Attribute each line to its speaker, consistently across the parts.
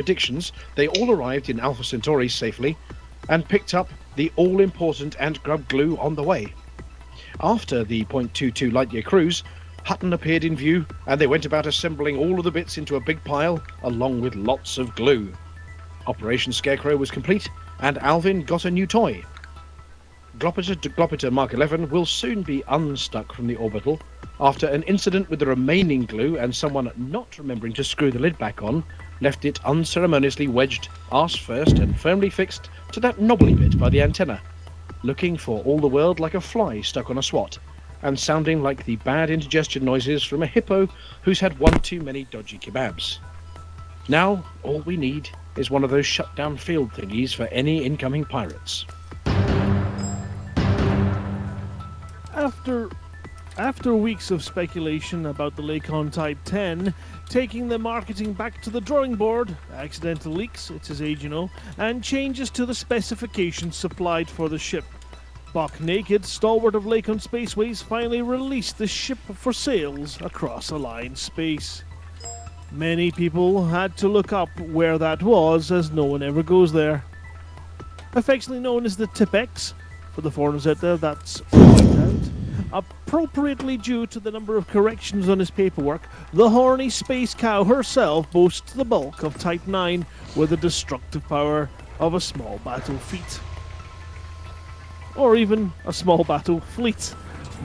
Speaker 1: predictions, they all arrived in Alpha Centauri safely and picked up the all-important and grub glue on the way. After the .22 light-year cruise, Hutton appeared in view, and they went about assembling all of the bits into a big pile, along with lots of glue. Operation Scarecrow was complete, and Alvin got a new toy. Glopiter Mark 11 will soon be unstuck from the orbital after an incident with the remaining glue and someone not remembering to screw the lid back on left it unceremoniously wedged arse first and firmly fixed to that knobbly bit by the antenna, looking for all the world like a fly stuck on a swat and sounding like the bad indigestion noises from a hippo who's had one too many dodgy kebabs. Now all we need is one of those shut-down field thingies for any incoming pirates.
Speaker 2: After weeks of speculation about the Lakon Type 10, taking the marketing back to the drawing board, accidental leaks, it's his age, and changes to the specifications supplied for the ship, Buck Naked, stalwart of Lakon Spaceways, finally released the ship for sales across Alliance space. Many people had to look up where that was, as no one ever goes there. Affectionately known as the Tip-X, for the foreigners out there, that's appropriately due to the number of corrections on his paperwork, the horny space cow herself boasts the bulk of Type 9 with the destructive power of a small battle fleet. Or even a small battle fleet.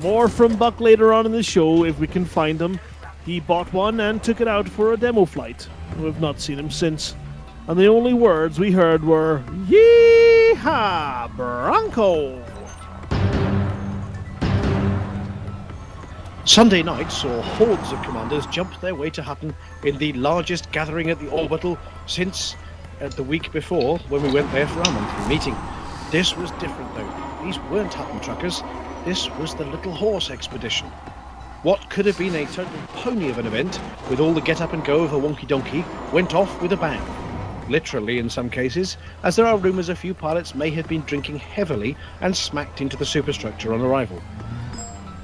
Speaker 2: More from Buck later on in the show if we can find him. He bought one and took it out for a demo flight. We've not seen him since. And the only words we heard were, "Yee-haw, Bronco!"
Speaker 1: Sunday night saw hordes of commanders jump their way to Hutton in the largest gathering at the orbital since the week before when we went there for our monthly meeting. This was different though. These weren't Hutton truckers. This was the Little Horse expedition. What could have been a total pony of an event with all the get up and go of a wonky donkey went off with a bang. Literally in some cases, as there are rumours a few pilots may have been drinking heavily and smacked into the superstructure on arrival.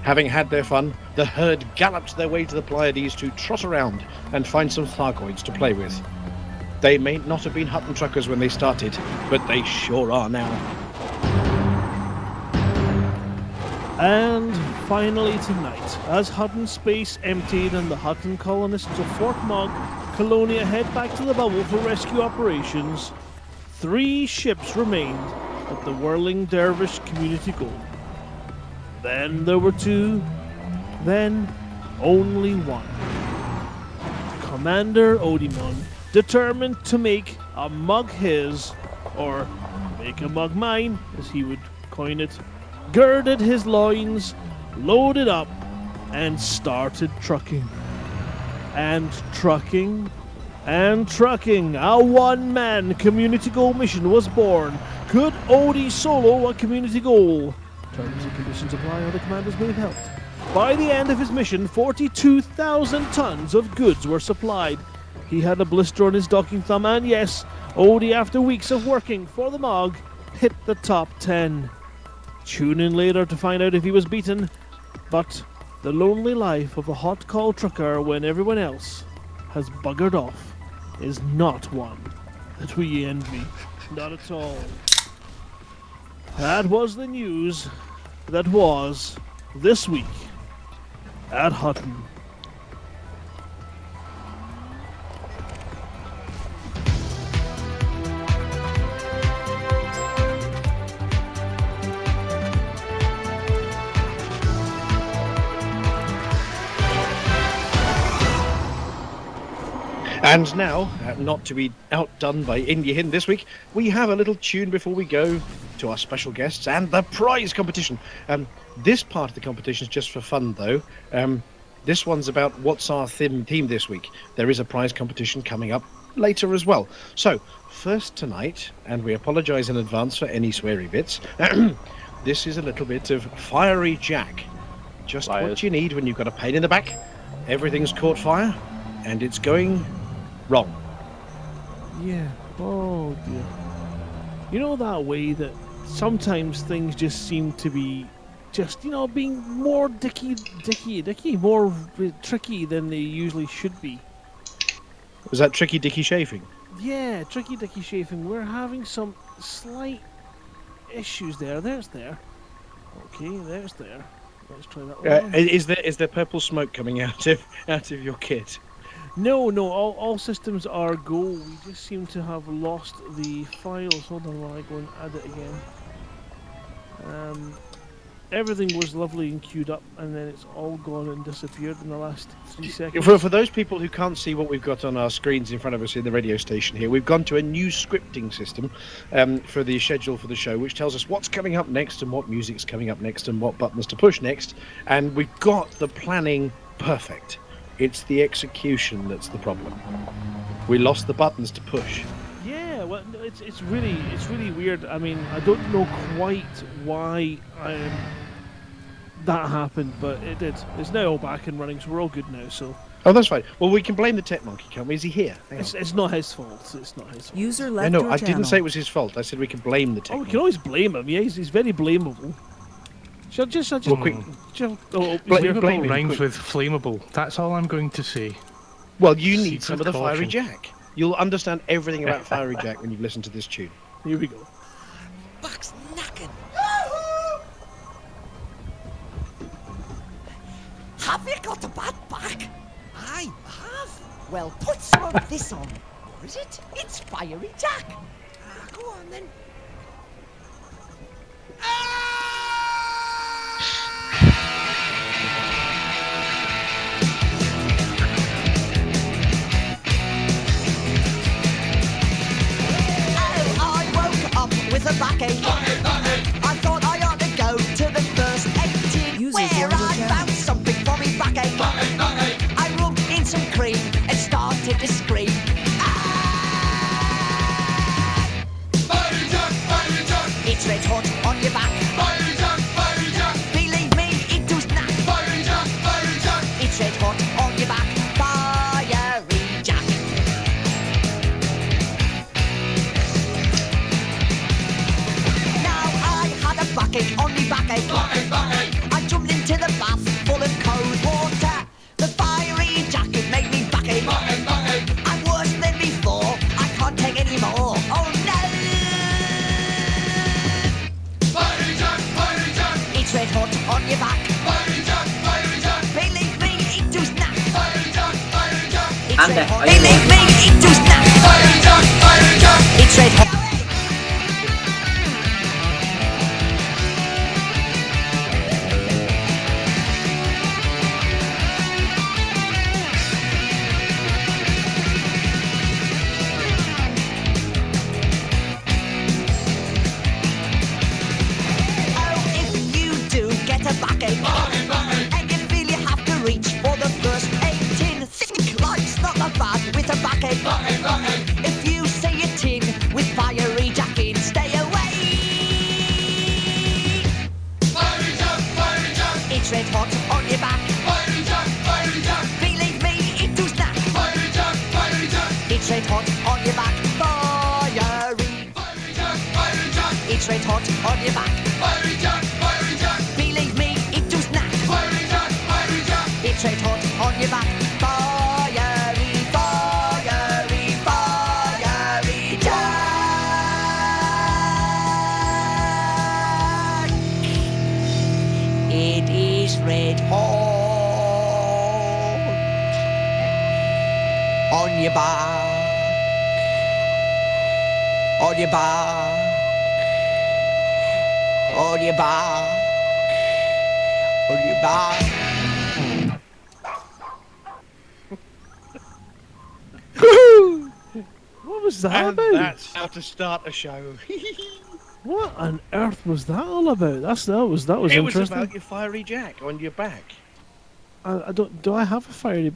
Speaker 1: Having had their fun, the herd galloped their way to the Pleiades to trot around and find some Thargoids to play with. They may not have been Hutton truckers when they started, but they sure are now.
Speaker 2: And finally tonight, as Hutton space emptied and the Hutton colonists of Fort Mog, Colonia head back to the bubble for rescue operations, 3 ships remained at the Whirling Dervish Community Goal. Then there were 2, then only 1. Commander Odimon, determined to make a mug his, or make a mug mine, as he would coin it, girded his loins, loaded up, and started trucking. And trucking, and trucking. A one-man community goal mission was born. Could Odie solo a community goal? Terms and conditions apply, other commanders may have helped. By the end of his mission, 42,000 tons of goods were supplied. He had a blister on his docking thumb, and yes, Odie, after weeks of working for the MOG, hit the top 10. Tune in later to find out if he was beaten, but the lonely life of a hot call trucker when everyone else has buggered off is not one that we envy. Not at all. That was the news that was this week at Hutton.
Speaker 1: And now, not to be outdone by India Hin this week, we have a little tune before we go to our special guests and the prize competition. This part of the competition is just for fun, though. This one's about what's our theme this week. There is a prize competition coming up later as well. So, first tonight, and we apologise in advance for any sweary bits, this is a little bit of Fiery Jack. Just what you need when you've got a pain in the back, everything's caught fire, and it's going wrong.
Speaker 2: Yeah. Oh dear. You know that way that sometimes things just seem to be just, being more dicky, more tricky than they usually should be.
Speaker 1: Was that Tricky Dicky Chafing?
Speaker 2: Yeah, Tricky Dicky chafing. We're having some slight issues there. There's there. Okay, there's there. Let's try that one.
Speaker 1: Is there purple smoke coming out of your kit?
Speaker 2: No, all systems are go. We just seem to have lost the files. Hold on while I go and add it again. Everything was lovely and queued up, and then it's all gone and disappeared in the last 3 seconds.
Speaker 1: For those people who can't see what we've got on our screens in front of us in the radio station here, we've gone to a new scripting system for the schedule for the show, which tells us what's coming up next and what music's coming up next and what buttons to push next. And we've got the planning perfect. It's the execution that's the problem. We lost the buttons to push.
Speaker 2: Yeah, well, no, it's really weird. I mean, I don't know quite why that happened, but it did. It's now all back and running, so we're all good now. So.
Speaker 1: Oh, that's fine. Well, we can blame the tech monkey, can't we? Is he here?
Speaker 2: It's not his fault. It's not his fault.
Speaker 3: User left
Speaker 1: No,
Speaker 3: your
Speaker 1: I
Speaker 3: channel.
Speaker 1: didn't say it was his fault. I said we can blame the tech
Speaker 2: Oh, we
Speaker 1: monkey.
Speaker 2: can always blame him. Yeah, he's very blamable. Shall I just
Speaker 1: Well, quick.
Speaker 4: Flammable rhymes with flammable. That's all I'm going to say.
Speaker 1: Well, you need
Speaker 4: Secret
Speaker 1: some of the Fiery
Speaker 4: caution.
Speaker 1: Jack. You'll understand everything about Fiery Jack when you've listened to this tune.
Speaker 2: Here we go.
Speaker 5: Buck's knacking. Have you got a bad back? I have. Well, put some of this on. Or is it? It's Fiery Jack. Go on then. I woke up with a backache. I thought I ought to go to the first aid team
Speaker 3: User
Speaker 5: where
Speaker 3: joined your
Speaker 5: I
Speaker 3: channel.
Speaker 5: found something for me backache. I rubbed in some cream and started to scream. Ah! It's red hot on your back. Believe me, it does not. It's red hot on your back. Fiery Jack. Now I had a backache on me backache. I jumped into the bath full of cold water. The Fiery Jacket made me backache. I'm worse than before. I can't take any more. Oh no! It's red hot on your back. Believe me, it does not. It's red hot. Believe me, it does not. It's red hot. Oh, if you do get a backache, and you feel you have to reach for the first aid tin, think life's not that bad with a backache. If you say a tin with Fiery Jack in, stay away. It's red hot on your back. Believe me, it does not. It's red hot on your back. Fiery. It's red hot on your back. Believe me, it does not. It's red hot on your back. Fiery, fiery, fiery Jack. It is red hot on your back. On your back. On your back. On your back.
Speaker 2: What was that
Speaker 1: And
Speaker 2: about?
Speaker 1: that's how to start a show.
Speaker 2: What on earth was that all about? That was
Speaker 1: It was
Speaker 2: interesting.
Speaker 1: about your Fiery Jack on your back.
Speaker 2: I don't. Do I have a Fiery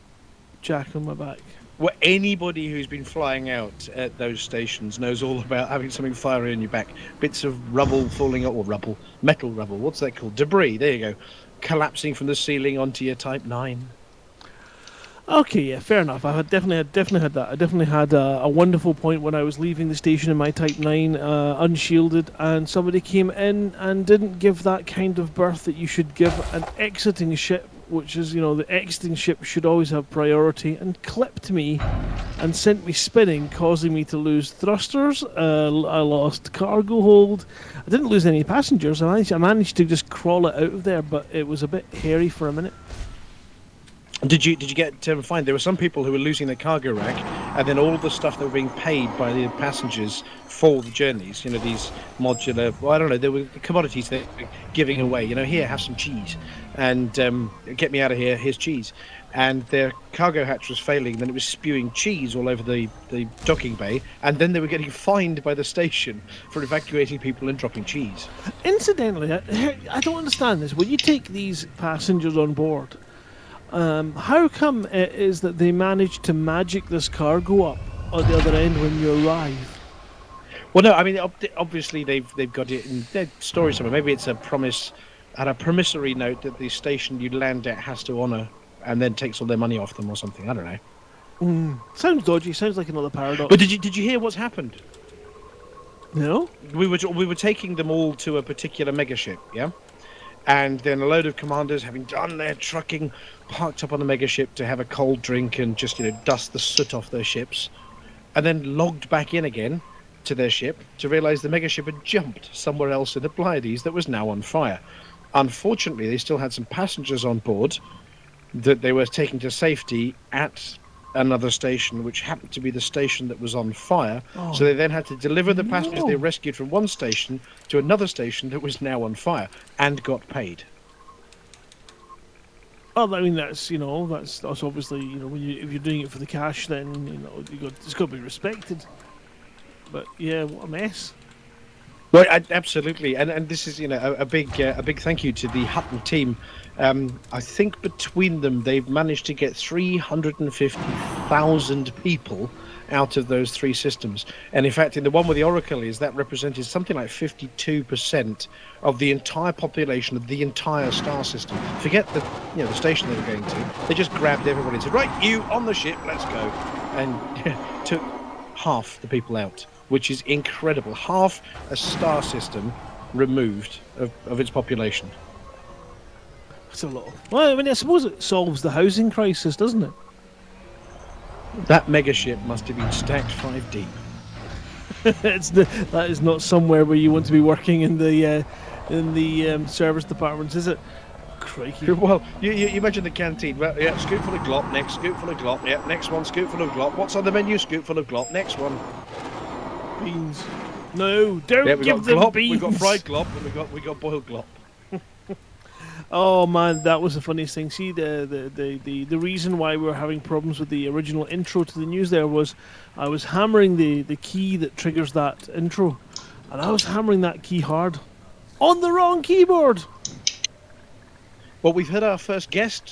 Speaker 2: Jack on my back?
Speaker 1: Well, anybody who's been flying out at those stations knows all about having something fiery on your back. Bits of rubble falling out, or metal rubble. What's that called? Debris. There you go. Collapsing from the ceiling onto your Type 9.
Speaker 2: Okay, yeah, fair enough. I had definitely had that. I definitely had a wonderful point when I was leaving the station in my Type 9 unshielded, and somebody came in and didn't give that kind of berth that you should give an exiting ship which is, the exiting ship should always have priority, and clipped me and sent me spinning, causing me to lose thrusters. I lost cargo hold. I didn't lose any passengers. I managed to just crawl it out of there, but it was a bit hairy for a minute.
Speaker 1: Did you get find there were some people who were losing their cargo rack, and then all the stuff that were being paid by the passengers for the journeys, these modular, well, I don't know, there were commodities they were giving away, here, have some cheese, and get me out of here, here's cheese. And their cargo hatch was failing, then it was spewing cheese all over the docking bay, and then they were getting fined by the station for evacuating people and dropping cheese.
Speaker 2: Incidentally, I don't understand this. When you take these passengers on board, how come it is that they manage to magic this cargo up at the other end when you arrive?
Speaker 1: Well, no, I mean, obviously they've got it in their story somewhere. Maybe it's a promise, and a promissory note that the station you land at has to honour, and then takes all their money off them or something. I don't know.
Speaker 2: Sounds dodgy. Sounds like another paradox.
Speaker 1: But did you hear what's happened?
Speaker 2: No.
Speaker 1: We were taking them all to a particular megaship, yeah. And then a load of commanders, having done their trucking, parked up on the megaship to have a cold drink and just, dust the soot off their ships, and then logged back in again to their ship to realise the megaship had jumped somewhere else in the Pleiades that was now on fire. Unfortunately, they still had some passengers on board that they were taking to safety at another station, which happened to be the station that was on fire. Oh, so they then had to deliver the passengers they rescued from one station to another station that was now on fire, and got paid.
Speaker 2: Well, I mean, that's obviously, if you're doing it for the cash, then it's got to be respected. But yeah, what a mess.
Speaker 1: Well, absolutely, and this is a big thank you to the Hutton team. I think between them they've managed to get 350,000 people out of those three systems, and in fact, in the one with the Oracle, that represented something like 52% of the entire population of the entire star system. Forget the station they were going to. They just grabbed everybody and said, "Right, you on the ship, let's go," and took half the people out, which is incredible. Half a star system removed of its population.
Speaker 2: That's a lot. Well, I mean, I suppose it solves the housing crisis, doesn't it?
Speaker 1: That megaship must have been stacked 5 deep.
Speaker 2: That is not somewhere where you want to be working in the service departments, is it? Crikey.
Speaker 1: Well, you imagine the canteen. Well, yeah, scoop full of glop, next scoop full of glop, yeah, next one, scoop full of glop. What's on the menu? Scoop full of glop, next one.
Speaker 2: Beans. No, don't
Speaker 1: yeah,
Speaker 2: give them
Speaker 1: glop,
Speaker 2: beans.
Speaker 1: We've got fried glop and we got boiled glop.
Speaker 2: Oh man, that was the funniest thing. See, the reason why we were having problems with the original intro to the news there was I was hammering the key that triggers that intro, and I was hammering that key hard on the wrong keyboard.
Speaker 1: Well, we've heard our first guess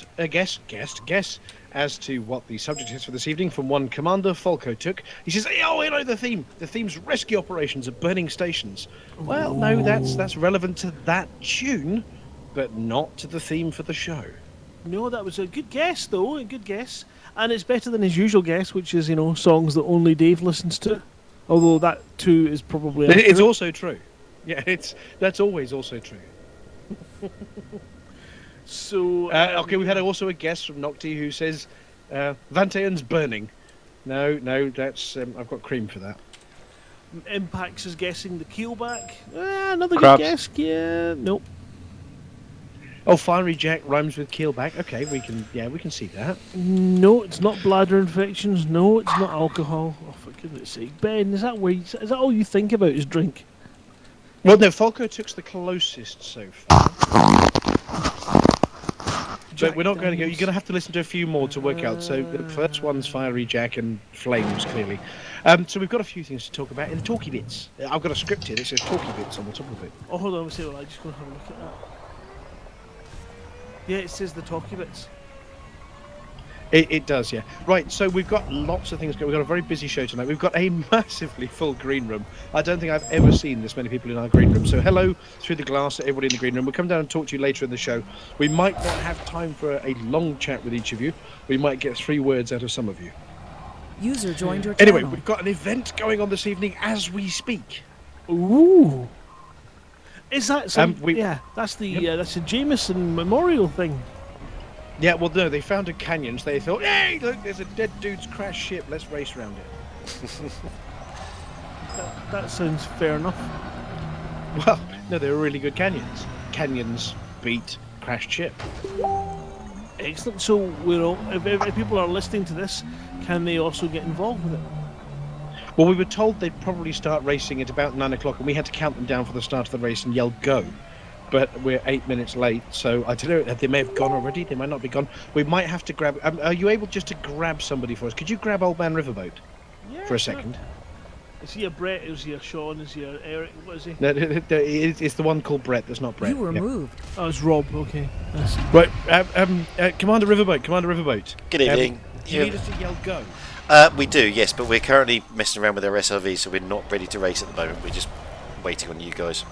Speaker 1: as to what the subject is for this evening from one Commander Falco took. He says, "Oh, I know the theme. The theme's rescue operations at burning stations." Well, no, that's relevant to that tune, but not to the theme for the show.
Speaker 2: No, that was a good guess, though. A good guess. And it's better than his usual guess, which is, songs that only Dave listens to. Although that, too, is probably...
Speaker 1: It's also true. Yeah, that's always also true.
Speaker 2: So...
Speaker 1: okay, we've had also a guess from Nocti who says, Vanteon's burning. No, that's... I've got cream for that.
Speaker 2: Impacts is guessing the keelback. Another
Speaker 1: Crabs.
Speaker 2: Good guess. Yeah, nope.
Speaker 1: Oh, Fiery Jack rhymes with keelback. Okay, we can see that.
Speaker 2: No, it's not bladder infections. No, it's not alcohol. Oh, for goodness sake, Ben, is that all you think about is drink?
Speaker 1: Well, no, Falco took the closest so far. But we're not going to go. You're going to have to listen to a few more to work out. So the first one's Fiery Jack and Flames, clearly. So we've got a few things to talk about in the talky bits. I've got a script here that says talky bits on the top of it.
Speaker 2: Oh, hold on a second. I'm just going to have a look at that. Yeah, it says the talky bits.
Speaker 1: It does, yeah. Right, so we've got lots of things going. We've got a very busy show tonight. We've got a massively full green room. I don't think I've ever seen this many people in our green room. So hello through the glass to everybody in the green room. We'll come down and talk to you later in the show. We might not have time for a long chat with each of you. We might get 3 words out of some of you.
Speaker 3: User joined your channel.
Speaker 1: Anyway, we've got an event going on this evening as we speak.
Speaker 2: Ooh. Is that some...
Speaker 1: yeah,
Speaker 2: that's the that's a Jameson Memorial thing.
Speaker 1: Yeah, well, no, they found a canyon, so they thought, hey, look, there's a dead dude's crashed ship. Let's race around it.
Speaker 2: That sounds fair enough.
Speaker 1: Well, no, they were really good canyons. Canyons beat crashed ship.
Speaker 2: Excellent. So if people are listening to this, can they also get involved with it?
Speaker 1: Well, we were told they'd probably start racing at about 9 o'clock, and we had to count them down for the start of the race and yell go. But we're 8 minutes late, so I don't know. They may have gone already. They might not be gone. We might have to grab. Are you able just to grab somebody for us? Could you grab Old Man Riverboat for a second?
Speaker 2: Is he a Bret? Is he a Sean? Is he a Eric? What is he?
Speaker 1: No, it's the one called Bret. That's not Bret.
Speaker 3: You were moved.
Speaker 2: Oh, it's Rob. Okay. Yes.
Speaker 1: Right, Commander Riverboat.
Speaker 6: Good evening.
Speaker 1: Do you need us to yell go?
Speaker 6: We do, yes, but we're currently messing around with our SRV, so we're not ready to race at the moment. We're just waiting on you guys.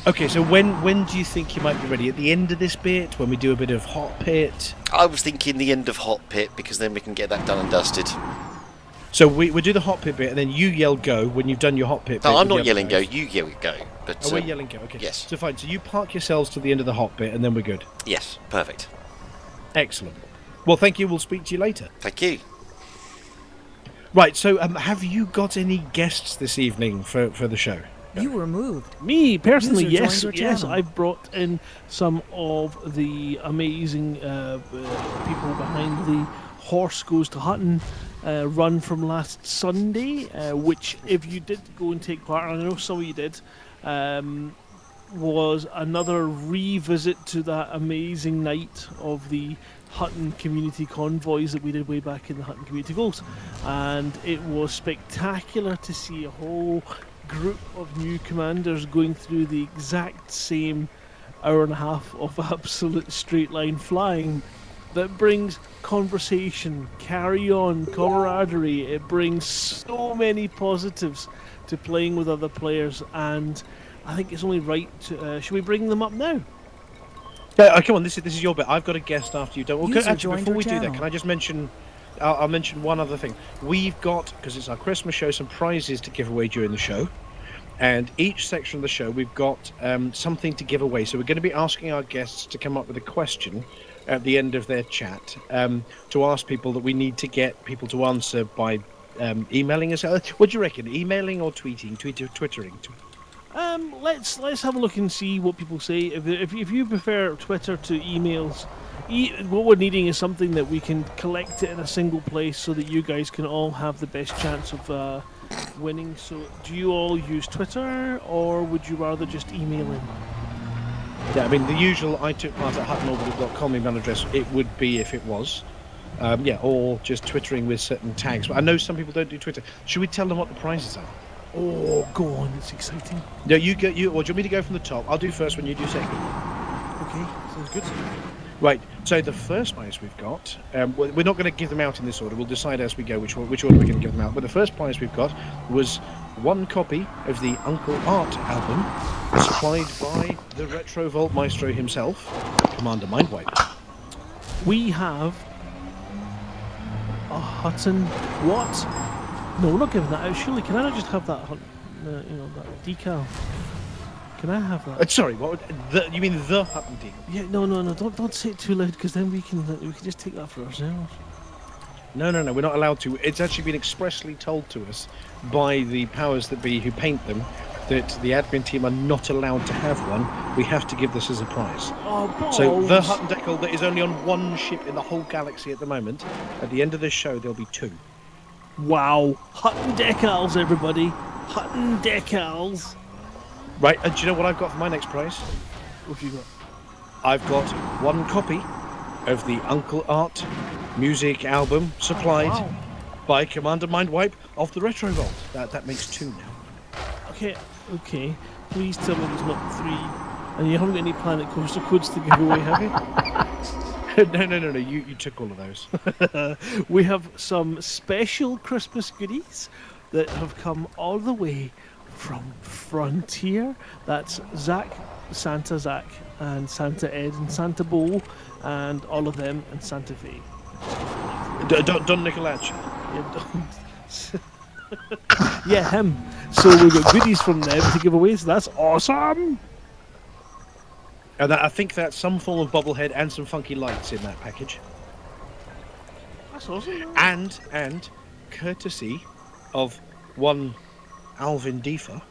Speaker 1: Okay, so when do you think you might be ready? At the end of this bit, when we do a bit of hot pit?
Speaker 6: I was thinking the end of hot pit, because then we can get that done and dusted.
Speaker 1: So we do the hot pit bit, and then you yell go when you've done your hot pit bit.
Speaker 6: No, I'm not yelling go, you yell go. But,
Speaker 1: we're yelling go, okay.
Speaker 6: Yes.
Speaker 1: So fine, so you park yourselves to the end of the hot bit, and then we're good.
Speaker 6: Yes, perfect.
Speaker 1: Excellent. Well, thank you, we'll speak to you later.
Speaker 6: Thank you.
Speaker 1: Right, so have you got any guests this evening for the show?
Speaker 3: You were moved.
Speaker 2: Me personally,
Speaker 3: User
Speaker 2: yes,
Speaker 3: joined your
Speaker 2: yes.
Speaker 3: channel.
Speaker 2: I've brought in some of the amazing people behind the Horse Goes to Hutton run from last Sunday, which, if you did go and take part, and I know some of you did, was another revisit to that amazing night of the Hutton community convoys that we did way back in the Hutton community goals, and it was spectacular to see a whole group of new commanders going through the exact same hour and a half of absolute straight line flying that brings conversation, carry on, camaraderie. It brings so many positives to playing with other players, and I think it's only right to should we bring them up now?
Speaker 1: Yeah, come on, this is your bit. I've got a guest after you. Well,
Speaker 3: User
Speaker 1: actually,
Speaker 3: joined
Speaker 1: before
Speaker 3: your
Speaker 1: we do that,
Speaker 3: channel.
Speaker 1: can I just mention? I'll mention one other thing. We've got, because it's our Christmas show, some prizes to give away during the show. And each section of the show, we've got something to give away. So we're going to be asking our guests to come up with a question at the end of their chat to ask people that we need to get people to answer by emailing us. What do you reckon? Emailing or tweeting? Twittering?
Speaker 2: Let's have a look and see what people say. If you prefer Twitter to emails, what we're needing is something that we can collect it in a single place so that you guys can all have the best chance of winning. So, do you all use Twitter, or would you rather just email in?
Speaker 1: Yeah, I mean, the usual I took part at huttonorbital.com email address, it would be if it was. Or just twittering with certain tags. But I know some people don't do Twitter. Should we tell them what the prizes are?
Speaker 2: Oh, go on, it's exciting.
Speaker 1: No, or do you want me to go from the top? I'll do first when you do second.
Speaker 2: Okay, sounds good.
Speaker 1: Right, so the first prize we've got, we're not going to give them out in this order. We'll decide as we go which order we're going to give them out. But the first prize we've got was one copy of the Uncle Art album, supplied by the Retro Vault Maestro himself, Commander Mindwipe.
Speaker 2: We have a Hutton. What? No, we're not giving that out. Surely, can I not just have that? That decal. Can I have that?
Speaker 1: Sorry, what? You mean the Hutton decal?
Speaker 2: Yeah, no. Don't say it too loud, because then we can just take that for ourselves.
Speaker 1: No, we're not allowed to. It's actually been expressly told to us by the powers that be who paint them that the admin team are not allowed to have one. We have to give this as a prize.
Speaker 2: Oh, balls.
Speaker 1: So the Hutton decal that is only on one ship in the whole galaxy at the moment. At the end of this show, there'll be two.
Speaker 2: Wow, Hutton decals, everybody. Hutton decals.
Speaker 1: Right, and do you know what I've got for my next prize?
Speaker 2: What have you got?
Speaker 1: I've got one copy of the Uncle Art music album supplied by Commander Mindwipe of the Retro Vault. That makes two now.
Speaker 2: Okay. Please tell me there's not three. And you haven't got any Planet Coaster codes to give away, have you?
Speaker 1: No. You took all of those.
Speaker 2: We have some special Christmas goodies that have come all the way from Frontier. That's Santa Zach, and Santa Ed, and Santa Bo, and all of them, and Santa Fe.
Speaker 1: Don Nicolacci.
Speaker 2: Yeah, him. So we've got goodies from them to give away, so that's awesome!
Speaker 1: And I think that's some form of bobblehead and some funky lights in that package.
Speaker 2: That's awesome.
Speaker 1: And courtesy of one Alvin Deefer,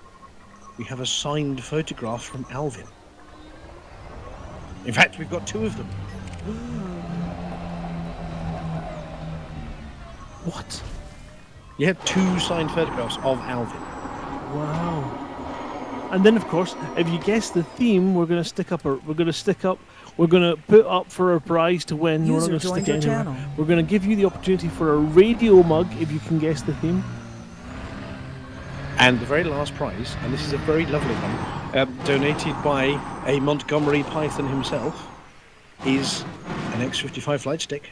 Speaker 1: we have a signed photograph from Alvin. In fact, we've got 2 of them.
Speaker 2: What?
Speaker 1: You had 2 signed photographs of Alvin.
Speaker 2: Wow. And then, of course, if you guess the theme, we're going to put up for a prize to win. We're not
Speaker 3: User
Speaker 2: going to
Speaker 3: joined
Speaker 2: stick it
Speaker 3: your
Speaker 2: anywhere.
Speaker 3: channel.
Speaker 2: We're going to give you the opportunity for a radio mug if you can guess the theme.
Speaker 1: And the very last prize, and this is a very lovely one, donated by a Montgomery Python himself, is an X55 flight stick.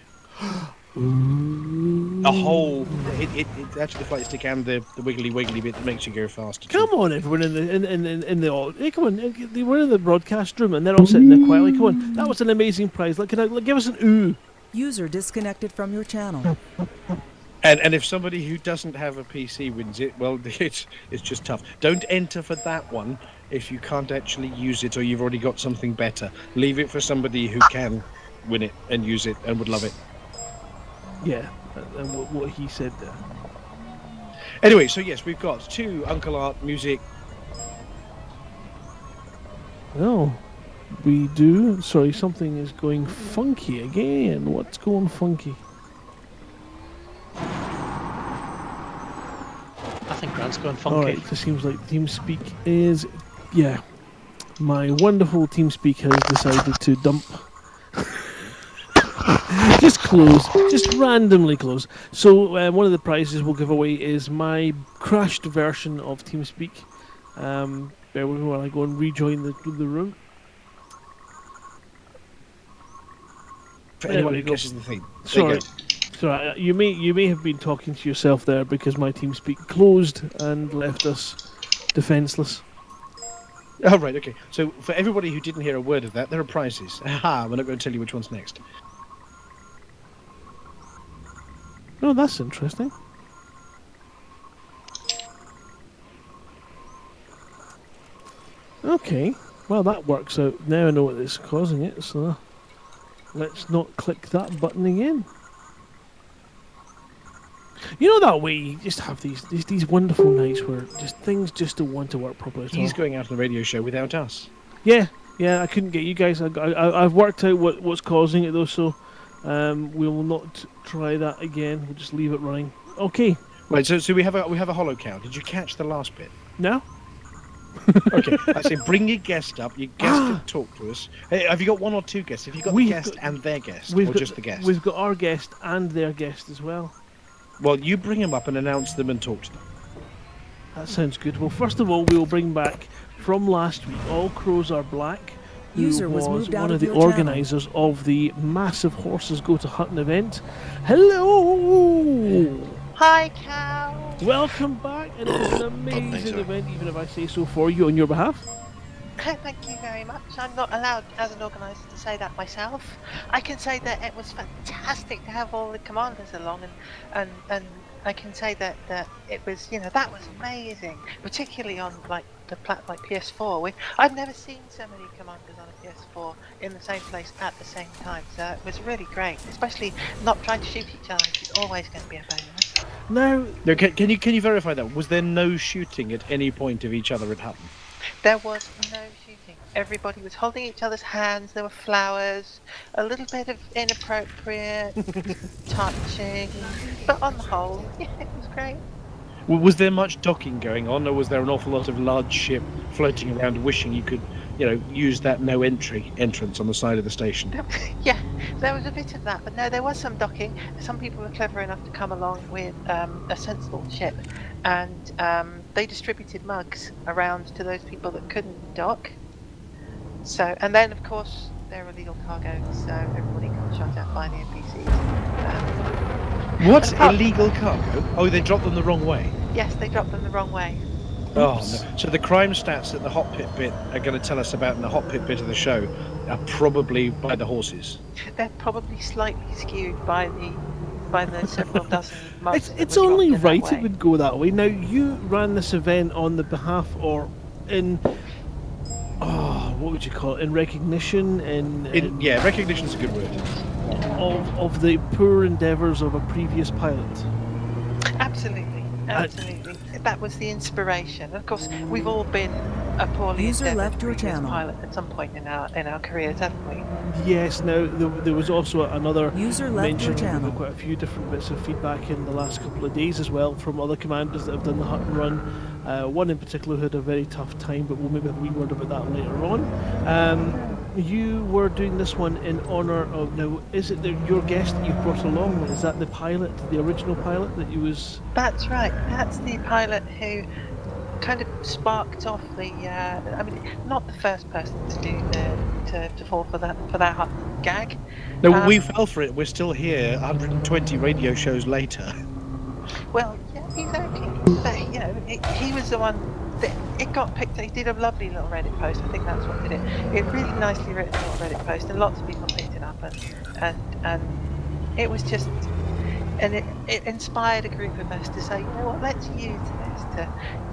Speaker 1: A whole, it's actually the flight stick and the wiggly bit that makes you go faster.
Speaker 2: Come on, everyone in the hey, come on, they were in the broadcast room and they're all sitting there quietly. Come on, that was an amazing prize. Like, give us an ooh.
Speaker 3: User disconnected from your channel.
Speaker 1: And if somebody who doesn't have a PC wins it, well, it's just tough. Don't enter for that one if you can't actually use it or you've already got something better. Leave it for somebody who can win it and use it and would love it.
Speaker 2: Yeah, and what he said there.
Speaker 1: Anyway, so yes, we've got 2 Uncle Art music.
Speaker 2: Oh, we do. Sorry, something is going funky again. What's going funky?
Speaker 4: I think Grant's going funky.
Speaker 2: All right, it seems like TeamSpeak is, yeah. My wonderful TeamSpeak has decided to dump. Just close, just randomly close. So one of the prizes we'll give away is my crashed version of TeamSpeak. Bear with me while I go and rejoin the room.
Speaker 1: For
Speaker 2: There
Speaker 1: anyone
Speaker 2: we
Speaker 1: who
Speaker 2: go.
Speaker 1: guesses the theme. There
Speaker 2: Sorry,
Speaker 1: you go.
Speaker 2: sorry. You may have been talking to yourself there because my TeamSpeak closed and left us defenseless.
Speaker 1: Oh, right, okay. So for everybody who didn't hear a word of that, there are prizes. Aha, we're not going to tell you which one's next.
Speaker 2: Oh, that's interesting. Okay, well that works out. Now I know what is causing it, so let's not click that button again. You know that way you just have these wonderful nights where just things just don't want to work properly at all.
Speaker 1: He's going out on the radio show without us.
Speaker 2: Yeah, I couldn't get you guys. I've worked out what's causing it though, so we will not try that again. We'll just leave it running. Okay.
Speaker 1: Right, so we have a hollow cow. Did you catch the last bit?
Speaker 2: No?
Speaker 1: Okay, I say bring your guest up. Your guest can talk to us. Hey, have you got 1 or 2 guests? Have you got the guest and their guest, or just the guest?
Speaker 2: We've got our guest and their guest as well.
Speaker 1: Well, you bring them up and announce them and talk to them.
Speaker 2: That sounds good. Well, first of all, we will bring back from last week, All Crows Are Black, who
Speaker 3: User was moved out
Speaker 2: one
Speaker 3: of
Speaker 2: of the
Speaker 3: your channel.
Speaker 2: organisers of the massive Horses Go to Hutton event. Hello!
Speaker 7: Hi, Cal.
Speaker 2: Welcome back, and it was an amazing event, even if I say so for you on your behalf.
Speaker 7: Thank you very much. I'm not allowed as an organiser to say that myself. I can say that it was fantastic to have all the commanders along, and I can say that it was, that was amazing, particularly on like PS4. I've never seen so many commanders on a PS4 in the same place at the same time, so it was really great, especially not trying to shoot each other, which is always going to be a bonus.
Speaker 2: Now,
Speaker 1: Can you verify that? Was there no shooting at any point of each other at Hutton?
Speaker 7: There was no shooting. Everybody was holding each other's hands. There were flowers, a little bit of inappropriate touching, but on the whole, yeah, it was great.
Speaker 1: Was there much docking going on, or was there an awful lot of large ship floating around wishing you could, use that no entry entrance on the side of the station?
Speaker 7: Yeah, there was a bit of that, but no, there was some docking. Some people were clever enough to come along with a sensible ship, and they distributed mugs around to those people that couldn't dock. So, and then of course they're illegal cargo, so everybody got shot at by the NPCs.
Speaker 1: What's illegal cargo? Oh, they dropped them the wrong way.
Speaker 7: Yes, they dropped them the wrong way.
Speaker 1: Oh, no. So the crime stats that the hot pit bit are going to tell us about in the hot pit bit of the show are probably by the horses.
Speaker 7: They're probably slightly skewed by the several dozen mugs.
Speaker 2: it's only right it would go that way. Now, you ran this event on the behalf, or in what would you call it? In recognition,
Speaker 1: Yeah, recognition is a good word.
Speaker 2: of the poor endeavours of a previous pilot.
Speaker 7: Absolutely, absolutely. That was the inspiration. Of course, we've all been a poorly
Speaker 3: User
Speaker 7: endeavoured
Speaker 3: left your
Speaker 7: previous
Speaker 3: channel.
Speaker 7: pilot at some point in our careers, haven't we?
Speaker 2: Yes. Now there was also another
Speaker 3: User left your
Speaker 2: mention
Speaker 3: channel.
Speaker 2: of quite a few different bits of feedback in the last couple of days as well from other commanders that have done the hut and run. One in particular who had a very tough time, but we'll maybe have a wee word about that later on. You were doing this one in honour of, now is it your guest that you've brought along? Is that the pilot, the original pilot that you was?
Speaker 7: That's right. That's the pilot who kind of sparked off the. I mean, not the first person to do to fall for that hot gag.
Speaker 1: No, we fell for it. We're still here, 120 radio shows later.
Speaker 7: Well, yeah, exactly. But he was the one that it got picked. He did a lovely little Reddit post. I think that's what did it. It really nicely written little Reddit post, and lots of people picked it up, and it was just, and it inspired a group of us to say, you know what, let's use this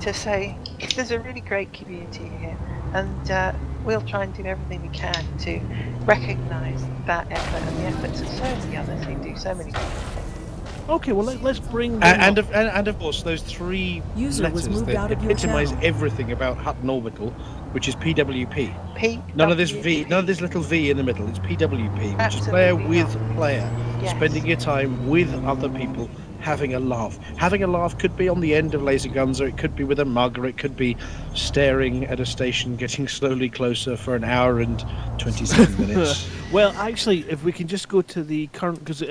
Speaker 7: to say there's a really great community here, and we'll try and do everything we can to recognise that effort and the efforts of so many others who do so many different things.
Speaker 2: Okay, well let's bring them
Speaker 1: And
Speaker 2: up.
Speaker 1: of course, those three
Speaker 3: User was
Speaker 1: letters
Speaker 3: moved
Speaker 1: that
Speaker 3: out of your
Speaker 1: epitomise
Speaker 3: channel.
Speaker 1: everything about Hutton Orbital, which is PWP.
Speaker 7: P.
Speaker 1: None of this V, none of this little V in the middle. It's PWP, which is player
Speaker 7: Absolutely
Speaker 1: with
Speaker 7: not.
Speaker 1: player,
Speaker 7: Yes.
Speaker 1: spending your time with other people, having a laugh. Having a laugh could be on the end of laser guns, or it could be with a mug, or it could be staring at a station, getting slowly closer for an hour and 27 minutes.
Speaker 2: Well, actually, if we can just go to the current, because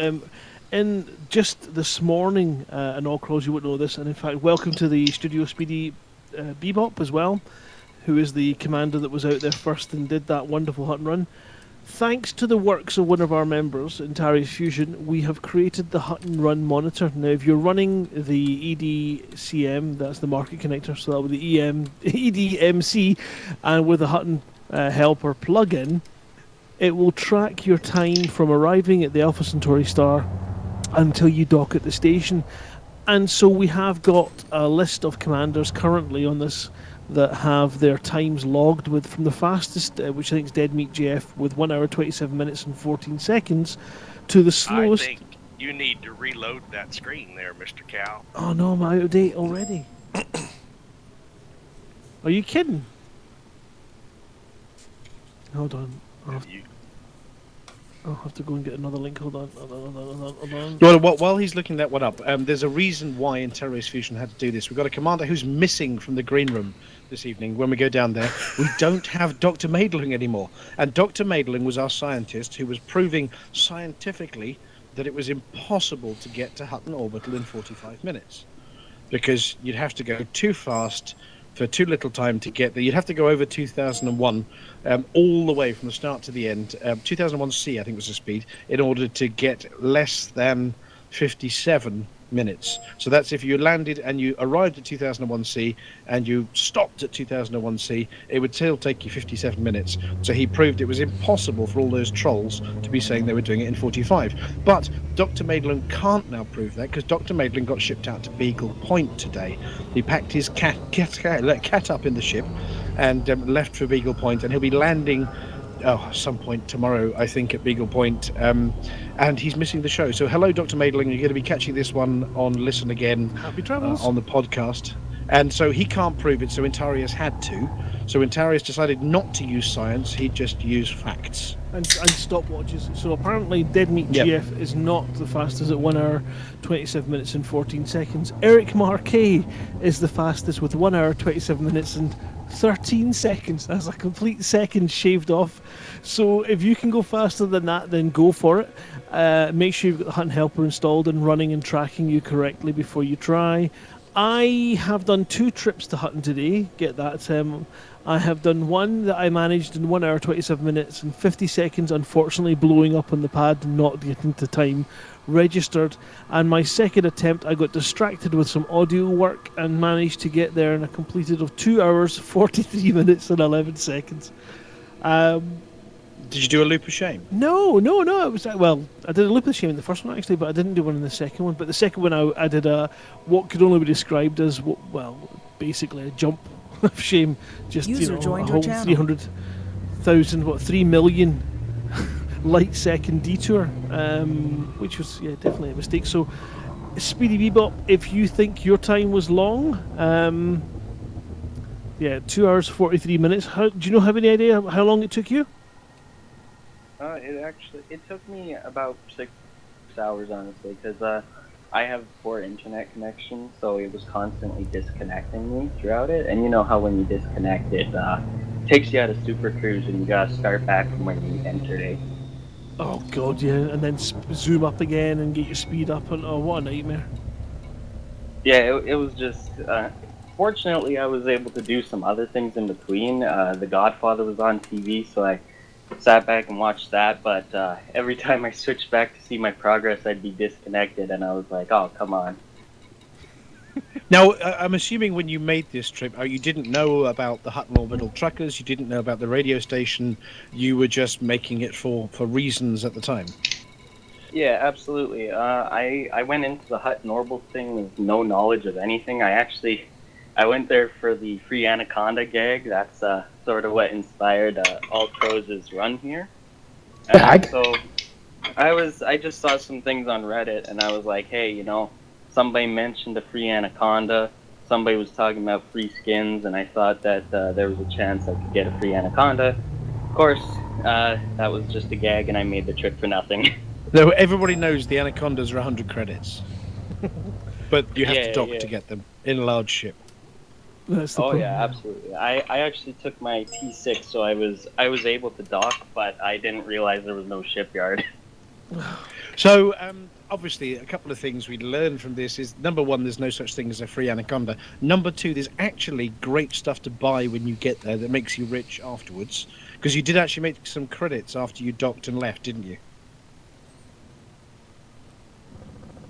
Speaker 2: in just this morning, and all crows, you wouldn't know this, and in fact, welcome to the Studio Speedy Bebop as well, who is the commander that was out there first and did that wonderful hut and run. Thanks to the works of one of our members, Intarius Fusion, we have created the hut and run monitor. Now, if you're running the EDCM, that's the market connector, so that would be the EDMC, and with the Hutton Helper plugin, it will track your time from arriving at the Alpha Centauri star until you dock at the station. And so we have got a list of commanders currently on this that have their times logged with from the fastest, which I think is Dead Meat GF, with 1 hour 27 minutes and 14 seconds, to the slowest.
Speaker 8: I think you need to reload that screen there, Mr. Cow.
Speaker 2: Oh no, I'm out of date already. Are you kidding? Hold on. I'll have to go and get another link. Hold on.
Speaker 1: Well, while he's looking that one up, there's a reason why Intarius Fusion had to do this. We've got a commander who's missing from the green room this evening when we go down there. We don't have Dr. Maidling anymore. And Dr. Maidling was our scientist who was proving scientifically that it was impossible to get to Hutton Orbital in 45 minutes. Because you'd have to go too fast for too little time to get there. You'd have to go over 2001 all the way from the start to the end. 2001C, I think, was the speed, in order to get less than 57 minutes. So that's if you landed and you arrived at 2001C and you stopped at 2001C, it would still take you 57 minutes. So he proved it was impossible for all those trolls to be saying they were doing it in 45. But Dr. Maidling can't now prove that, because Dr. Maidling got shipped out to Beagle Point today. He packed his cat up in the ship and left for Beagle Point, and he'll be landing some point tomorrow, I think, at Beagle Point, and he's missing the show. So hello, Dr. Maidling. You're going to be catching this one on Listen Again.
Speaker 2: Happy travels.
Speaker 1: On the podcast. And so he can't prove it, so Intarius had to. So Intarius decided not to use science, he'd just use facts.
Speaker 2: And stopwatches. So apparently Dead Meat GF is not the fastest at 1 hour 27 minutes and 14 seconds. Eric Marquet is the fastest with 1 hour 27 minutes and 13 seconds. That's a complete second shaved off. So if you can go faster than that, then go for it. Make sure you've got the Hunt Helper installed and running and tracking you correctly before you try. I have done 2 trips to Hutton today. Get that. I have done one that I managed in 1 hour 27 minutes and 50 seconds, unfortunately blowing up on the pad and not getting to time registered. And my second attempt, I got distracted with some audio work and managed to get there in a completed of 2 hours 43 minutes and 11 seconds.
Speaker 1: Did you do a loop of shame?
Speaker 2: No. It was I did a loop of shame in the first one actually, but I didn't do one in the second one. But the second one, I did what could only be described as basically a jump. of shame. Just
Speaker 3: User
Speaker 2: a
Speaker 3: joined your
Speaker 2: whole
Speaker 3: channel.
Speaker 2: 300,000, 3 million light second detour, which was definitely a mistake. So, Speedy Bebop, if you think your time was long, 2 hours 43 minutes. Do you have any idea how long it took you?
Speaker 9: It took me about 6 hours, honestly, because I have poor internet connection, so it was constantly disconnecting me throughout it. And you know how when you disconnect, it takes you out of Super Cruise and you gotta start back from when you entered it.
Speaker 2: Oh god, yeah, and then zoom up again and get your speed up, and oh, what a nightmare.
Speaker 9: Yeah, it was just. Fortunately, I was able to do some other things in between. The Godfather was on TV, so I sat back and watched that. But every time I switched back to see my progress, I'd be disconnected, and I was like, "Oh, come on."
Speaker 1: Now, I'm assuming when you made this trip, you didn't know about the Hutton Orbital Truckers, you didn't know about the radio station, you were just making it for reasons at the time.
Speaker 9: Yeah, absolutely. I went into the Hutton Orbital thing with no knowledge of anything. I went there for the Free Anaconda gag. That's sort of what inspired All Crows' run here. So I just saw some things on Reddit, and I was like, hey, somebody mentioned the Free Anaconda. Somebody was talking about free skins, and I thought that there was a chance I could get a free Anaconda. Of course, that was just a gag, and I made the trip for nothing.
Speaker 1: Though everybody knows the Anacondas are 100 credits. But you have to dock to get them in a large ship.
Speaker 9: Yeah, absolutely. I actually took my T6, so I was able to dock, but I didn't realize there was no shipyard.
Speaker 1: So, obviously, a couple of things we learned from this is, number one, there's no such thing as a free Anaconda. Number two, there's actually great stuff to buy when you get there that makes you rich afterwards. Because you did actually make some credits after you docked and left, didn't you?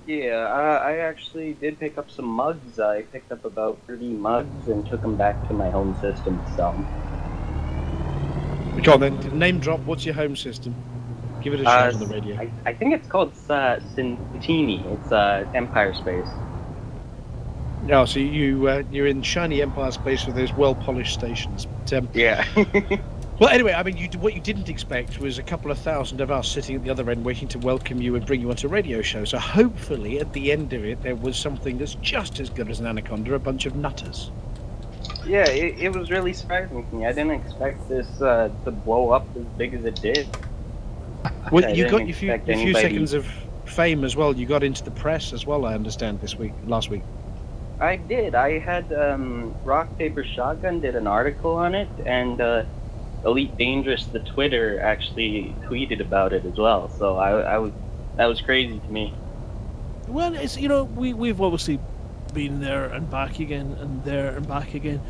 Speaker 9: Yeah, I actually did pick up some mugs. I picked up about 30 mugs and took them back to my home system to sell them.
Speaker 1: Go on then, name drop, what's your home system? Give it a shout on the radio.
Speaker 9: I think it's called Cintini. It's Empire Space.
Speaker 1: Oh, so you're in shiny Empire Space with those well-polished stations. But,
Speaker 9: yeah.
Speaker 1: Well, anyway, I mean, what you didn't expect was a couple of thousand of us sitting at the other end waiting to welcome you and bring you onto a radio show. So hopefully, at the end of it, there was something that's just as good as an Anaconda, a bunch of nutters.
Speaker 9: Yeah, it was really surprising to me. I didn't expect this to blow up as big as it did.
Speaker 1: Well, you got your few seconds of fame as well. You got into the press as well, I understand, last week.
Speaker 9: I did. I had Rock Paper Shotgun did an article on it, and Elite Dangerous, the Twitter, actually tweeted about it as well. So that was crazy to me.
Speaker 2: Well, it's we've obviously been there and back again, and there and back again,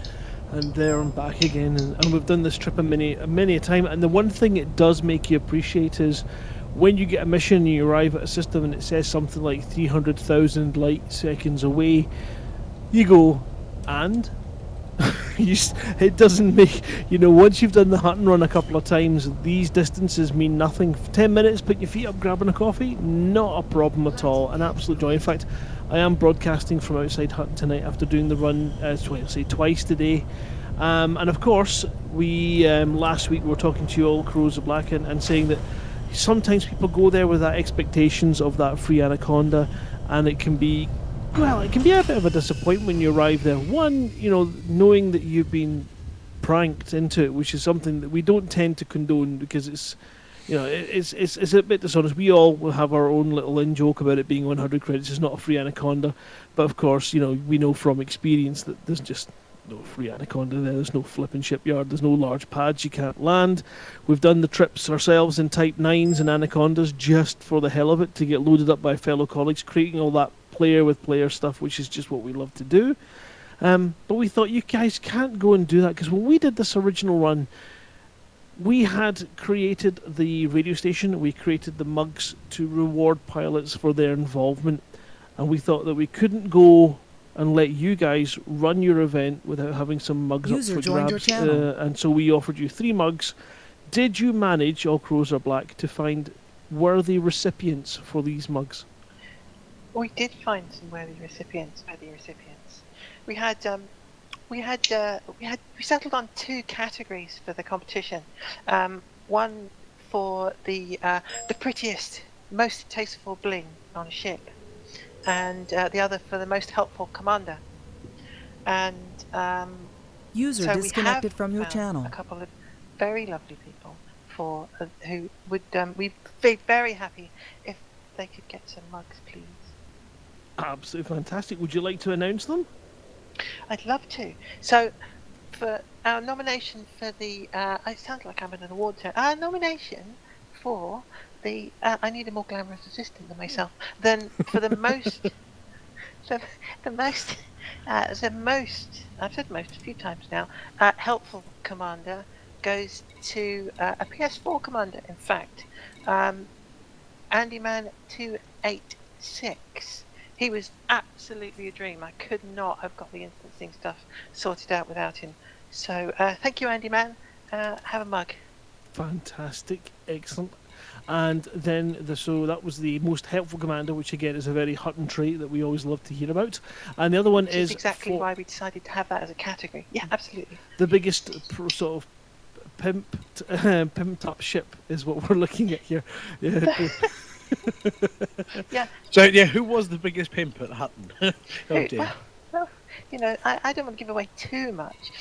Speaker 2: and there and back again, and we've done this trip many a time. And the one thing it does make you appreciate is when you get a mission and you arrive at a system and it says something like 300,000 light seconds away, you go, and it doesn't make, once you've done the Hutton run a couple of times, these distances mean nothing. 10 minutes, put your feet up, grabbing a coffee, not a problem at all, an absolute joy. In fact, I am broadcasting from outside Hutton tonight after doing the run, twice today. And of course, we last week we were talking to you all, Crows of Black, and saying that sometimes people go there with that expectations of that free Anaconda, and it can be a bit of a disappointment when you arrive there. One, knowing that you've been pranked into it, which is something that we don't tend to condone because it's a bit dishonest. We all will have our own little in-joke about it being 100 credits. It's not a free Anaconda, but of course, we know from experience that there's just no free Anaconda there. There's no flipping shipyard. There's no large pads you can't land. We've done the trips ourselves in Type 9s and Anacondas just for the hell of it, to get loaded up by fellow colleagues, creating all that player with player stuff, which is just what we love to do. But we thought, you guys can't go and do that, because when we did this original run, we had created the radio station, we created the mugs to reward pilots for their involvement, and we thought that we couldn't go and let you guys run your event without having some mugs
Speaker 3: User
Speaker 2: up for
Speaker 3: joined
Speaker 2: grabs.
Speaker 3: your channel.
Speaker 2: And so we offered you 3 mugs. Did you manage, All Crows Are Black, to find worthy recipients for these mugs?
Speaker 7: We did find some worthy recipients. We had we settled on 2 categories for the competition. One for the prettiest, most tasteful bling on a ship, and the other for the most helpful commander. And
Speaker 3: User
Speaker 7: so we
Speaker 3: disconnected
Speaker 7: have
Speaker 3: from your
Speaker 7: found
Speaker 3: channel.
Speaker 7: a couple of very lovely people for who would we'd be very happy if they could get some mugs, please.
Speaker 2: Absolutely fantastic. Would you like to announce them?
Speaker 7: I'd love to. So, for our nomination for the, it sounds like I'm in an award show. Our nomination for the, I need a more glamorous assistant than myself. Then for the most, the most, I've said most a few times now, helpful commander goes to a PS4 commander. In fact, Andyman 286. He was absolutely a dream. I could not have got the instancing stuff sorted out without him. So thank you, Andy Man. Have a mug.
Speaker 2: Fantastic, excellent. And then, so that was the most helpful commander, which again is a very Hutton trait that we always love to hear about. And the other one
Speaker 7: Which
Speaker 2: is
Speaker 7: exactly why we decided to have that as a category. Yeah, absolutely.
Speaker 2: the biggest sort of pimped up ship is what we're looking at here. Yeah.
Speaker 7: Yeah.
Speaker 1: So yeah, who was the biggest pimp at Hutton? Oh dear.
Speaker 7: Well, you know, I don't want to give away too much.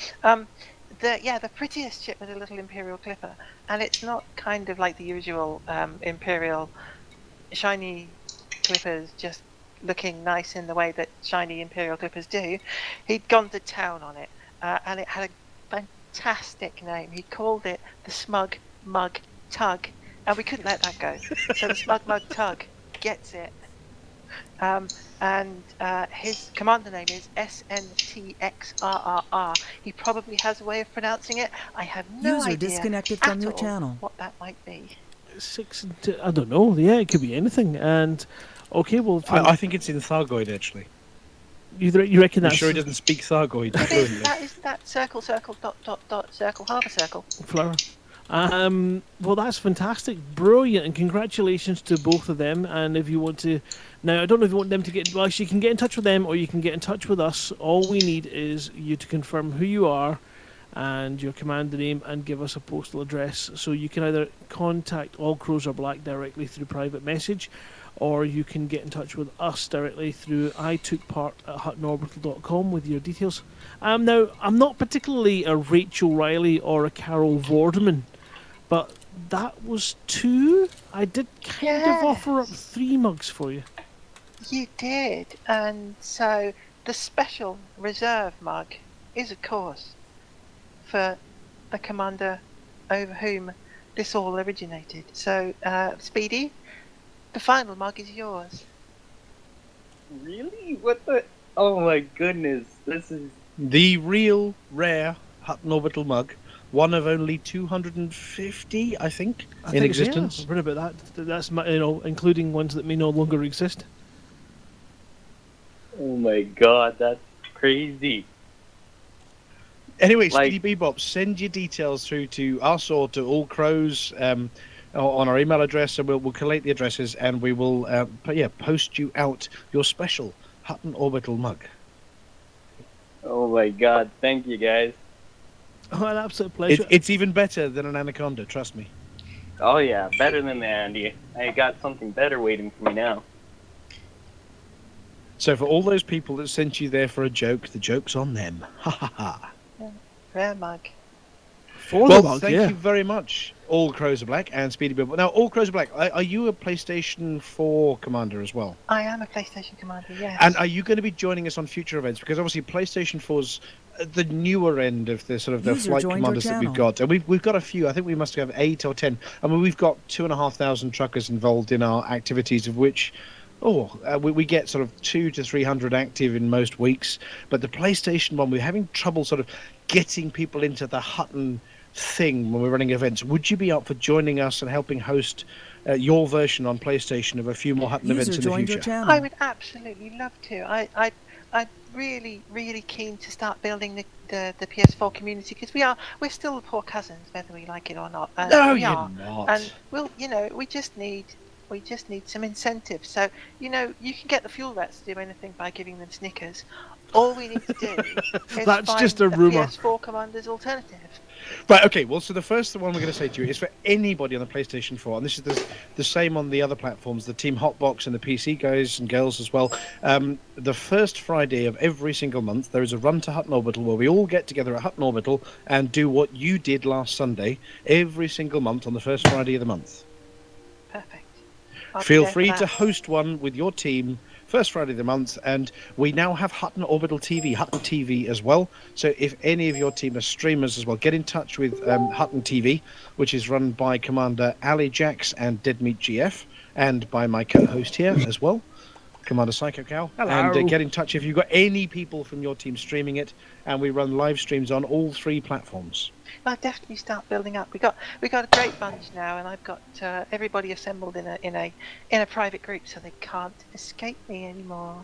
Speaker 7: The prettiest ship was a little Imperial Clipper, and it's not kind of like the usual Imperial shiny Clippers just looking nice in the way that shiny Imperial Clippers do. He'd gone to town on it, and it had a fantastic name. He called it the Smug Mug Tug, and we couldn't let that go. So the Smug Mug Tug gets it. And his commander name is SNTXRRR. He probably has a way of pronouncing it. I have no
Speaker 3: User
Speaker 7: idea
Speaker 3: disconnected from
Speaker 7: at
Speaker 3: your
Speaker 7: all
Speaker 3: channel.
Speaker 7: what that might be.
Speaker 2: I don't know. Yeah, it could be anything. And okay, well,
Speaker 1: I think it's in Thargoid actually.
Speaker 2: You reckon
Speaker 1: I'm
Speaker 2: that's
Speaker 1: sure he doesn't speak Thargoid
Speaker 7: It is,
Speaker 1: fluently.
Speaker 7: that circle, dot, circle, half a circle.
Speaker 2: flower? Well, that's fantastic, brilliant, and congratulations to both of them. And if you want to, now I don't know if you want them to get, well, actually, you can get in touch with them or you can get in touch with us. All we need is you to confirm who you are and your commander name and give us a postal address. So you can either contact All Crows Are Black directly through private message, or you can get in touch with us directly through itookpart@huttonorbital.com with your details. Now, I'm not particularly a Rachel Riley or a Carol Vorderman, but that was 2. I did kind of offer up 3 mugs for you.
Speaker 7: You did, and so the special reserve mug is, of course, for the commander over whom this all originated. So, Speedy, the final mug is yours.
Speaker 9: Really? What the? Oh my goodness! This is
Speaker 1: The real rare Hutton Orbital mug, one of only 250, I think, in existence.
Speaker 2: Yeah, I've read about that. That's including ones that may no longer exist.
Speaker 9: Oh my god, that's crazy.
Speaker 1: Anyway,
Speaker 9: Like-
Speaker 1: Speedy Bebop, send your details through to us or to All Crows on our email address, and we'll collate the addresses, and we will post you out your special Hutton Orbital mug.
Speaker 9: Oh my god, thank you guys.
Speaker 2: Oh, an absolute pleasure.
Speaker 1: It's even better than an anaconda, trust me.
Speaker 9: Oh yeah, better than the Andy. I got something better waiting for me now.
Speaker 1: So for all those people that sent you there for a joke, the joke's on them. Ha ha ha.
Speaker 7: Rare mug.
Speaker 2: For
Speaker 1: Well,
Speaker 2: the mug,
Speaker 1: thank
Speaker 2: yeah.
Speaker 1: you very much, All Crows Are Black and Speedy Bebop. Now, All Crows Are Black, are you a PlayStation 4 commander as well?
Speaker 7: I am a PlayStation commander, yes.
Speaker 1: And are you going to be joining us on future events? Because obviously PlayStation 4's the newer end of the sort of the
Speaker 3: User
Speaker 1: flight
Speaker 3: joined your
Speaker 1: commanders that we've
Speaker 3: channel.
Speaker 1: got. And we've got a few. I think we must have 8 or 10. I mean, we've got 2,500 truckers involved in our activities, of which we get sort of 200 to 300 active in most weeks. But the PlayStation one, we're having trouble sort of getting people into the Hutton thing when we're running events. Would you be up for joining us and helping host your version on PlayStation of a few more Hutton events
Speaker 3: User
Speaker 1: in the
Speaker 3: joined your
Speaker 1: future?
Speaker 3: channel.
Speaker 7: I would absolutely love to. I'm really, really keen to start building the PS4 community, because we're still the poor cousins, whether we like it or not.
Speaker 1: No,
Speaker 7: we
Speaker 1: you're
Speaker 7: are.
Speaker 1: not.
Speaker 7: And we just need some incentives. So you can get the fuel rats to do anything by giving them Snickers, All we need to do is
Speaker 2: That's
Speaker 7: find
Speaker 2: just a rumour.
Speaker 7: PS4 Commander's alternative.
Speaker 1: Right, okay, well, so the first one we're going to say to you is for anybody on the PlayStation 4, and this is the same on the other platforms, the Team Hotbox and the PC guys and girls as well. The first Friday of every single month, there is a run to Hutton Orbital where we all get together at Hutton Orbital and do what you did last Sunday every single month on the first Friday of the month.
Speaker 7: Perfect. I'll be
Speaker 1: Feel
Speaker 7: there for
Speaker 1: free
Speaker 7: that.
Speaker 1: to host one with your team first Friday of the month, and we now have Hutton Orbital TV, Hutton TV as well. So if any of your team are streamers as well, get in touch with Hutton TV, which is run by Commander Ali Jax and Deadmeat GF, and by my co-host here as well, Commander Psycho Cow.
Speaker 2: Hello.
Speaker 1: And get in touch if you've got any people from your team streaming it, and we run live streams on all 3 platforms.
Speaker 7: I'll definitely start building up. We got a great bunch now, and I've got everybody assembled in a private group, so they can't escape me anymore.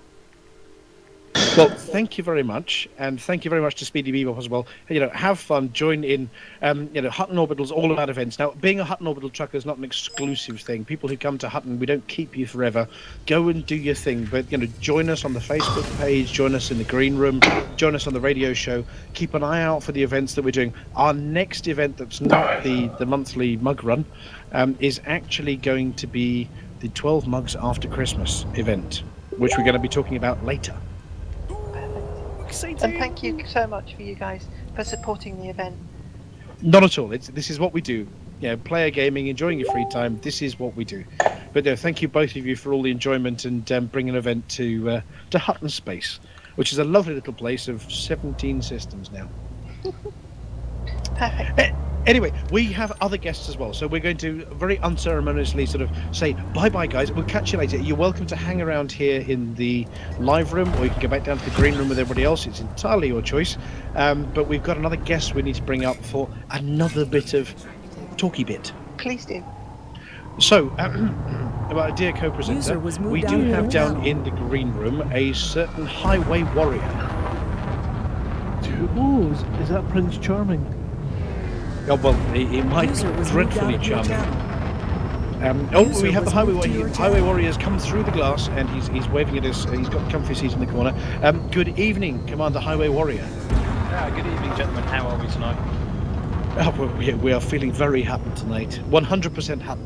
Speaker 1: Well, thank you very much, and thank you very much to Speedy Bebop as well. You know, have fun, join in. Hutton Orbital's all about events. Now, being a Hutton Orbital trucker is not an exclusive thing. People who come to Hutton, we don't keep you forever. Go and do your thing, but join us on the Facebook page, join us in the green room, join us on the radio show. Keep an eye out for the events that we're doing. Our next event, that's not the monthly mug run, is actually going to be the 12 Mugs After Christmas event, which we're going to be talking about later.
Speaker 7: And thank you so much for you guys for supporting the event.
Speaker 1: Not at all. This is what we do. Player gaming, enjoying your free time. This is what we do. But no, thank you both of you for all the enjoyment and bringing an event to Hutton Space, which is a lovely little place of 17 systems now.
Speaker 7: Perfect.
Speaker 1: Anyway, we have other guests as well, so we're going to very unceremoniously sort of say bye-bye, guys. We'll catch you later. You're welcome to hang around here in the live room, or you can go back down to the green room with everybody else. It's entirely your choice. But we've got another guest we need to bring up for another bit of talky bit.
Speaker 7: Please do.
Speaker 1: So, about dear co-presenter, we do have down in the green room a certain highway warrior.
Speaker 2: Oh, is that Prince Charming?
Speaker 1: Oh, well, he might be dreadfully charming. We have the highway warrior. Highway warrior's come through the glass, and he's waving at us. He's got a comfy seat in the corner. Good evening, Commander Highway Warrior.
Speaker 10: Good evening, gentlemen. How are we tonight?
Speaker 1: We are feeling very happy tonight. 100% happy.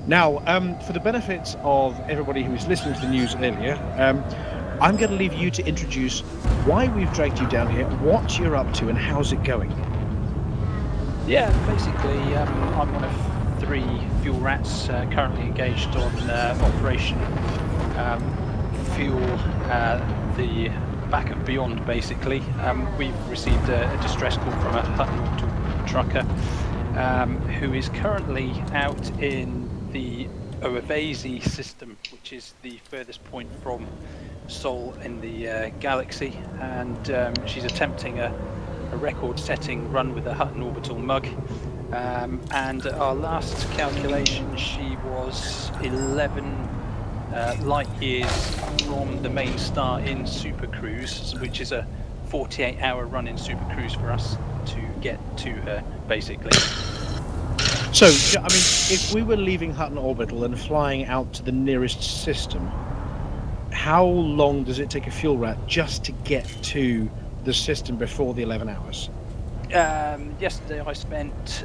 Speaker 1: Now, for the benefits of everybody who was listening to the news earlier, I'm going to leave you to introduce why we've dragged you down here, what you're up to, and how's it going.
Speaker 10: Yeah, basically, I'm one of 3 fuel rats currently engaged on Operation Fuel the back of Beyond, basically. We've received a distress call from a Hutton Orbital trucker who is currently out in the Oavesi system, which is the furthest point from Sol in the galaxy, and she's attempting a record-setting run with a Hutton Orbital mug, and at our last calculation she was 11 light years from the main star in Super Cruise, which is a 48-hour run in Super Cruise for us to get to her, basically.
Speaker 1: So, I mean, if we were leaving Hutton Orbital and flying out to the nearest system, how long does it take a fuel rat just to get to the system before the 11 hours?
Speaker 10: Yesterday I spent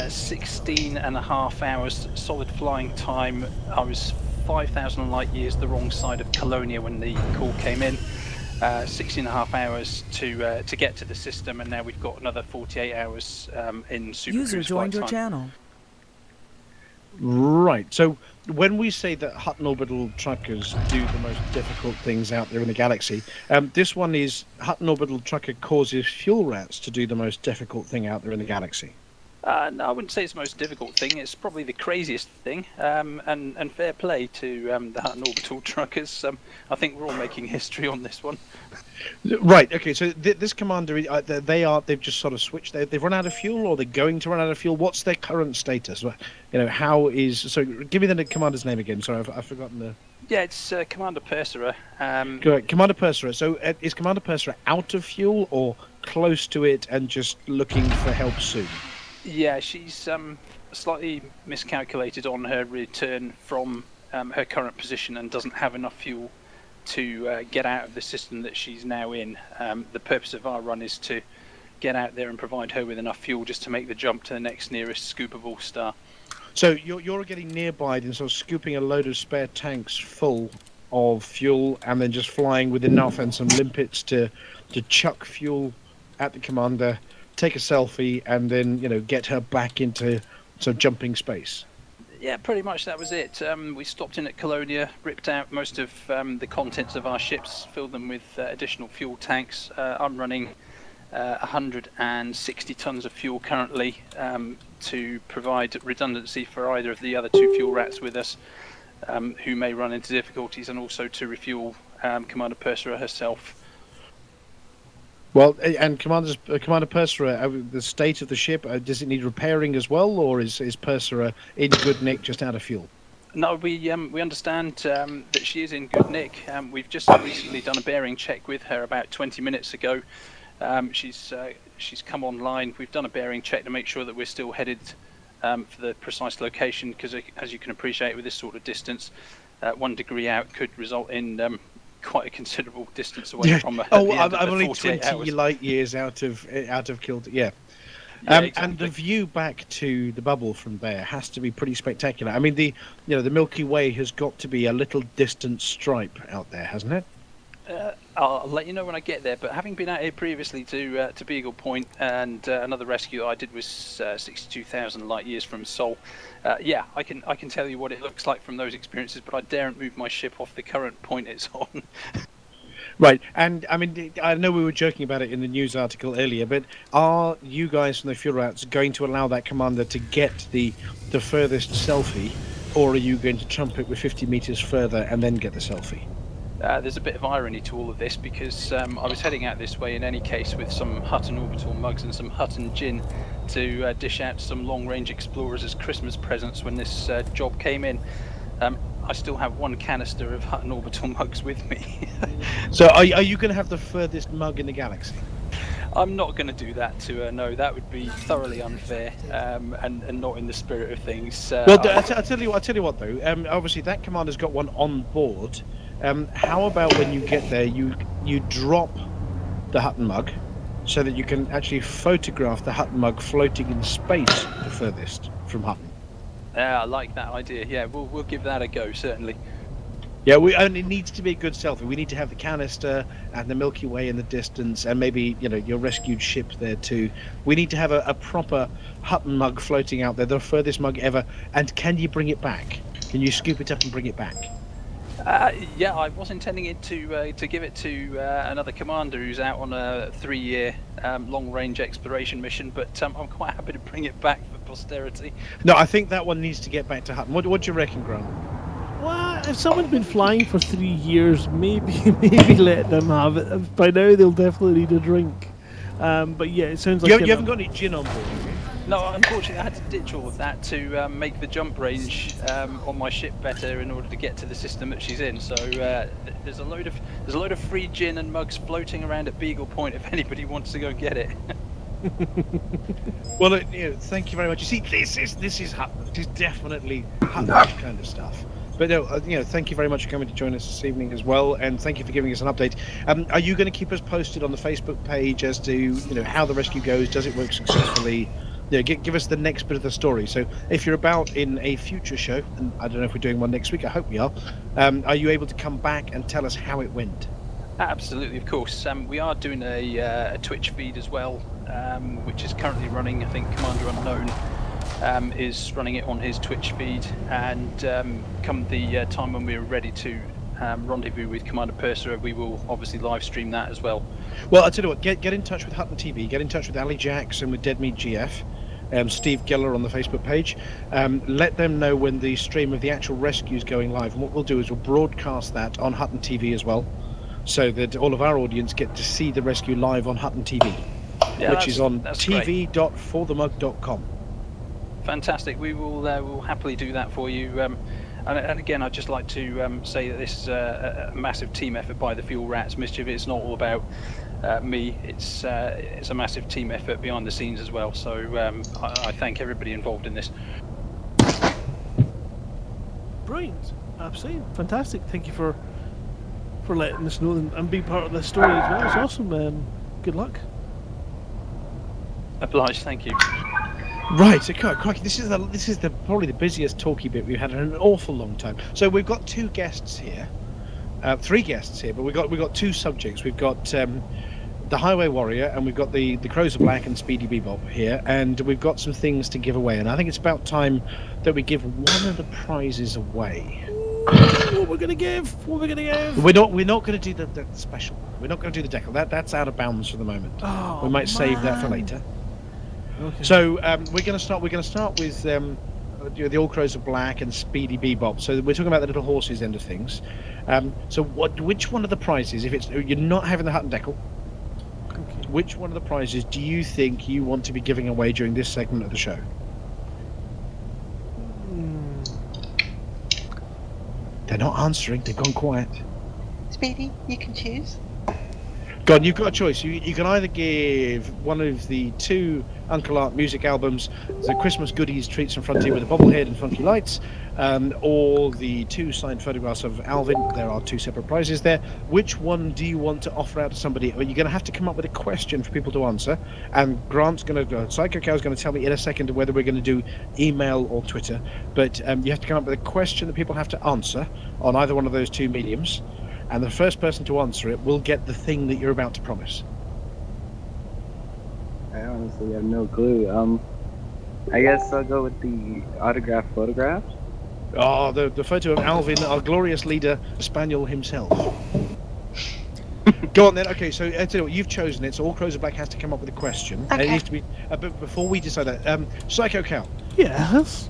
Speaker 10: 16 and a half hours solid flying time. I was 5,000 light years the wrong side of Colonia when the call came in. 16 and a half hours to get to the system, and now we've got another 48 hours in Super Cruise. User joined your channel.
Speaker 1: Right, so when we say that Hutton Orbital truckers do the most difficult things out there in the galaxy, this one is Hutton Orbital trucker causes fuel rats to do the most difficult thing out there in the galaxy.
Speaker 10: No, I wouldn't say it's the most difficult thing. It's probably the craziest thing, and fair play to the Hutton Orbital truckers. I think we're all making history on this one.
Speaker 1: Right. Okay. So this commander, they've just sort of switched. They've run out of fuel, or they're going to run out of fuel. What's their current status? How is? So give me the commander's name again. Sorry, I've forgotten the.
Speaker 10: Yeah, it's Commander Purserer.
Speaker 1: Correct. Commander Purserer. So is Commander Purserer out of fuel or close to it and just looking for help soon?
Speaker 10: Yeah, she's slightly miscalculated on her return from her current position and doesn't have enough fuel to get out of the system that she's now in. The purpose of our run is to get out there and provide her with enough fuel just to make the jump to the next nearest scoopable star.
Speaker 1: So you're getting nearby and sort of scooping a load of spare tanks full of fuel and then just flying with enough and some limpets to chuck fuel at the commander, take a selfie, and then get her back into some jumping space.
Speaker 10: Yeah, pretty much that was it. We stopped in at Colonia, ripped out most of the contents of our ships, filled them with additional fuel tanks. I'm running 160 tons of fuel currently to provide redundancy for either of the other two fuel rats with us who may run into difficulties, and also to refuel Commander Persera herself.
Speaker 1: Well, and Commander Persera, the state of the ship, does it need repairing as well, or is Persera in good nick, just out of fuel?
Speaker 10: No, we understand that she is in good nick. We've just recently done a bearing check with her about 20 minutes ago. She's come online. We've done a bearing check to make sure that we're still headed for the precise location, because as you can appreciate with this sort of distance, 1 degree out could result in quite a considerable distance away from her.
Speaker 1: I'm only 20 light years out of Kilda. Yeah. Exactly. And the view back to the bubble from there has to be pretty spectacular. I mean, the Milky Way has got to be a little distant stripe out there, hasn't it?
Speaker 10: I'll let you know when I get there. But having been out here previously to Beagle Point, and another rescue I did was 62,000 light years from Sol. Yeah, I can tell you what it looks like from those experiences, but I daren't move my ship off the current point it's on.
Speaker 1: Right, and I mean, I know we were joking about it in the news article earlier, but are you guys from the Fuel Rats going to allow that commander to get the furthest selfie, or are you going to trump it with 50 meters further and then get the selfie?
Speaker 10: There's a bit of irony to all of this, because I was heading out this way in any case with some Hutton orbital mugs and some Hutton gin to dish out some long-range explorers as Christmas presents when this job came in. I still have 1 canister of Hutton orbital mugs with me.
Speaker 1: So are you going to have the furthest mug in the galaxy?
Speaker 10: I'm not going to do that to her, no. That would be thoroughly unfair, and not in the spirit of things.
Speaker 1: Well, I'll tell you what though. Obviously that commander's got one on board. How about when you get there, you drop the Hutton mug, so that you can actually photograph the Hutton mug floating in space the furthest from Hutton?
Speaker 10: I like that idea. Yeah, we'll give that a go, certainly.
Speaker 1: Yeah, and it needs to be a good selfie. We need to have the canister and the Milky Way in the distance, and maybe your rescued ship there too. We need to have a proper Hutton mug floating out there, the furthest mug ever. And can you bring it back? Can you scoop it up and bring it back?
Speaker 10: Yeah, I was intending it to give it to another commander who's out on a 3-year long-range exploration mission, but I'm quite happy to bring it back for posterity.
Speaker 1: No, I think that one needs to get back to Hutton. What do you reckon, Grant?
Speaker 2: Well, if someone's been flying for 3 years, maybe let them have it. By now, they'll definitely need a drink. But yeah, it sounds like
Speaker 1: you haven't got any gin on board, have you?
Speaker 10: No, unfortunately, I had to ditch all of that to make the jump range on my ship better in order to get to the system that she's in. So there's a load of free gin and mugs floating around at Beagle Point if anybody wants to go and get it.
Speaker 1: Well, thank you very much. You see, this is Hutton. This is definitely Hutton kind of stuff. But no, thank you very much for coming to join us this evening as well, and thank you for giving us an update. Are you going to keep us posted on the Facebook page as to how the rescue goes? Does it work successfully? Give us the next bit of the story. So if you're about in a future show, and I don't know if we're doing one next week, I hope we are you able to come back and tell us how it went?
Speaker 10: Absolutely, of course. We are doing a Twitch feed as well, which is currently running. I think Commander Unknown is running it on his Twitch feed, and come the time when we're ready to rendezvous with Commander Persera, we will obviously live stream that as well.
Speaker 1: Well, I'll tell you what, get in touch with Hutton TV, get in touch with Ali Jackson with Dead Meat GF, Steve Geller on the Facebook page. Let them know when the stream of the actual rescue is going live, and what we'll do is we'll broadcast that on Hutton TV as well, so that all of our audience get to see the rescue live on Hutton TV, which is on tv.forthemug.com.
Speaker 10: Fantastic. We will we'll happily do that for you. And again, I'd just like to say that this is a massive team effort by the Fuel Rats. Mischief, it's not all about me. It's a massive team effort behind the scenes as well. So I thank everybody involved in this.
Speaker 2: Brilliant. Absolutely. Fantastic. Thank you for for letting us know and be part of this story as well. It's awesome. Good luck.
Speaker 10: Obliged, thank you.
Speaker 1: Right, okay, crikey, this is probably the busiest talky bit we've had in an awful long time. So we've got two guests here, three guests here, but we've got two subjects. We've got the Highway Warrior, and we've got the Crows of Black and Speedy Bebop here, and we've got some things to give away. And I think it's about time that we give one of the prizes away.
Speaker 2: What we're gonna give? What we're gonna give?
Speaker 1: We're not going to do the special. We're not going to do the decal. That's out of bounds for the moment.
Speaker 2: Oh,
Speaker 1: we might save that for later.
Speaker 2: Okay.
Speaker 1: So we're going to start with the All Crows of Black and Speedy Bebop. So we're talking about the little horses end of things. So which one of the prizes, if you're not having the Hut and Decal,
Speaker 2: Okay.
Speaker 1: which one of the prizes do you think you want to be giving away during this segment of the show? They're not answering. They've gone quiet.
Speaker 7: Speedy, you can choose.
Speaker 1: Go on, you've got a choice. You can either give one of the two Uncle Art music albums, the Christmas goodies, Treats and Frontier with a bobblehead and funky lights, or the two signed photographs of Alvin. There are two separate prizes there. Which one do you want to offer out to somebody? Well, you're going to have to come up with a question for people to answer, and Grant's going to, Psycho Cow's going to tell me in a second whether we're going to do email or Twitter, but you have to come up with a question that people have to answer on either one of those two mediums. And the first person to answer it will get the thing that you're about to promise.
Speaker 11: I honestly have no clue. I guess I'll go with the autograph photographs.
Speaker 1: Oh, the photo of Alvin, our glorious leader, Spaniel himself. Go on then. Okay, so I tell you what, you've chosen it. So All Crows of Black has to come up with a question.
Speaker 7: Okay.
Speaker 1: It needs to be. But before we decide that, Psycho Cow,
Speaker 2: Yes.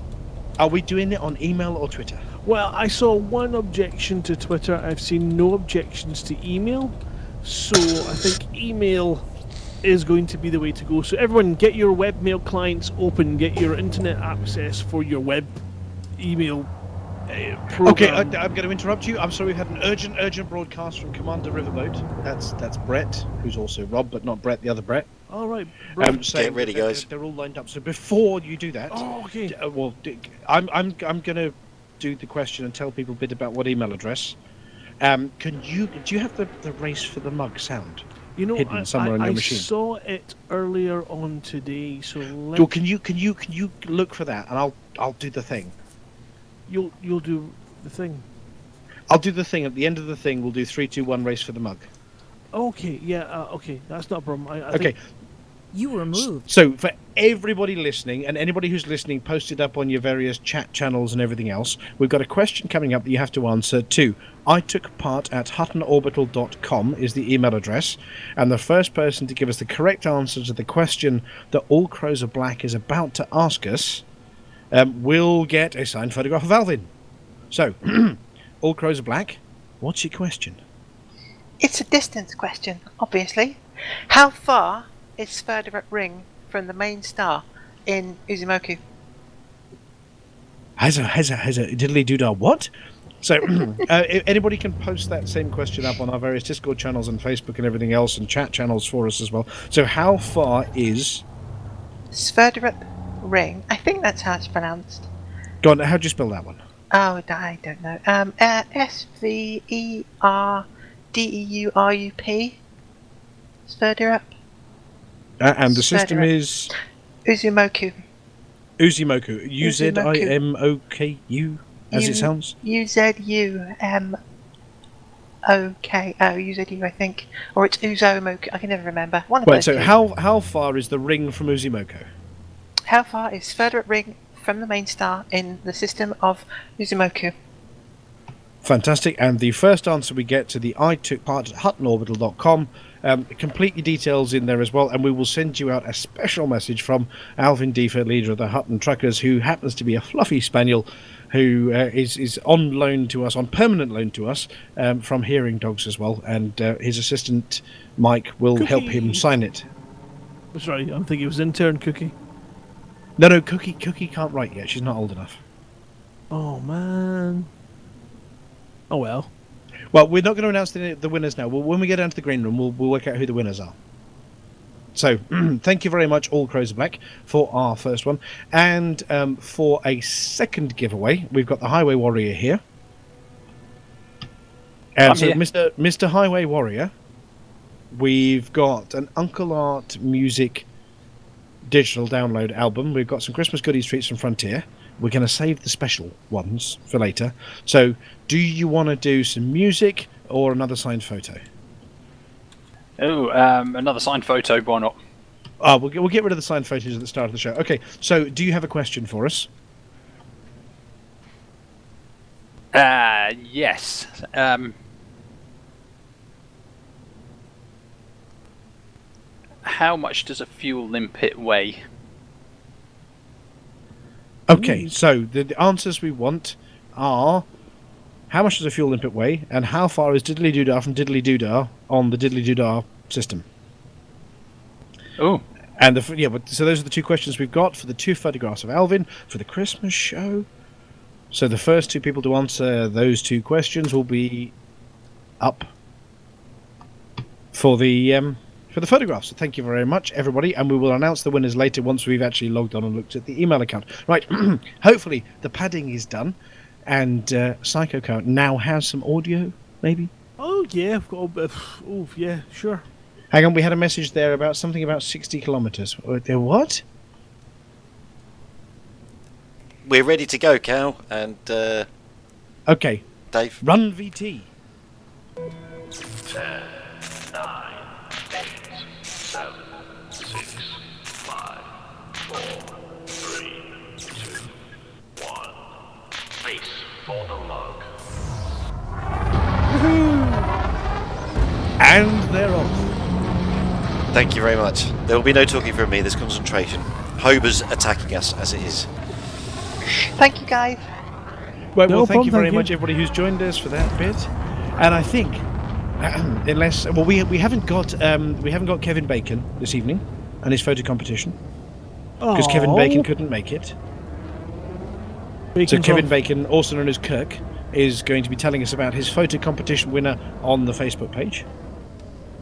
Speaker 1: are we doing it on email or Twitter?
Speaker 2: Well, I saw one objection to Twitter. I've seen no objections to email. So I think email is going to be the way to go. So everyone, get your webmail clients open. Get your internet access for your web email program.
Speaker 1: Okay, I'm going to interrupt you. I'm sorry, we've had an urgent broadcast from Commander Riverboat. That's Brett, who's also Rob, but not Brett, the other Brett.
Speaker 2: All right.
Speaker 6: Get ready, guys.
Speaker 1: They're all lined up. So before you do that,
Speaker 2: okay.
Speaker 1: I'm going to do the question and tell people a bit about what email address. Do you have the race for the mug sound?
Speaker 2: You know,
Speaker 1: hidden somewhere on your machine?
Speaker 2: I saw it earlier on today. So
Speaker 1: Well, can you look for that, and I'll do the thing.
Speaker 2: You'll do the thing.
Speaker 1: I'll do the thing at the end of the thing. We'll do 3, 2, 1 race for the mug.
Speaker 2: Okay, yeah, okay, that's not a problem. I
Speaker 1: Okay.
Speaker 2: think
Speaker 3: You were moved.
Speaker 1: So for everybody listening, and anybody who's listening, post it up on your various chat channels and everything else. We've got a question coming up that you have to answer to. I took part at huttonorbital.com is the email address, and the first person to give us the correct answer to the question that All Crows of Black is about to ask us will get a signed photograph of Alvin. So, All Crows of Black, what's your question?
Speaker 7: It's a distance question, obviously. How far is Sverderup Ring from the main star in Uzumaki?
Speaker 1: Has a diddly doodah what? So, anybody can post that same question up on our various Discord channels and Facebook and everything else, and chat channels for us as well. So, how far is
Speaker 7: Sverderup Ring? I think that's how it's pronounced.
Speaker 1: Go on, how'd you spell that one?
Speaker 7: Oh, I don't know. Sverderup. Sverderup.
Speaker 1: And the system is
Speaker 7: Uzumaki.
Speaker 1: Uzimoku. Uzimoku, as it sounds.
Speaker 7: Uzumoku, Uzu, I think, or it's Uzumoku. I can never remember. One of
Speaker 1: Right.
Speaker 7: those
Speaker 1: So
Speaker 7: two.
Speaker 1: how far is the ring from Uzimoku?
Speaker 7: How far is Sverderup Ring from the main star in the system of Uzumoku?
Speaker 1: Fantastic. And the first answer we get to the I took part at huttonorbital.com. Complete your details in there as well, and we will send you out a special message from Alvin Deefer, leader of the Hutton Truckers, who happens to be a fluffy spaniel who is on loan to us, on permanent loan to us, from Hearing Dogs as well, and his assistant Mike will help him sign it.
Speaker 2: Sorry, I'm thinking it was intern Cookie.
Speaker 1: No, Cookie can't write yet. She's not old enough.
Speaker 2: Oh man. Oh well.
Speaker 1: Well, we're not going to announce the winners now. When we get down to the green room, we'll work out who the winners are. So, thank you very much, All Crows of Black, for our first one. And for a second giveaway, we've got the Highway Warrior here. And
Speaker 10: I'm
Speaker 1: so,
Speaker 10: here.
Speaker 1: Mr. Highway Warrior, we've got an Uncle Art Music digital download album. We've got some Christmas goodies treats from Frontier. We're going to save the special ones for later. So, do you want to do some music or another signed photo?
Speaker 10: Oh, another signed photo. Why not?
Speaker 1: We'll get rid of the signed photos at the start of the show. Okay, so do you have a question for us?
Speaker 10: Yes. How much does a fuel limpet weigh?
Speaker 1: Okay, so the answers we want are: how much does a fuel limpet weigh, and how far is Diddly Doodah from Diddly Doodah on the Diddly Doodah system?
Speaker 10: Oh.
Speaker 1: And so those are the two questions we've got for the 2 photographs of Alvin for the Christmas show. So the first 2 people to answer those 2 questions will be up for the photographs. So thank you very much, everybody, and we will announce the winners later once we've actually logged on and looked at the email account. Right, hopefully the padding is done, and Psycho Count now has some audio, maybe?
Speaker 2: Oh, yeah, I've got a bit. Oh, yeah, sure.
Speaker 1: Hang on, we had a message there about something about 60 kilometres. What?
Speaker 6: We're ready to go, Cal, and
Speaker 1: Okay.
Speaker 6: Dave.
Speaker 1: Run VT.
Speaker 8: 10, 9, 8, 7, 6, 5, 4, 3, 2, 1. Face for the mug.
Speaker 1: And they're off.
Speaker 6: Thank you very much. There will be no talking from me. There's concentration. Hober's attacking us as it is.
Speaker 7: Thank you, guys.
Speaker 1: Well,
Speaker 2: No
Speaker 1: thank you
Speaker 2: problem,
Speaker 1: very
Speaker 2: thank you.
Speaker 1: much, everybody who's joined us for that bit. And I think, we haven't got Kevin Bacon this evening and his photo competition because Kevin Bacon couldn't make it. So Kevin Bacon, also known as Kirk, is going to be telling us about his photo competition winner on the Facebook page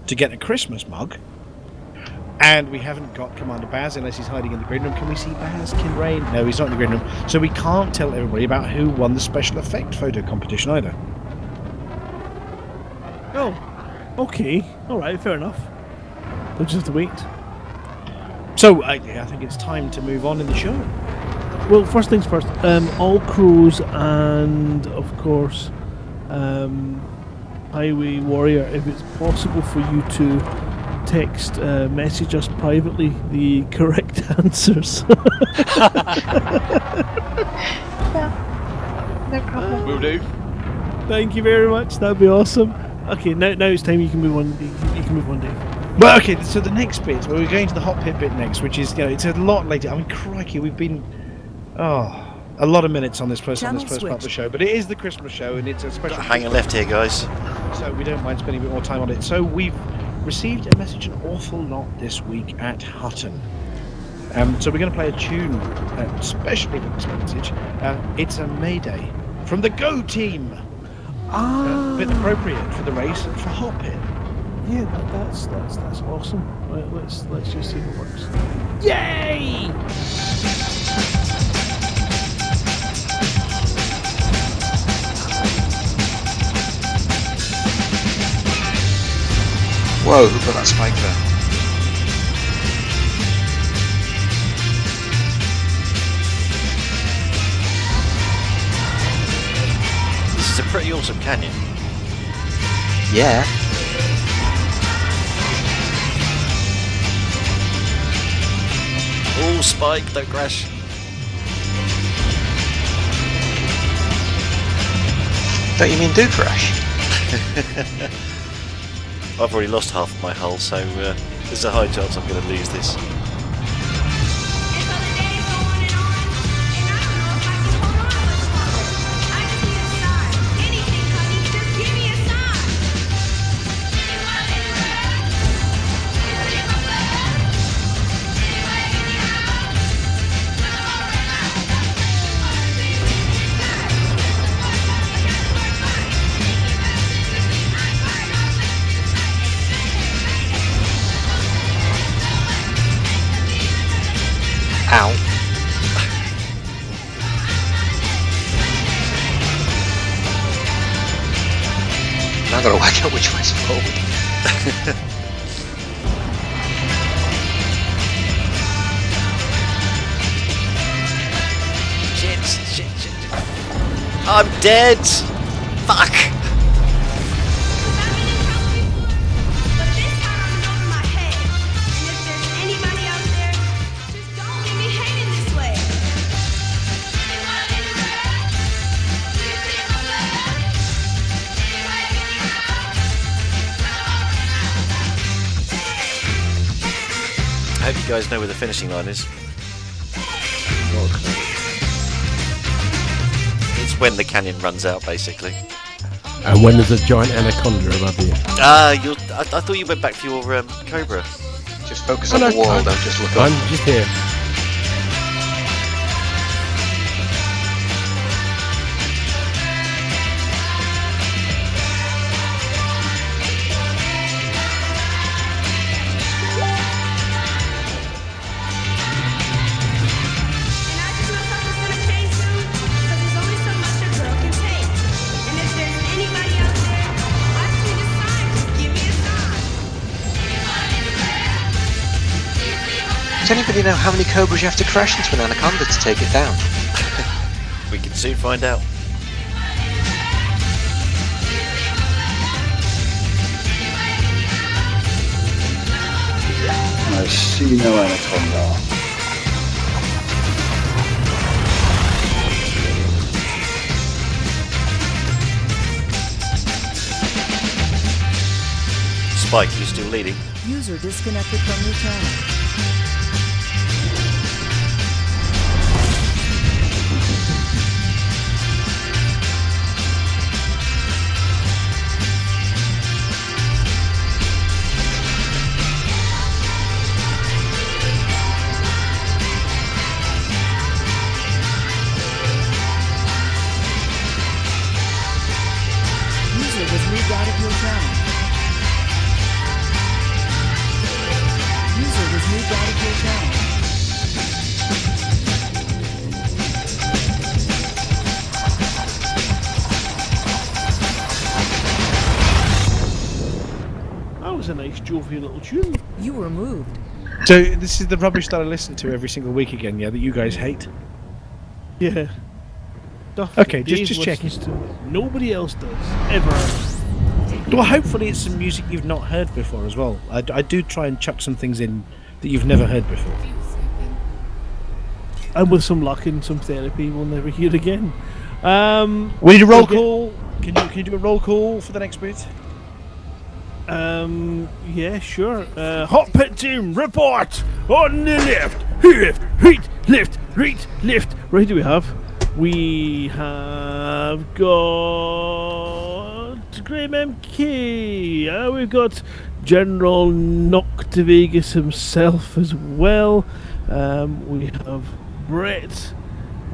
Speaker 1: to get a Christmas mug. And we haven't got Commander Baz unless he's hiding in the green room. Can we see Baz? Kinrain? No, he's not in the green room. So we can't tell everybody about who won the special effect photo competition either.
Speaker 2: Oh, okay. All right, fair enough. We'll just have to wait.
Speaker 1: So I think it's time to move on in the show.
Speaker 2: Well, first things first. All crews and, of course, Highway Warrior, if it's possible for you to text, message us privately the correct answers.
Speaker 7: Yeah, no problem.
Speaker 10: Will do.
Speaker 2: Thank you very much. That'd be awesome. Okay, now it's time you can move on. You can move on, Dave.
Speaker 1: Well, okay. So the next bit, we're going to the hot pit bit next, which is it's a lot later. I mean, crikey, we've been a lot of minutes on this first part of the show, but it is the Christmas show and it's a special.
Speaker 6: Hanging left here, guys.
Speaker 1: So we don't mind spending a bit more time on it. So we've received a message an awful lot this week at Hutton. So we're going to play a tune especially for this message. It's a Mayday from the Go Team. A bit appropriate for the race and for Hot Pit.
Speaker 2: Yeah, that's awesome. Right, let's just see if it works. Yay!
Speaker 12: Whoa, who put that spike there?
Speaker 6: This is a pretty awesome canyon.
Speaker 12: Yeah.
Speaker 6: Oh, Spike, don't crash.
Speaker 12: Don't you mean do crash?
Speaker 6: I've already lost half of my hull, so there's a high chance I'm going to lose this.
Speaker 12: Ow. I've got to work out which way's forward.
Speaker 6: Shit. I'm dead! Fuck! I hope you guys know where the finishing line is. It's when the canyon runs out, basically.
Speaker 13: And when there's a giant anaconda above you.
Speaker 6: I thought you went back for your Cobra.
Speaker 12: Just focus on the wall, don't just look up.
Speaker 13: I'm just here.
Speaker 12: Does anybody know how many cobras you have to crash into an anaconda to take it down?
Speaker 6: We can soon find out.
Speaker 14: I see no anaconda.
Speaker 6: Spike, you still leading?
Speaker 3: User disconnected from your channel. User was moved out of your channel. User was moved out of your channel.
Speaker 2: That was a nice jovial little tune.
Speaker 3: You were moved.
Speaker 1: So this is the rubbish that I listen to every single week again, yeah, that you guys hate?
Speaker 2: Yeah. Stuff
Speaker 1: Okay,
Speaker 2: that Dave
Speaker 1: just checking.
Speaker 2: listens to. Nobody else does. Ever.
Speaker 1: Well, hopefully it's some music you've not heard before as well. I do try and chuck some things in that you've never heard before.
Speaker 2: And with some luck and some therapy, we'll never hear again.
Speaker 1: We need a roll call. Can you do a roll call for the next bit?
Speaker 2: Yeah, sure. Hot pit team, report! On the left, left. Right, do we have? We have got Graham MK. We've got General Knock to Vegas himself as well. We have Bret.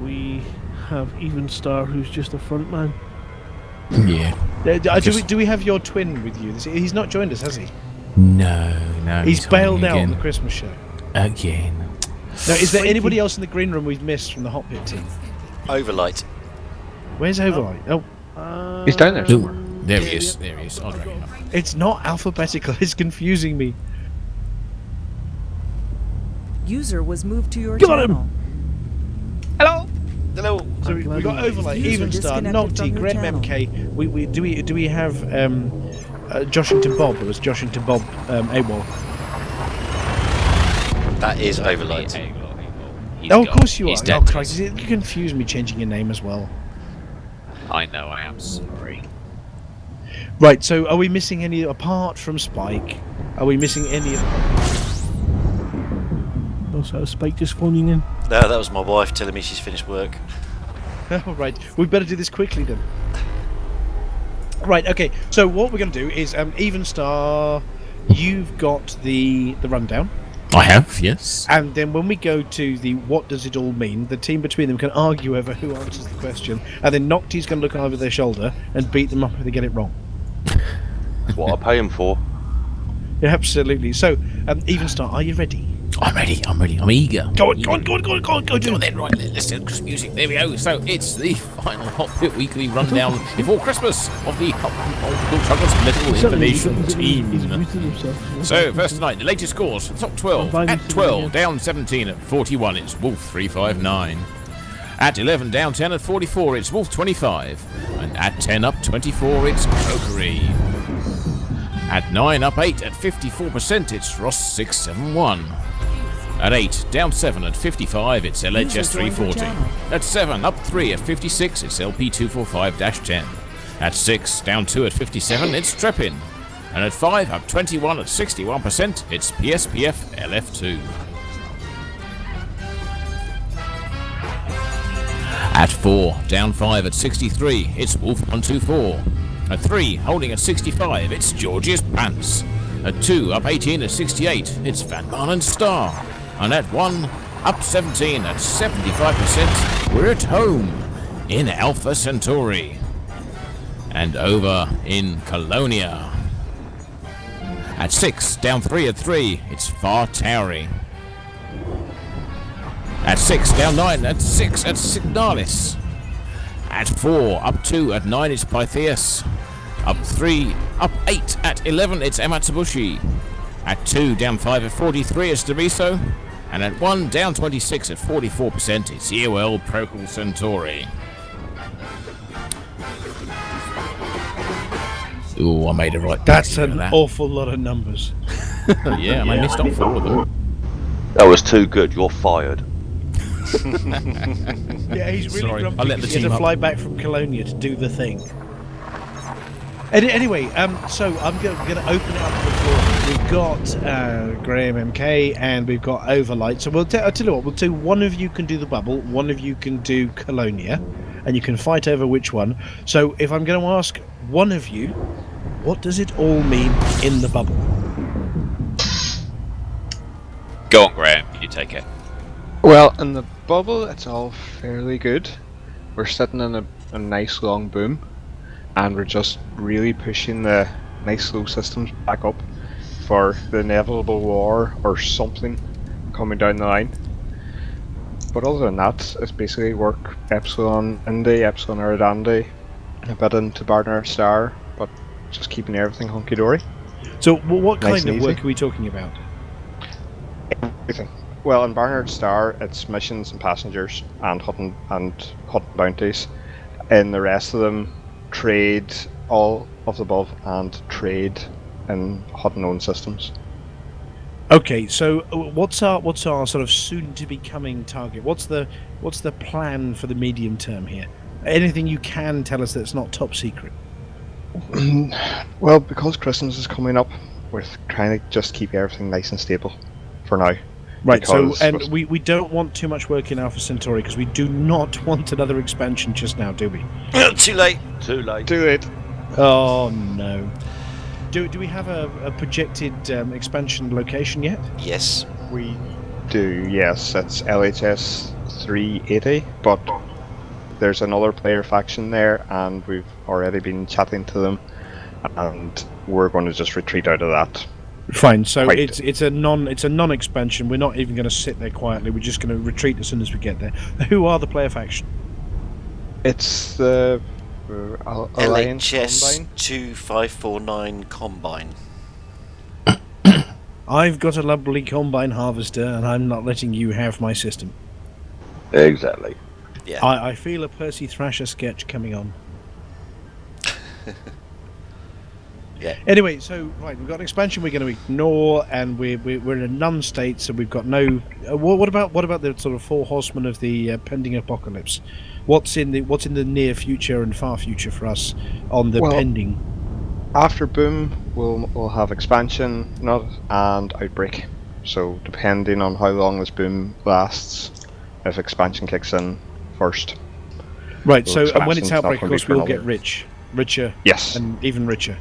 Speaker 2: We have Even Star, who's just a front man.
Speaker 13: Yeah.
Speaker 1: Do we have your twin with you? He's not joined us, has he?
Speaker 13: No.
Speaker 1: He's bailed out on
Speaker 13: again.
Speaker 1: the Christmas show.
Speaker 13: Again.
Speaker 1: Now, is there anybody else in the green room we've missed from the Hot Pit team?
Speaker 6: Overlight.
Speaker 1: Where's Overlight? Oh.
Speaker 11: He's down there somewhere.
Speaker 13: There he is. I'll drag him up.
Speaker 1: It's not alphabetical. It's confusing me.
Speaker 3: User was moved to your
Speaker 2: Got him!
Speaker 3: channel.
Speaker 6: Hello.
Speaker 1: So we got Overlight,
Speaker 3: User
Speaker 1: Even Star,
Speaker 3: disconnected
Speaker 1: Nocti,
Speaker 3: from your
Speaker 1: Graham MK. Do we have Joshington Bob? It was Joshington Bob AWOL.
Speaker 6: That is Overlight.
Speaker 1: Oh, of course you are.
Speaker 15: He's
Speaker 1: Oh,
Speaker 15: dead.
Speaker 1: Christ, you confused me changing your name as well.
Speaker 15: I know, I am sorry.
Speaker 1: Right, so are we missing any, apart from Spike, are we missing any of
Speaker 2: Also, Spike just phoning in.
Speaker 6: No, that was my wife telling me she's finished work.
Speaker 1: All right, we better do this quickly then. Right, okay, so what we're going to do is, Even Star, you've got the rundown.
Speaker 13: I have, yes.
Speaker 1: And then when we go to the what does it all mean, the team between them can argue over who answers the question, and then Nocti's going to look over their shoulder and beat them up if they get it wrong.
Speaker 14: That's what I pay him for.
Speaker 1: Yeah, absolutely. So, Even Star, are you ready?
Speaker 13: I'm ready, I'm eager.
Speaker 1: Go on
Speaker 13: then, right, let's do Christmas music. There we go. So it's the final Hot Pit Weekly rundown before Christmas of the Hot Truckers Metal Information Team. So first tonight, the latest scores, top 12. At 12, down 17 at 41, it's Wolf 359. At 11, down 10 at 44, it's Wolf 25. And at 10, up 24, it's Cokery. At 9, up 8 at 54%, it's Ross 671. At 8, down 7 at 55, it's LHS 340. At 7, up 3 at 56, it's LP 245-10. At 6, down 2 at 57, it's Treppin. And at 5, up 21 at 61%, it's PSPF LF2. At 4, down 5 at 63, it's Wolf 124. At 3, holding at 65, it's George's Pants. At 2, up 18 at 68, it's Van Marlen Star. And at 1, up 17 at 75%, we're at home in Alpha Centauri. And over in Colonia. At 6, down 3 at 3, it's Far Tauri. At 6, down 9 at 6 at Signalis. At 4, up 2 at 9, it's Pythias. Up 3, up 8 at 11, it's Amatsubushi. At 2, down 5 at 43, it's Deriso. And at 1, down 26 at 44%, it's EOL Procol Centauri. Ooh, I made it right.
Speaker 1: That's an awful lot of numbers.
Speaker 13: Yeah, and I missed off 4 of them.
Speaker 16: That was too good, you're fired.
Speaker 1: Yeah, he's really
Speaker 13: Sorry,
Speaker 1: grumpy
Speaker 13: I'll let the
Speaker 1: because he had
Speaker 13: team
Speaker 1: to
Speaker 13: up.
Speaker 1: fly back from Colonia to do the thing. Anyway, so I'm going to open it up to the floor. We've got Graham MK and we've got Overlight. So I'll tell you what, we'll do one of you can do the bubble, one of you can do Colonia, and you can fight over which one. So if I'm going to ask one of you, what does it all mean in the bubble?
Speaker 15: Go on, Graham. You take it.
Speaker 17: Well, in the bubble, it's all fairly good. We're sitting in a nice long boom, and we're just really pushing the nice slow systems back up for the inevitable war or something coming down the line. But other than that, it's basically work Epsilon Indy, Epsilon Eridandi, a bit into Barnard Star, but just keeping everything hunky-dory.
Speaker 1: So what
Speaker 17: Nice
Speaker 1: kind
Speaker 17: and
Speaker 1: of work
Speaker 17: easy.
Speaker 1: are we talking about?
Speaker 17: Everything. Well, in Barnard Star, it's missions and passengers and hunting bounties. In the rest of them, trade all of the above and trade in unknown systems.
Speaker 1: Okay, so what's our sort of soon to be coming target? What's the plan for the medium term here? Anything you can tell us that's not top secret?
Speaker 17: Well, because Christmas is coming up, we're trying to just keep everything nice and stable for now.
Speaker 1: Right, so
Speaker 17: Because
Speaker 1: and we don't want too much work in Alpha Centauri because we do not want another expansion just now, do we?
Speaker 6: Too late.
Speaker 16: Too late.
Speaker 17: Too late.
Speaker 1: Oh no. Do we have a projected expansion location yet?
Speaker 6: Yes.
Speaker 17: We do, yes. It's LHS 380, but there's another player faction there, and we've already been chatting to them, and we're going to just retreat out of that.
Speaker 1: Fine. So
Speaker 17: Quite.
Speaker 1: it's a non-expansion. We're not even going to sit there quietly. We're just going to retreat as soon as we get there. Who are the player faction?
Speaker 17: It's the Alliance
Speaker 6: LHS
Speaker 17: Combine.
Speaker 6: 2549 Combine.
Speaker 1: I've got a lovely combine harvester, and I'm not letting you have my system.
Speaker 16: Exactly.
Speaker 6: Yeah.
Speaker 1: I feel a Percy Thrasher sketch coming on.
Speaker 6: Yeah.
Speaker 1: Anyway, so right, we've got an expansion we're going to ignore, and we're in a none state, so we've got no. What about the sort of four horsemen of the pending apocalypse? What's in the near future and far future for us on the pending?
Speaker 17: After Boom, we'll have expansion, not and outbreak. So depending on how long this boom lasts, if expansion kicks in first.
Speaker 1: Right.
Speaker 17: So
Speaker 1: So and when it's
Speaker 17: expansion's not
Speaker 1: outbreak, of
Speaker 17: gonna be
Speaker 1: course,
Speaker 17: for
Speaker 1: we'll get
Speaker 17: another-
Speaker 1: richer,
Speaker 17: Yes.
Speaker 1: and even richer.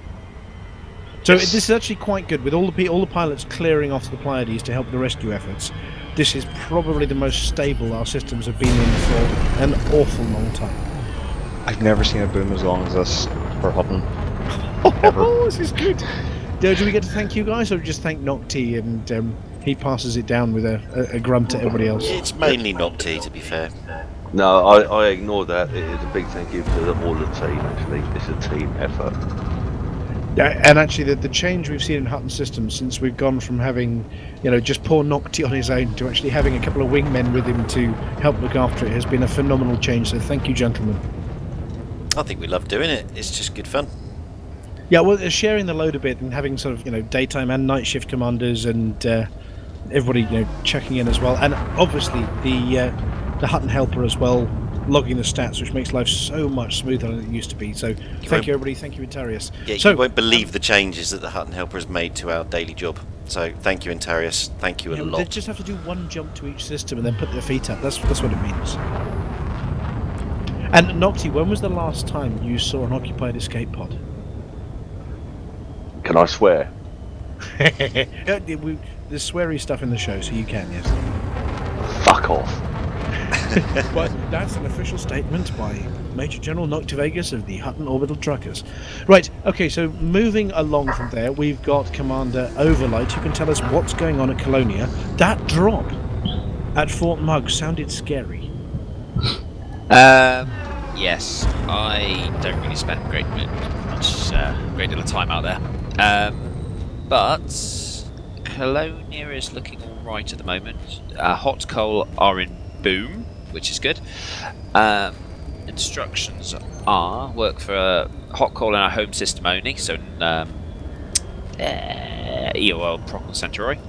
Speaker 1: So
Speaker 17: Yes.
Speaker 1: this is actually quite good with all the pilots clearing off the Pleiades to help the rescue efforts. This is probably the most stable our systems have been in for an awful long time.
Speaker 17: I've never seen a boom as long as this for Hutton.
Speaker 1: Oh, this is good. Do we get to thank you guys, or just thank Nocti and he passes it down with a grunt to everybody else.
Speaker 6: It's mainly Nocti, to be fair.
Speaker 16: No, I ignore that. It is a big thank you to all the team, actually. It's a team effort.
Speaker 1: Yeah, and actually the change we've seen in Hutton Systems since we've gone from having, just poor Nocti on his own to actually having a couple of wingmen with him to help look after it has been a phenomenal change, so thank you, gentlemen.
Speaker 6: I think we love doing it. It's just good fun.
Speaker 1: Yeah, well, sharing the load a bit and having sort of, daytime and night shift commanders and everybody, checking in as well. And obviously the Hutton helper as well, logging the stats, which makes life so much smoother than it used to be. So thank you, everybody. Thank you, Intarius.
Speaker 6: Yeah,
Speaker 1: so,
Speaker 6: you won't believe the changes that the Hutton helper has made to our daily job. So thank you, Intarius. Thank you a lot.
Speaker 1: They just have to do one jump to each system and then put their feet up. That's what it means. And Nocti, when was the last time you saw an occupied escape pod?
Speaker 16: Can I swear?
Speaker 1: There's sweary stuff in the show, so you can, yes.
Speaker 16: Fuck off.
Speaker 1: But that's an official statement by Major General Nocti Vegas of the Hutton Orbital Truckers. Right, okay, so moving along from there, we've got Commander Overlight, who can tell us what's going on at Colonia. That drop at Fort Mugg sounded scary.
Speaker 15: Yes, I don't really spend a great deal of time out there. But Colonia is looking alright at the moment. Hot coal are in boom, which is good. Instructions are work for hot coal in our home system only, so EOL Procol Centauri.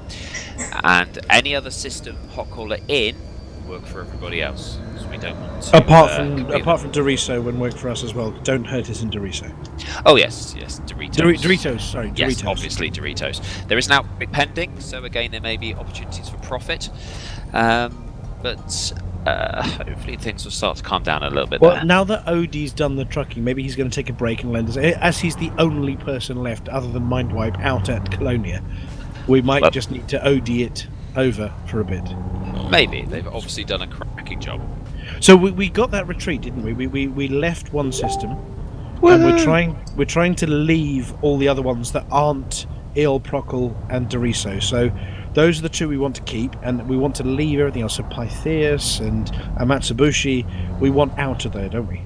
Speaker 15: And any other system hot coal are in, work for everybody else. So we don't want to,
Speaker 1: apart from Doriso, when work for us as well. Don't hurt us in Doriso.
Speaker 15: Oh yes, Doritos.
Speaker 1: Doritos, sorry, Doritos.
Speaker 15: Yes, obviously Doritos. There is an outbreak pending, so again there may be opportunities for profit, but hopefully things will start to calm down a little bit.
Speaker 1: Well,
Speaker 15: there.
Speaker 1: now that Odie's done the trucking, maybe he's going to take a break and lend us. As he's the only person left, other than Mindwipe, out at Colonia, we might just need to OD it over for a bit.
Speaker 15: Maybe they've obviously done a cracking job.
Speaker 1: So we got that retreat, didn't we? We left one system, and we're trying to leave all the other ones that aren't Il Procol and Doriso. So those are the two we want to keep, and we want to leave everything else. So Pythias and Amatsubushi, we want out of there, don't we?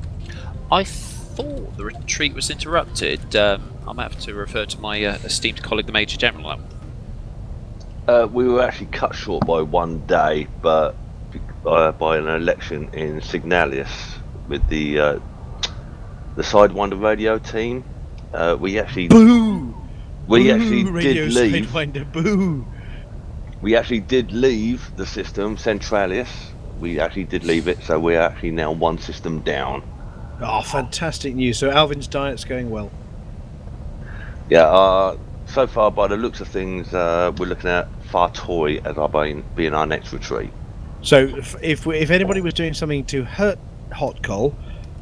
Speaker 15: I thought the retreat was interrupted. I might have to refer to my esteemed colleague, the Major General.
Speaker 16: We were actually cut short by 1 day, but by an election in Signalius with the Sidewinder radio team. We actually
Speaker 1: boo.
Speaker 16: We
Speaker 1: boo,
Speaker 16: actually did leave.
Speaker 1: Sidewinder, boo.
Speaker 16: We actually did leave the system Centralis. We actually did leave it, so we're actually now one system down.
Speaker 1: Oh, fantastic news! So Alvin's diet's going well.
Speaker 16: Yeah. So far, by the looks of things, we're looking at Fartoy as being our next retreat.
Speaker 1: So if anybody was doing something to hurt Hot Coal,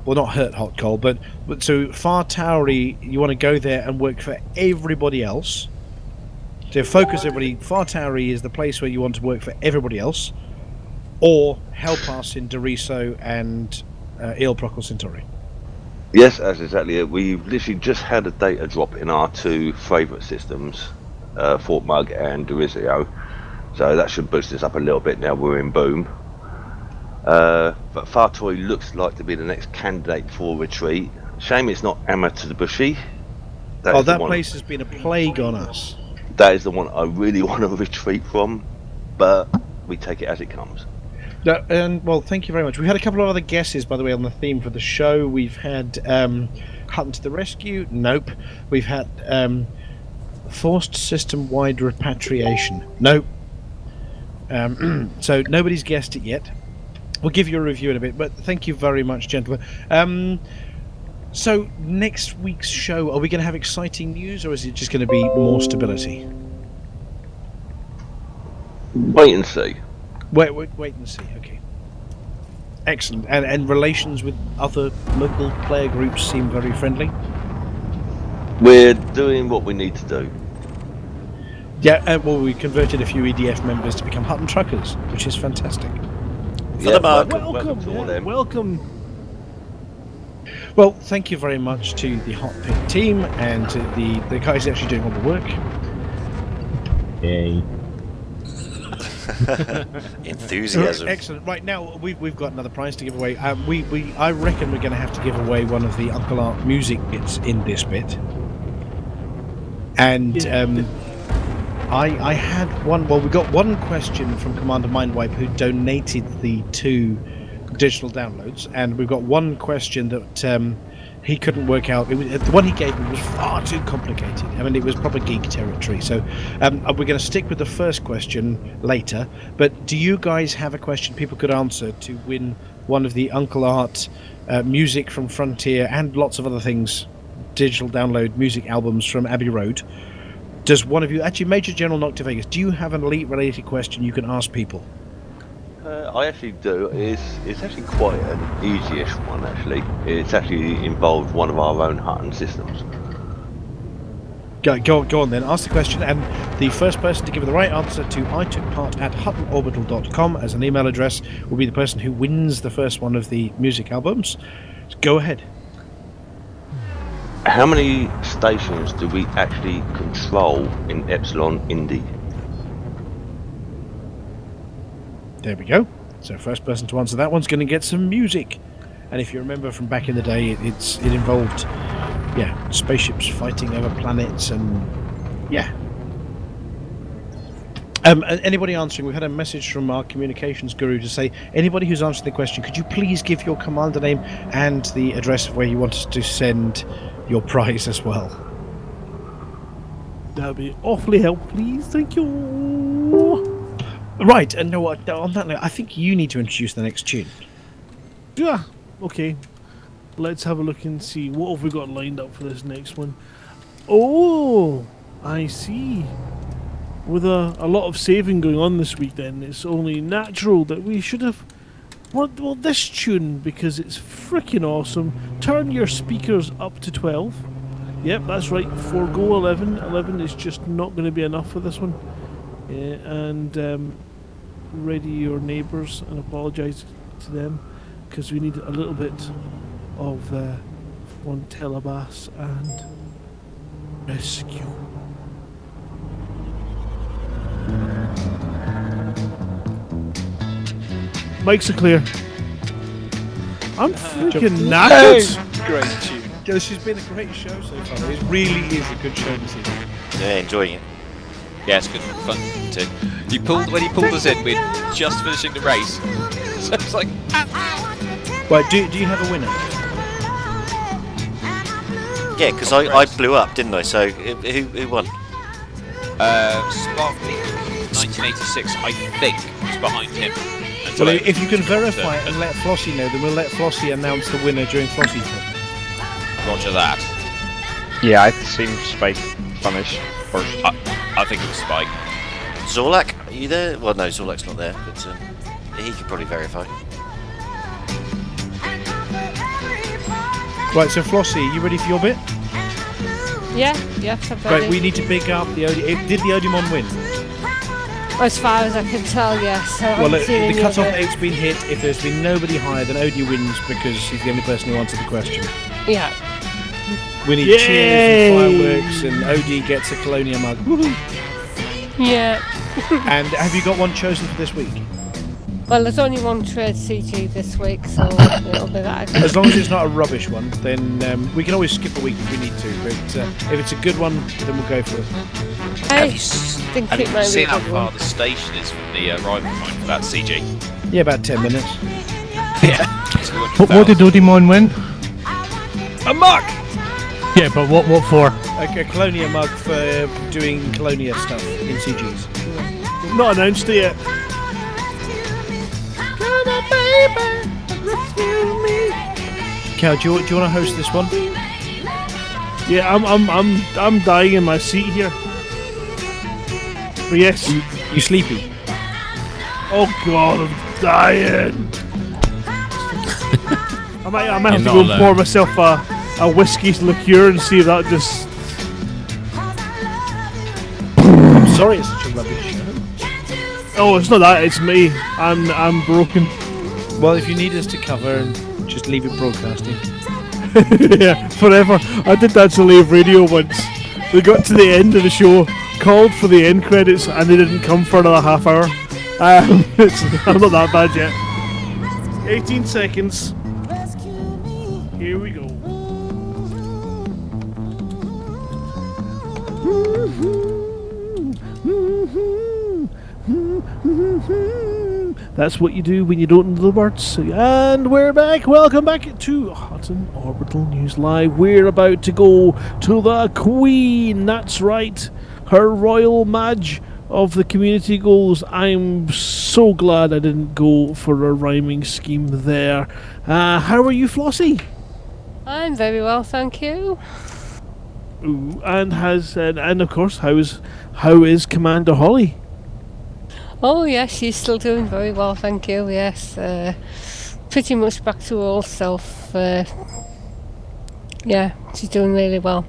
Speaker 1: well, not hurt Hot Coal, but so Far Towery, you want to go there and work for everybody else. To focus everybody, Far Towery is the place where you want to work for everybody else, or help us in Doriso and Il Procol Centauri.
Speaker 16: Yes, that's exactly it. We've literally just had a data drop in our two favourite systems, Fort Mugg and Doriso. So that should boost us up a little bit now we're in boom. But Fartoy looks like to be the next candidate for retreat. Shame it's not Amatsubushi.
Speaker 1: That place has been a plague on us.
Speaker 16: That is the one I really want to retreat from, but we take it as it comes.
Speaker 1: Well, thank you very much. We've had a couple of other guesses, by the way, on the theme for the show. We've had Hutton to the Rescue. Nope. We've had Forced System-Wide Repatriation. Nope. So nobody's guessed it yet. We'll give you a review in a bit, but thank you very much, gentlemen. So next week's show, are we going to have exciting news, or is it just going to be more stability?
Speaker 16: Wait and see.
Speaker 1: Wait and see. Okay. Excellent. And relations with other local player groups seem very friendly.
Speaker 16: We're doing what we need to do.
Speaker 1: Yeah. Well, we converted a few EDF members to become Hutton Truckers, which is fantastic.
Speaker 16: Welcome to all them.
Speaker 2: Welcome.
Speaker 1: Well, thank you very much to the Hot Pit team and to the guys actually doing all the work.
Speaker 18: Yay.
Speaker 6: Enthusiasm.
Speaker 1: Excellent. Right, now we've got another prize to give away. I reckon we're going to have to give away one of the Uncle Art music bits in this bit. And I had one. Well, we got one question from Commander Mindwipe, who donated the 2 digital downloads, and we've got one question that he couldn't work out. The one he gave me was far too complicated. I mean, it was proper geek territory. So we're going to stick with the first question later. But do you guys have a question people could answer to win one of the Uncle Art music from Frontier and lots of other things, digital download music albums from Abbey Road? Does one of you, actually, Major General Nocta Vegas, do you have an Elite-related question you can ask people?
Speaker 16: I actually do. It's actually quite an easy-ish one, actually. It's actually involved one of our own Hutton systems.
Speaker 1: Go on then, ask the question, and the first person to give the right answer to itookpart@huttonorbital.com as an email address will be the person who wins the first one of the music albums. So go ahead.
Speaker 16: How many stations do we actually control in Epsilon Indy?
Speaker 1: There we go. So first person to answer that one's going to get some music. And if you remember from back in the day, it involved, spaceships fighting over planets and, anybody answering? We've had a message from our communications guru to say, anybody who's answered the question, could you please give your commander name and the address of where you want us to send your prize as well?
Speaker 2: That'd be awfully helpful, please. Thank you.
Speaker 1: Right, and no, on that note, I think you need to introduce the next tune.
Speaker 2: Yeah, okay. Let's have a look and see what have we got lined up for this next one. Oh, I see. With a lot of saving going on this week, then it's only natural that we should have. Well, this tune, because it's freaking awesome. Turn your speakers up to 12. Yep, that's right. Forgo 11. 11 is just not going to be enough for this one. And ready your neighbours and apologise to them, because we need a little bit of one telebass and rescue. Mics are clear. I'm freaking knackered.
Speaker 1: Great tune. This has been a great show so far. It really is a good show this evening.
Speaker 6: Yeah, enjoying it.
Speaker 15: Yeah, it's good fun too. When he pulled us in, we're just finishing the race. So it's like.
Speaker 1: Right, do you have a winner?
Speaker 6: Yeah, because I blew up, didn't I? So who won?
Speaker 15: Sparkling 1986, I think, was behind him.
Speaker 1: Well, if you can verify it and let Flossie know, then we'll let Flossie announce the winner during Flossie's turn.
Speaker 15: Roger that.
Speaker 17: Yeah, I've seen Spike finish first.
Speaker 15: I think it was Spike.
Speaker 6: Zorlak, are you there? Well, no, Zorlak's not there, but he could probably verify.
Speaker 1: Right, so Flossie, you ready for your bit?
Speaker 18: Yeah, I'm ready.
Speaker 1: Right, we need to big up the Odi. Did the Odimon win?
Speaker 18: As far as I can tell, yes. So
Speaker 1: well, the cut-off date's been hit. If there's been nobody higher, then Odie wins because he's the only person who answered the question.
Speaker 18: Yeah.
Speaker 1: We need cheers and fireworks, and Odie gets a Colonia mug. Woohoo!
Speaker 18: Yeah.
Speaker 1: And have you got one chosen for this week?
Speaker 18: Well, there's only one trade CG this week, so it'll be that.
Speaker 1: As long as it's not a rubbish one, then we can always skip a week if we need to. But if it's a good one, then we'll go for it.
Speaker 18: I
Speaker 15: think have you seen how far the station is from the arrival point for that CG?
Speaker 1: Yeah, about 10 minutes.
Speaker 15: Yeah.
Speaker 4: What did Odimon win?
Speaker 1: A mug!
Speaker 4: Yeah, but what for?
Speaker 1: A Colonia mug for doing Colonia stuff in CGs.
Speaker 2: Not announced it yet.
Speaker 18: Come on, baby, rescue me.
Speaker 1: Cal, do you want to host this one?
Speaker 2: Yeah, I'm dying in my seat here. But yes.
Speaker 1: You sleepy?
Speaker 2: Oh God, I'm dying. I might have to go and pour myself a whiskey liqueur and see if that just.
Speaker 1: I'm sorry, it's such a rubbish show.
Speaker 2: Oh, it's not that. It's me. I'm broken.
Speaker 1: Well, if you need us to cover, just leave it broadcasting.
Speaker 2: Yeah, forever. I did that to Live Radio once. We got to the end of the show, called for the end credits, and they didn't come for another half hour. I'm not that bad yet. 18 seconds. Here we go. That's what you do when you don't know the words. And we're back. Welcome back to Hutton Orbital News Live. We're about to go to the Queen. That's right. Her Royal Madge of the community goals. I'm so glad I didn't go for a rhyming scheme there. How are you, Flossie?
Speaker 18: I'm very well, thank you.
Speaker 2: Ooh, and of course, how is Commander Holly?
Speaker 18: Oh yes, she's still doing very well, thank you. Yes, pretty much back to her old self. Yeah, she's doing really well.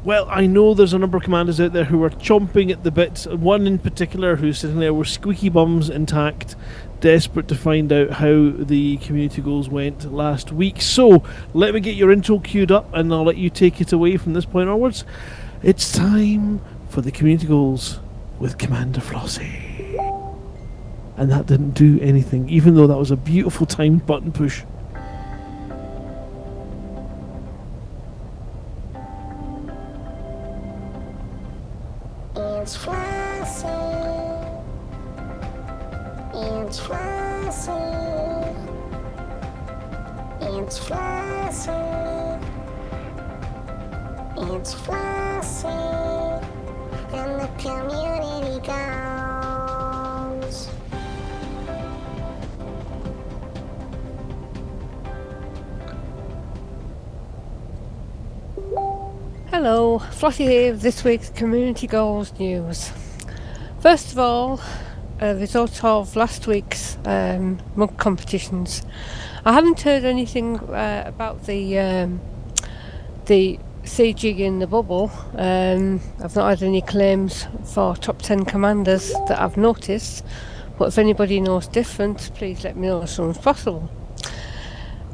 Speaker 2: Well, I know there's a number of commanders out there who are chomping at the bit. One in particular who's sitting there with squeaky bums intact, desperate to find out how the community goals went last week. So, let me get your intro queued up and I'll let you take it away from this point onwards. It's time for the community goals with Commander Flossie. And that didn't do anything, even though that was a beautiful timed button push.
Speaker 19: It's Flossie. It's Flossie. It's Flossie. It's Flossie. And the community goes.
Speaker 18: Hello, Flossie here with this week's Community Goals news. First of all, a result of last week's mug competitions. I haven't heard anything about the CG in the bubble. I've not had any claims for top 10 commanders that I've noticed, but if anybody knows different, please let me know as soon as possible.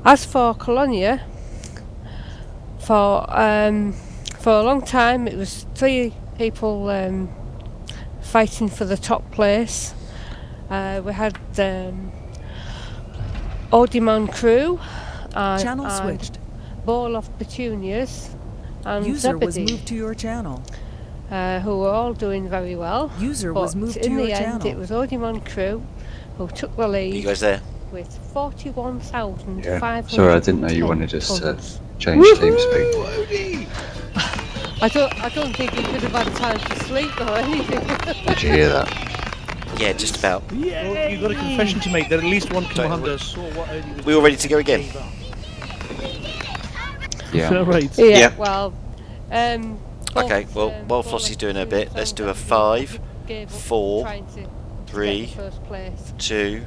Speaker 18: As for Colonia, for a long time it was 3 people fighting for the top place. We had Odimon Crew
Speaker 3: Channel switched.
Speaker 18: Ball of Petunias and
Speaker 3: User
Speaker 18: Zebedee,
Speaker 3: was moved to your channel.
Speaker 18: who were all doing very well.
Speaker 3: User
Speaker 18: but
Speaker 3: was moved
Speaker 18: in
Speaker 3: to
Speaker 18: the
Speaker 3: your
Speaker 18: end
Speaker 3: channel.
Speaker 18: it was Odimon Crew who took the lead.
Speaker 6: You guys there?
Speaker 18: With 41,500.
Speaker 14: Yeah. Sorry, I didn't know you wanted us to change TeamSpeak.
Speaker 18: I don't think you could have had time to sleep or anything.
Speaker 14: Did you hear that?
Speaker 6: Yeah, just about.
Speaker 1: Well, you've got a confession to make that at least one commander saw what Odie was
Speaker 6: We all ready to go again?
Speaker 14: Yeah.
Speaker 2: Right.
Speaker 18: Yeah. Well.
Speaker 6: Okay. Well, while Flossie's doing her bit, let's do a 5, 4, 3, 2,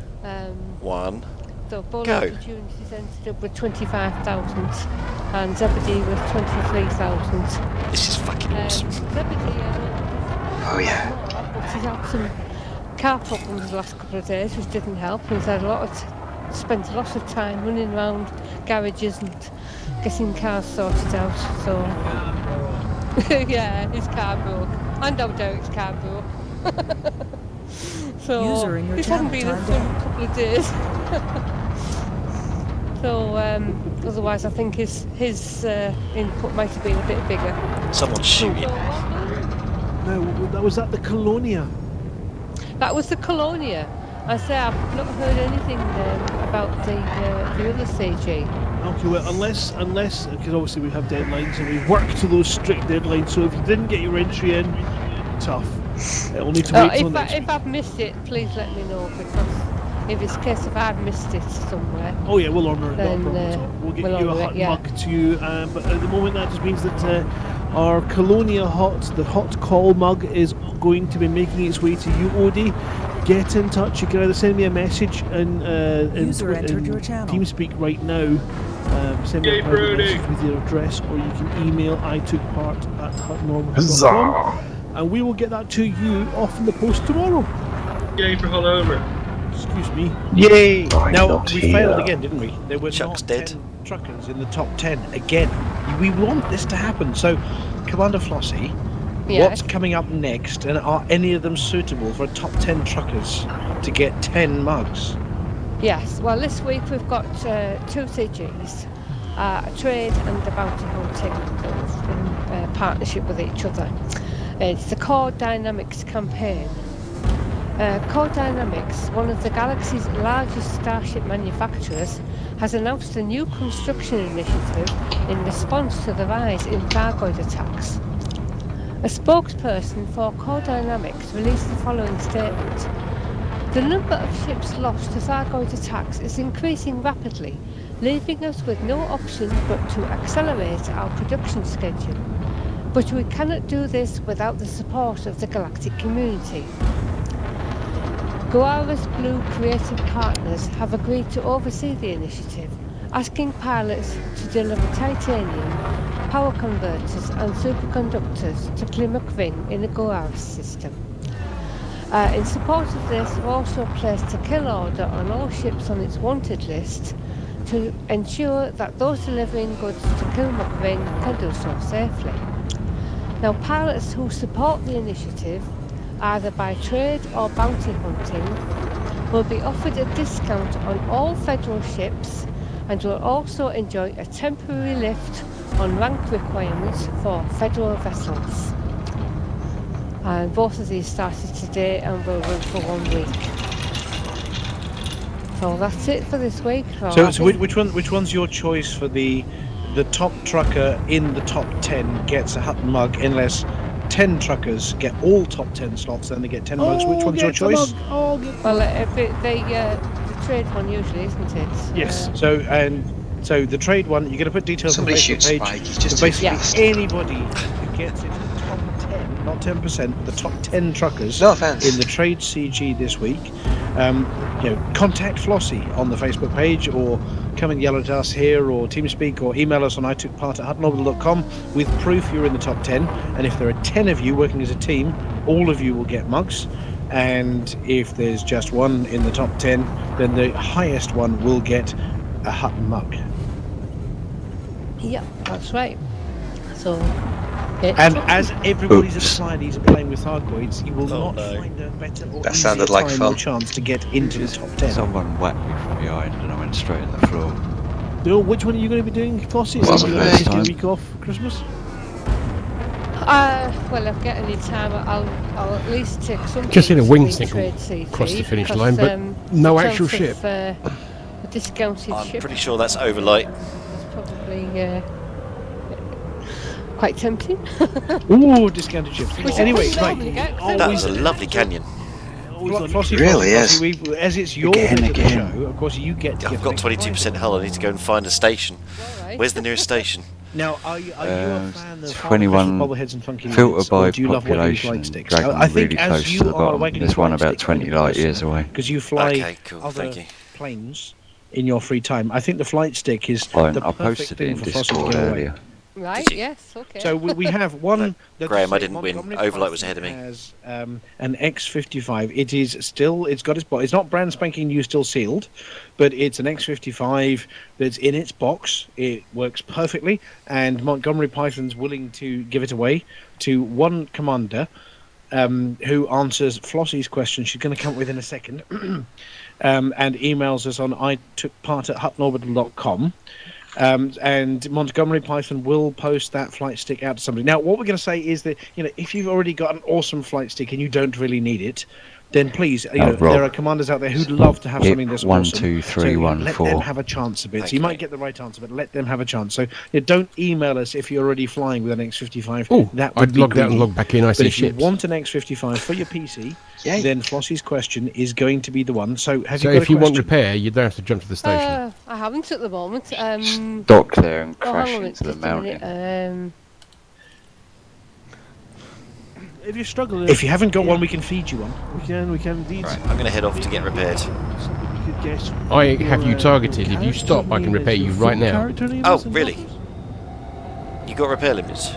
Speaker 6: 1.
Speaker 18: So Ball
Speaker 6: Go.
Speaker 18: Opportunities ended up with 25,000 and Zebedee with 23,000.
Speaker 6: This is fucking awesome.
Speaker 18: Zebedee,
Speaker 6: Oh yeah.
Speaker 18: but he's had some car problems the last couple of days, which didn't help. He's had spent a lot of time running around garages and getting cars sorted out. So yeah, his car broke. I know Derek's car broke. So
Speaker 3: User in your
Speaker 18: this hasn't been a
Speaker 3: channel
Speaker 18: fun couple of days. So otherwise, I think his input might have been a bit bigger.
Speaker 6: Someone's shooting.
Speaker 2: No, that was at the Colonia.
Speaker 18: That was the Colonia. I say I've not heard anything about the other CG.
Speaker 2: Okay, well, unless, because obviously we have deadlines and we work to those strict deadlines. So if you didn't get your entry in, tough. It'll need to wait till next week.
Speaker 18: If I've missed it, please let me know, because if it's a case of I've missed it somewhere.
Speaker 2: Oh yeah, we'll honour it. Not a
Speaker 18: Then,
Speaker 2: problem at all. We'll get
Speaker 18: we'll
Speaker 2: you a
Speaker 18: honour
Speaker 2: hot
Speaker 18: it, yeah.
Speaker 2: mug to you. But at the moment, that just means that our Colonia the hot call mug, is going to be making its way to you, Odie. Get in touch. You can either send me a message in
Speaker 3: User entered your channel.
Speaker 2: TeamSpeak right now. Send me a private message with your address, or you can email itookpart@hutnormal.com. And we will get that to you off in the post tomorrow.
Speaker 20: Yay for Honover.
Speaker 2: Excuse me.
Speaker 1: Yay!
Speaker 14: I'm
Speaker 1: Now,
Speaker 14: not
Speaker 1: we
Speaker 14: here.
Speaker 1: failed again, didn't we? There were
Speaker 6: Chuck's
Speaker 1: not
Speaker 6: dead.
Speaker 1: 10 truckers in the top 10 again. We want this to happen. So, Commander Flossie, What's coming up next, and are any of them suitable for top 10 truckers to get 10 mugs?
Speaker 18: Yes, well, this week we've got two CGs, a trade and a bounty hunting in partnership with each other. It's the Core Dynamics campaign. Core Dynamics, one of the galaxy's largest starship manufacturers, has announced a new construction initiative in response to the rise in Thargoid attacks. A spokesperson for Core Dynamics released the following statement. The number of ships lost to Thargoid attacks is increasing rapidly, leaving us with no option but to accelerate our production schedule. But we cannot do this without the support of the galactic community. Guara's Blue creative partners have agreed to oversee the initiative, asking pilots to deliver titanium, power converters and superconductors to Plymouth Ring in the Guara system. In support of this, we've also placed a kill order on all ships on its wanted list to ensure that those delivering goods to Plymouth Ring can do so safely. Now, pilots who support the initiative, either by trade or bounty hunting, will be offered a discount on all Federal ships and will also enjoy a temporary lift on rank requirements for Federal vessels. And both of these started today and will run for 1 week. So that's it for this week.
Speaker 1: So which one's your choice for the top trucker in the top 10 gets a Hutton mug, unless 10 truckers get all top 10 slots, then they get 10 mugs. Which one's your choice?
Speaker 18: Well, the trade one usually, isn't it?
Speaker 1: Yes. So the trade one, you're going to put details
Speaker 12: Somebody
Speaker 1: on the
Speaker 12: shoots
Speaker 1: Facebook page.
Speaker 12: Spike, he's just
Speaker 1: So
Speaker 12: too
Speaker 1: basically,
Speaker 12: fast.
Speaker 1: anybody who gets into the top 10, not 10%, but the top 10 truckers
Speaker 12: No offense.
Speaker 1: in the trade CG this week, contact Flossie on the Facebook page, or come and yell at us here, or TeamSpeak, or email us on itookpart@huttonorbital.com with proof you're in the top 10. And if there are 10 of you working as a team, all of you will get mugs. And if there's just one in the top 10, then the highest one will get a Hutton mug.
Speaker 18: Yeah, that's right. So,
Speaker 1: and as everybody's at the Flydies and playing with Thargoids, you will not find a better or
Speaker 12: That
Speaker 1: easier
Speaker 12: sounded like
Speaker 1: time
Speaker 12: fun.
Speaker 1: or chance to get into the top 10.
Speaker 14: Someone whacked me from behind and I went straight on the floor.
Speaker 2: Which one are you going to be doing, Flossie?
Speaker 14: Well,
Speaker 2: Are you going to take a week off for Christmas?
Speaker 18: Well, if I get any time, I'll at least take some.
Speaker 21: Just in a wing
Speaker 18: trade
Speaker 21: signal
Speaker 18: CV,
Speaker 21: across the finish
Speaker 18: because,
Speaker 21: line, but no
Speaker 18: in
Speaker 21: actual
Speaker 18: terms
Speaker 21: ship.
Speaker 18: Of, a discounted
Speaker 6: I'm
Speaker 18: ship.
Speaker 6: pretty sure that's overlight.
Speaker 18: It's probably quite tempting.
Speaker 1: Ooh, discounted ships. Anyway,
Speaker 6: That was a lovely canyon.
Speaker 1: Flossie,
Speaker 12: Really
Speaker 1: Flossie, as it's your bit of the show, of course you get to
Speaker 6: I've
Speaker 1: get
Speaker 6: got 22% hull. I need to go and find a station. Where's the nearest station?
Speaker 1: Now, are you a fan of
Speaker 14: 21
Speaker 1: bobbleheads and funky
Speaker 14: filter
Speaker 1: lights,
Speaker 14: by
Speaker 1: or do you love waggly
Speaker 14: population,
Speaker 1: flight sticks?
Speaker 14: dragging
Speaker 1: I think
Speaker 14: really
Speaker 1: as
Speaker 14: close
Speaker 1: you
Speaker 14: to the
Speaker 1: are a
Speaker 14: bottom.
Speaker 1: waggly
Speaker 14: There's one
Speaker 1: flight
Speaker 14: about
Speaker 1: stick
Speaker 14: 20 light years away.
Speaker 1: because you fly
Speaker 6: Okay, cool,
Speaker 1: other
Speaker 6: thank you.
Speaker 1: planes in your free time. I think the flight stick is
Speaker 14: Fine,
Speaker 1: the
Speaker 14: I
Speaker 1: perfect
Speaker 14: posted it
Speaker 1: thing
Speaker 14: in
Speaker 1: for Flossie to
Speaker 14: Discord
Speaker 1: get away.
Speaker 14: earlier.
Speaker 18: Right, yes, okay.
Speaker 1: So we have one.
Speaker 6: Graham, I didn't win. Overlight was ahead of me.
Speaker 1: Has an X55. It is still. It's got its box. It's not brand spanking new, still sealed, but it's an X55 that's in its box. It works perfectly, and Montgomery Python's willing to give it away to one commander who answers Flossie's question. She's going to come up with in a second, and emails us on itookpart@huttonorbital.com. And Montgomery Python will post that flight stick out to somebody. Now, what we're going to say is that, if you've already got an awesome flight stick and you don't really need it, then please,
Speaker 14: Rob,
Speaker 1: there are commanders out there who'd love to have something that's
Speaker 14: one,
Speaker 1: awesome.
Speaker 14: 2, 3,
Speaker 1: so
Speaker 14: 1,
Speaker 1: let
Speaker 14: 4.
Speaker 1: them have a chance a bit.
Speaker 6: Thank
Speaker 1: So you
Speaker 6: you,
Speaker 1: might
Speaker 6: mate.
Speaker 1: get the right answer, but let them have a chance. So don't email us if you're already flying with an X55.
Speaker 21: Oh,
Speaker 1: that would
Speaker 21: I'd
Speaker 1: be
Speaker 21: log out and
Speaker 1: greedy.
Speaker 21: log back in. I
Speaker 1: But
Speaker 21: see
Speaker 1: if you
Speaker 21: ships.
Speaker 1: want an X55 for your PC,
Speaker 12: Yay.
Speaker 1: then Flossie's question is going to be the one. So have
Speaker 21: So
Speaker 1: you got
Speaker 21: if
Speaker 1: a
Speaker 21: you want
Speaker 1: question?
Speaker 21: repair, you don't have to jump to the station.
Speaker 18: I haven't at the moment.
Speaker 14: Dock there and
Speaker 18: hang
Speaker 14: crash
Speaker 18: on a
Speaker 14: into the
Speaker 18: minute, just a minute.
Speaker 14: mountain.
Speaker 2: If you're struggling,
Speaker 1: If you haven't got one, we can feed you one.
Speaker 2: we can indeed.
Speaker 6: Right, I'm going to head off to get repaired.
Speaker 2: You could guess
Speaker 21: I have you
Speaker 2: your,
Speaker 21: targeted. If you
Speaker 2: character
Speaker 21: stop, I can
Speaker 2: name
Speaker 21: repair
Speaker 2: is,
Speaker 21: you
Speaker 2: your
Speaker 21: right
Speaker 2: full
Speaker 21: now.
Speaker 2: character name
Speaker 6: Oh,
Speaker 2: is and
Speaker 6: really?
Speaker 2: stuff?
Speaker 6: You got repair limits?
Speaker 21: I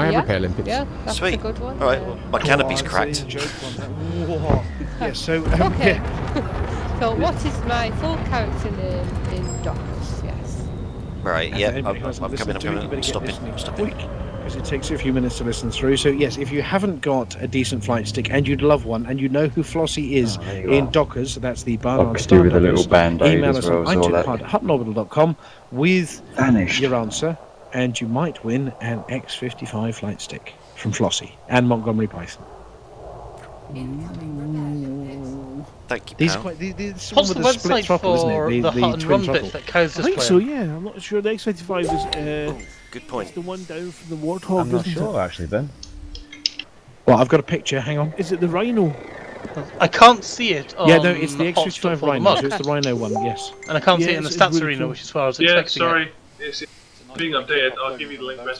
Speaker 21: have
Speaker 18: Yeah,
Speaker 21: repair limpets.
Speaker 18: Yeah, that's
Speaker 6: Sweet.
Speaker 18: a good one.
Speaker 6: All right, well, my canopy's
Speaker 1: Oh,
Speaker 6: cracked.
Speaker 1: it's a joke one. Whoa. Yeah, so
Speaker 18: Okay.
Speaker 1: yeah.
Speaker 18: So what is my full character name in Dockers? Yes.
Speaker 6: Right,
Speaker 1: And
Speaker 6: yeah,
Speaker 1: anybody who
Speaker 6: I'm
Speaker 1: hasn't
Speaker 6: coming,
Speaker 1: listened to it, you better
Speaker 6: I'm
Speaker 1: get
Speaker 6: stopping,
Speaker 1: listening.
Speaker 6: I'm stopping.
Speaker 1: Quick. because it takes you a few minutes to listen through. So yes, if you haven't got a decent flight stick and you'd love one, and you know who Flossie is in Dockers, that's the Barnard
Speaker 14: could
Speaker 1: Star
Speaker 14: do with a little
Speaker 1: Dockers,
Speaker 14: Band-Aid
Speaker 1: email
Speaker 14: as
Speaker 1: us
Speaker 14: well
Speaker 1: on
Speaker 14: as all that.
Speaker 1: itchedpod@huttonorbital.com with
Speaker 14: Vanished.
Speaker 1: your answer, and you might win an X55 flight stick from Flossie and Montgomery Python.
Speaker 6: Thank you,
Speaker 1: These are
Speaker 6: pal.
Speaker 1: quite. This
Speaker 5: What's
Speaker 1: one
Speaker 5: the
Speaker 1: with a split
Speaker 5: website
Speaker 1: throttle, isn't
Speaker 5: for
Speaker 1: it?
Speaker 5: the Hut and
Speaker 1: twin
Speaker 5: Run
Speaker 1: throttle.
Speaker 5: bit that Cows
Speaker 2: I
Speaker 5: is
Speaker 2: think
Speaker 5: playing?
Speaker 2: so, yeah. I'm not sure. The X55 is.
Speaker 6: Good point.
Speaker 2: It's the one down from the Warthog.
Speaker 22: I'm not
Speaker 2: isn't
Speaker 22: sure,
Speaker 2: it?
Speaker 22: actually, Ben.
Speaker 1: Well, I've got a picture. Hang on.
Speaker 2: Is it the Rhino?
Speaker 5: I can't see it on
Speaker 1: Yeah, no, it's the
Speaker 5: Hot
Speaker 1: X55
Speaker 5: Stuff or the
Speaker 1: Rhino.
Speaker 5: Mug.
Speaker 1: So it's the Rhino one. Yes.
Speaker 5: And I can't see it in the
Speaker 2: Yes,
Speaker 5: Stats
Speaker 2: it's really
Speaker 5: Arena,
Speaker 2: cool.
Speaker 5: which is where I was
Speaker 20: Yeah,
Speaker 5: expecting
Speaker 20: sorry.
Speaker 5: it.
Speaker 20: It's being updated. I'll give you the link, Ben.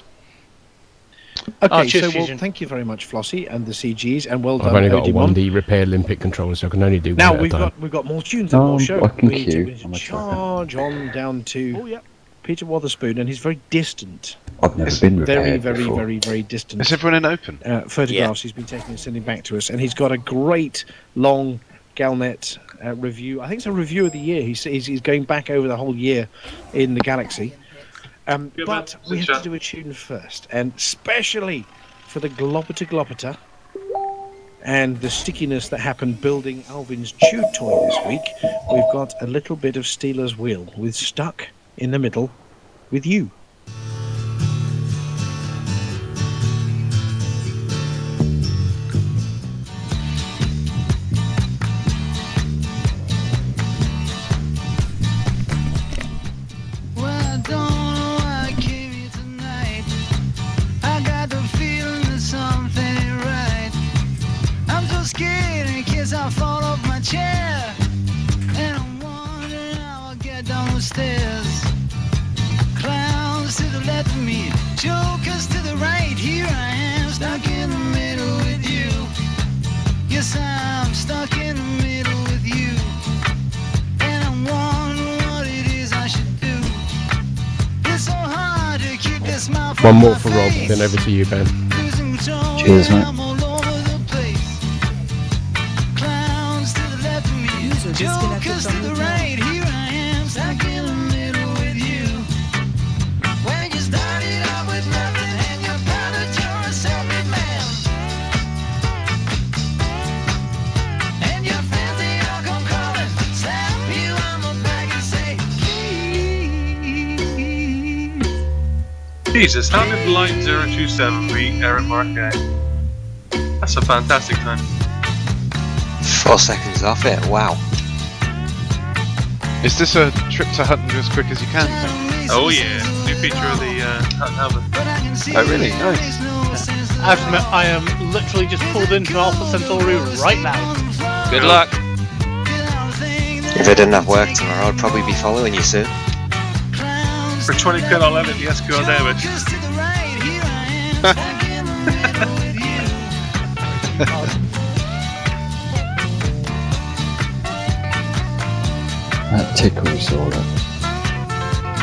Speaker 1: Okay,
Speaker 5: cheers,
Speaker 1: so
Speaker 5: Fusion.
Speaker 1: thank you very much, Flossie, and the CGs, and well
Speaker 21: I've
Speaker 1: done,
Speaker 21: only got a
Speaker 1: Odimon.
Speaker 21: 1D repair Olympic controller, so I can only do
Speaker 1: Now
Speaker 21: one at a time.
Speaker 1: we've got more tunes and more show.
Speaker 14: I can
Speaker 1: We need
Speaker 14: queue.
Speaker 1: to
Speaker 14: I'm a
Speaker 1: charge on down to Peter Wotherspoon, and he's very distant.
Speaker 14: I've never been
Speaker 1: Very,
Speaker 14: repaired
Speaker 1: very,
Speaker 14: before.
Speaker 1: very, very distant.
Speaker 23: Is everyone in open?
Speaker 1: Photographs he's been taking and sending back to us, and he's got a great long Galnet review. I think it's a review of the year. He's going back over the whole year in the galaxy. But we have to do a tune first, and especially for the Globbeter and the stickiness that happened building Alvin's Chew toy this week, we've got a little bit of Steeler's Wheel with Stuck in the Middle with You.
Speaker 24: Well, I don't know why I came here tonight. I got the feeling that something ain't right. I'm so scared in case I fall off my chair. And I'm wondering how I'll get down the stairs. Clowns to the left of me, jokers to the right. Here I am, stuck in the middle with you. Yes, I'm stuck in the middle with you. And I'm wondering what it is I should do. It's so hard to keep this smile from
Speaker 21: One more
Speaker 24: my
Speaker 21: for Rob,
Speaker 24: face.
Speaker 21: then over to you, Ben.
Speaker 24: Losing control,
Speaker 14: Cheers, mate.
Speaker 24: I'm all over the place. Clowns to the left of me, jokers to the right. Here I am, stuck in the middle with you. When you started out with nothing and you found that you're a self-made man. And your friends, they all come calling, slap you on the back and say,
Speaker 20: Jesus, how did line 027 beat Eric Marquez? That's a fantastic time.
Speaker 12: 4 seconds off it, wow.
Speaker 23: Is this a trip to Hutton as quick as you can thing?
Speaker 20: Oh yeah, new feature of the Hutton Helmet.
Speaker 23: Oh really? Nice.
Speaker 5: I have to admit, I am literally just pulled into Alpha Centauri right now.
Speaker 15: Good luck.
Speaker 12: If I didn't have work tomorrow, I'd probably be following you soon.
Speaker 20: For 20 quid, I'll edit the SQL David.
Speaker 14: That tickles all up.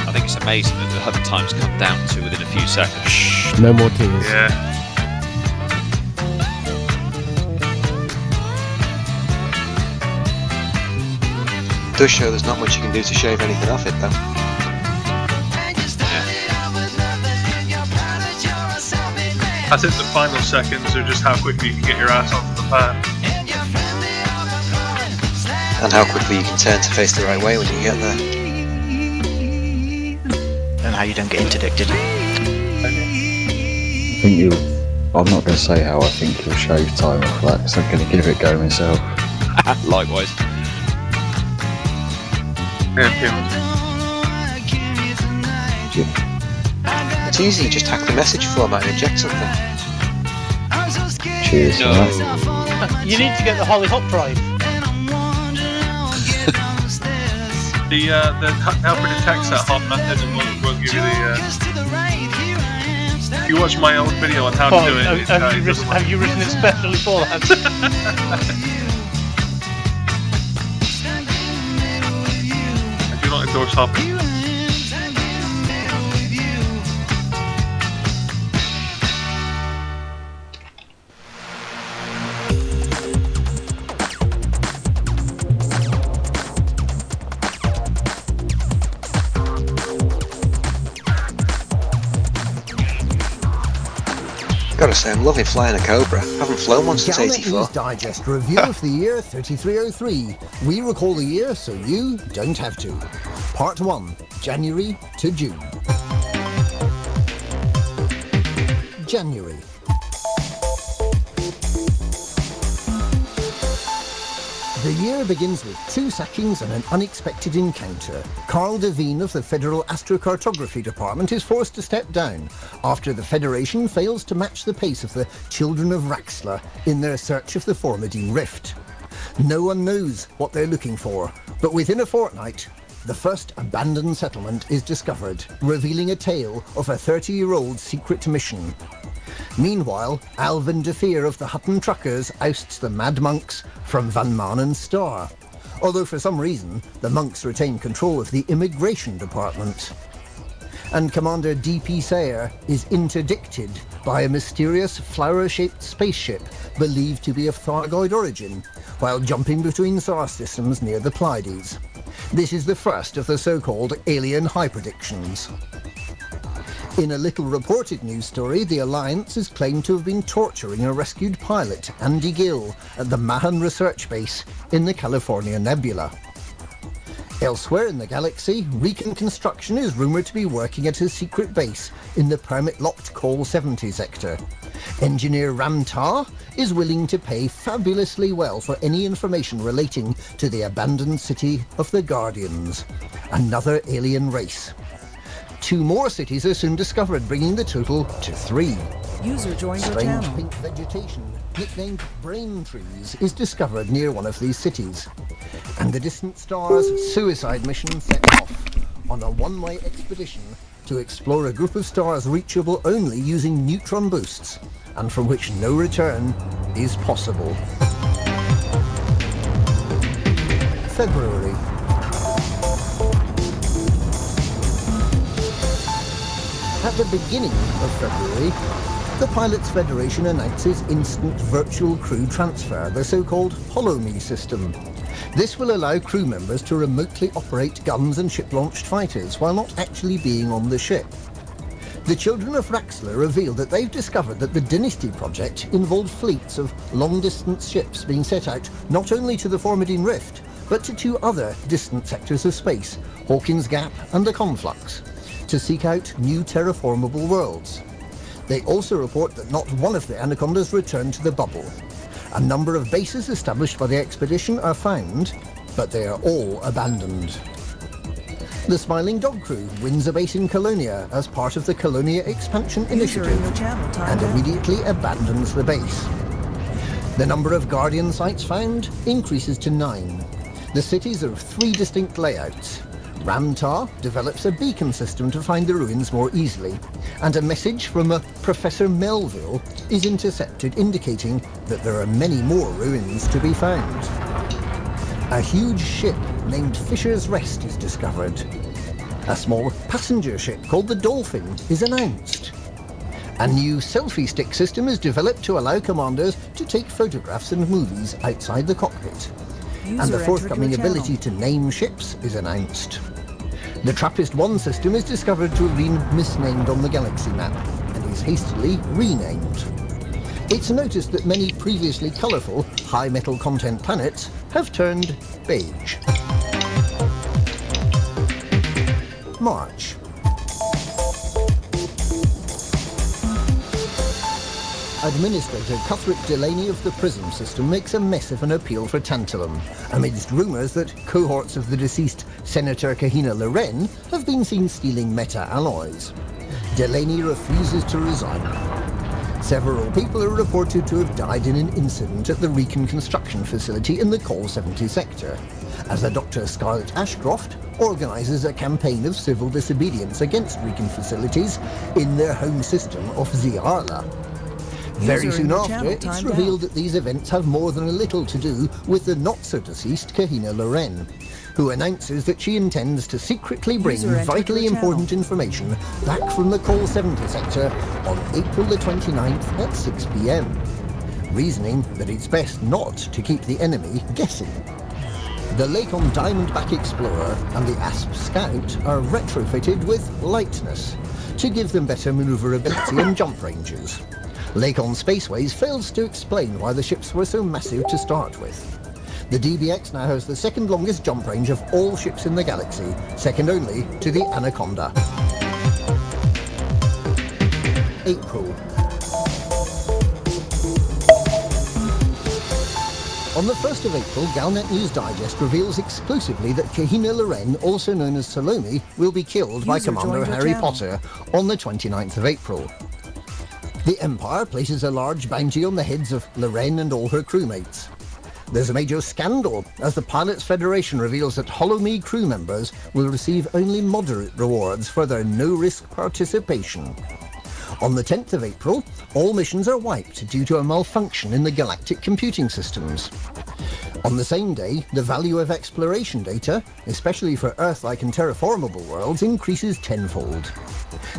Speaker 15: I think it's amazing that the hub times come down to within a few seconds.
Speaker 21: Shh, no more tears.
Speaker 20: Yeah.
Speaker 12: Does show there's not much you can do to shave anything off it though.
Speaker 20: I think the final seconds are just how quickly you can get your ass onto the pad.
Speaker 12: And how quickly you can turn to face the right way when you get there. And how you don't get interdicted.
Speaker 14: I think you'll. I'm not going to say how I think you'll shave time off that, because I'm going to give it a go myself.
Speaker 15: Likewise.
Speaker 12: It's easy, you just hack the message format and inject something.
Speaker 14: Cheers.
Speaker 15: No.
Speaker 5: You need to get the Holly Hop drive.
Speaker 20: The helper detects that hot method and won't give you the. If you watch my old video on how to do it,
Speaker 5: Have you written it specially for that?
Speaker 20: I do not endorse hopping.
Speaker 12: gotta say, I'm loving flying a Cobra. Haven't flown one since
Speaker 7: Galnet
Speaker 12: 84.
Speaker 7: News Digest review of the year 3303. We recall the year so you don't have to. Part 1, January to June. January. The year begins with 2 sackings and an unexpected encounter. Carl Devine of the Federal Astrocartography Department is forced to step down after the Federation fails to match the pace of the Children of Raxler in their search of the Formidine Rift. No one knows what they're looking for, but within a fortnight, the first abandoned settlement is discovered, revealing a tale of a 30-year-old secret mission. Meanwhile, Alvin DeFeer of the Hutton Truckers ousts the Mad Monks from Van Maanen Star, although for some reason the monks retain control of the Immigration Department. And Commander D.P. Sayer is interdicted by a mysterious flower-shaped spaceship believed to be of Thargoid origin, while jumping between star systems near the Pleiades. This is the first of the so-called alien hyperdictions. In a little reported news story, the Alliance is claimed to have been torturing a rescued pilot, Andy Gill, at the Mahan Research Base in the California Nebula. Elsewhere in the galaxy, Recon Construction is rumoured to be working at his secret base in the permit-locked Col 70 sector. Engineer Ramtar is willing to pay fabulously well for any information relating to the abandoned city of the Guardians, another alien race. 2 more cities are soon discovered, bringing the total to 3.
Speaker 3: User joined your
Speaker 7: Strange
Speaker 3: channel.
Speaker 7: pink vegetation, nicknamed brain trees, is discovered near one of these cities. And the distant star's suicide mission set off on a one-way expedition to explore a group of stars reachable only using neutron boosts, and from which no return is possible. February. At the beginning of February, the Pilots Federation announces instant virtual crew transfer, the so-called Follow-Me system. This will allow crew members to remotely operate guns and ship-launched fighters while not actually being on the ship. The Children of Raxler revealed that they've discovered that the Dynasty project involved fleets of long-distance ships being sent out not only to the Formidine Rift, but to 2 other distant sectors of space, Hawkins Gap and the Conflux, to seek out new terraformable worlds. They also report that not one of the Anacondas returned to the bubble. A number of bases established by the expedition are found, but they are all abandoned. The Smiling Dog Crew wins a base in Colonia as part of the Colonia Expansion Initiative and immediately abandons the base. The number of Guardian sites found increases to 9. The cities are of 3 distinct layouts. Ramtar develops a beacon system to find the ruins more easily, and a message from a Professor Melville is intercepted indicating that there are many more ruins to be found. A huge ship named Fisher's Rest is discovered. A small passenger ship called the Dolphin is announced. A new selfie stick system is developed to allow commanders to take photographs and movies outside the cockpit. And the forthcoming ability to name ships is announced. The TRAPPIST-1 system is discovered to have been misnamed on the galaxy map and is hastily renamed. It's noticed that many previously colourful, high metal content planets have turned beige. March. Administrator Cuthrick Delaney of the Prism system makes a mess of an appeal for tantalum, amidst rumours that cohorts of the deceased Senator Kahina Loren have been seen stealing meta-alloys. Delaney refuses to resign. Several people are reported to have died in an incident at the Recon construction facility in the Col 70 sector, as a Dr. Scarlett Ashcroft organises a campaign of civil disobedience against Recon facilities in their home system of Ziarla. Very soon after, it's revealed that these events have more than a little to do with the not-so-deceased Kahina Loren, who announces that she intends to secretly bring vitally important information back from the Col 70 sector on April the 29th at 6 p.m, reasoning that it's best not to keep the enemy guessing. The Lakon Diamondback Explorer and the Asp Scout are retrofitted with lightness to give them better maneuverability and jump ranges. Lakon Spaceways fails to explain why the ships were so massive to start with. The DBX now has the second longest jump range of all ships in the galaxy, second only to the Anaconda. April. On the 1st of April, Galnet News Digest reveals exclusively that Kahina Loren, also known as Salome, will be killed by Commander Harry Potter on the 29th of April. The Empire places a large bounty on the heads of Loren and all her crewmates. There's a major scandal as the Pilots Federation reveals that Hollow-Me crew members will receive only moderate rewards for their no-risk participation. On the 10th of April, all missions are wiped due to a malfunction in the galactic computing systems. On the same day, the value of exploration data, especially for Earth-like and terraformable worlds, increases tenfold.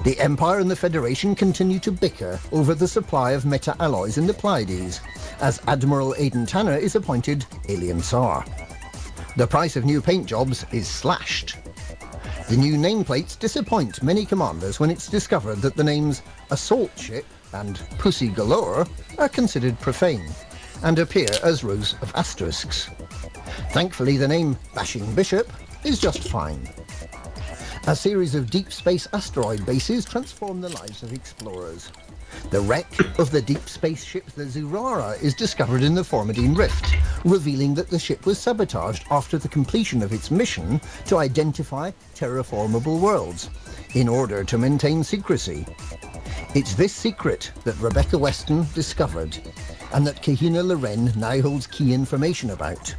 Speaker 7: The Empire and the Federation continue to bicker over the supply of meta-alloys in the Pleiades, as Admiral Aidan Tanner is appointed Alien Tsar. The price of new paint jobs is slashed. The new nameplates disappoint many commanders when it's discovered that the names Assault Ship and Pussy Galore are considered profane and appear as rows of asterisks. Thankfully, the name Bashing Bishop is just fine. A series of deep space asteroid bases transform the lives of explorers. The wreck of the deep space ship the Zurara is discovered in the Formidine Rift, revealing that the ship was sabotaged after the completion of its mission to identify terraformable worlds, in order to maintain secrecy. It's this secret that Rebecca Weston discovered, and that Kahina Loren now holds key information about.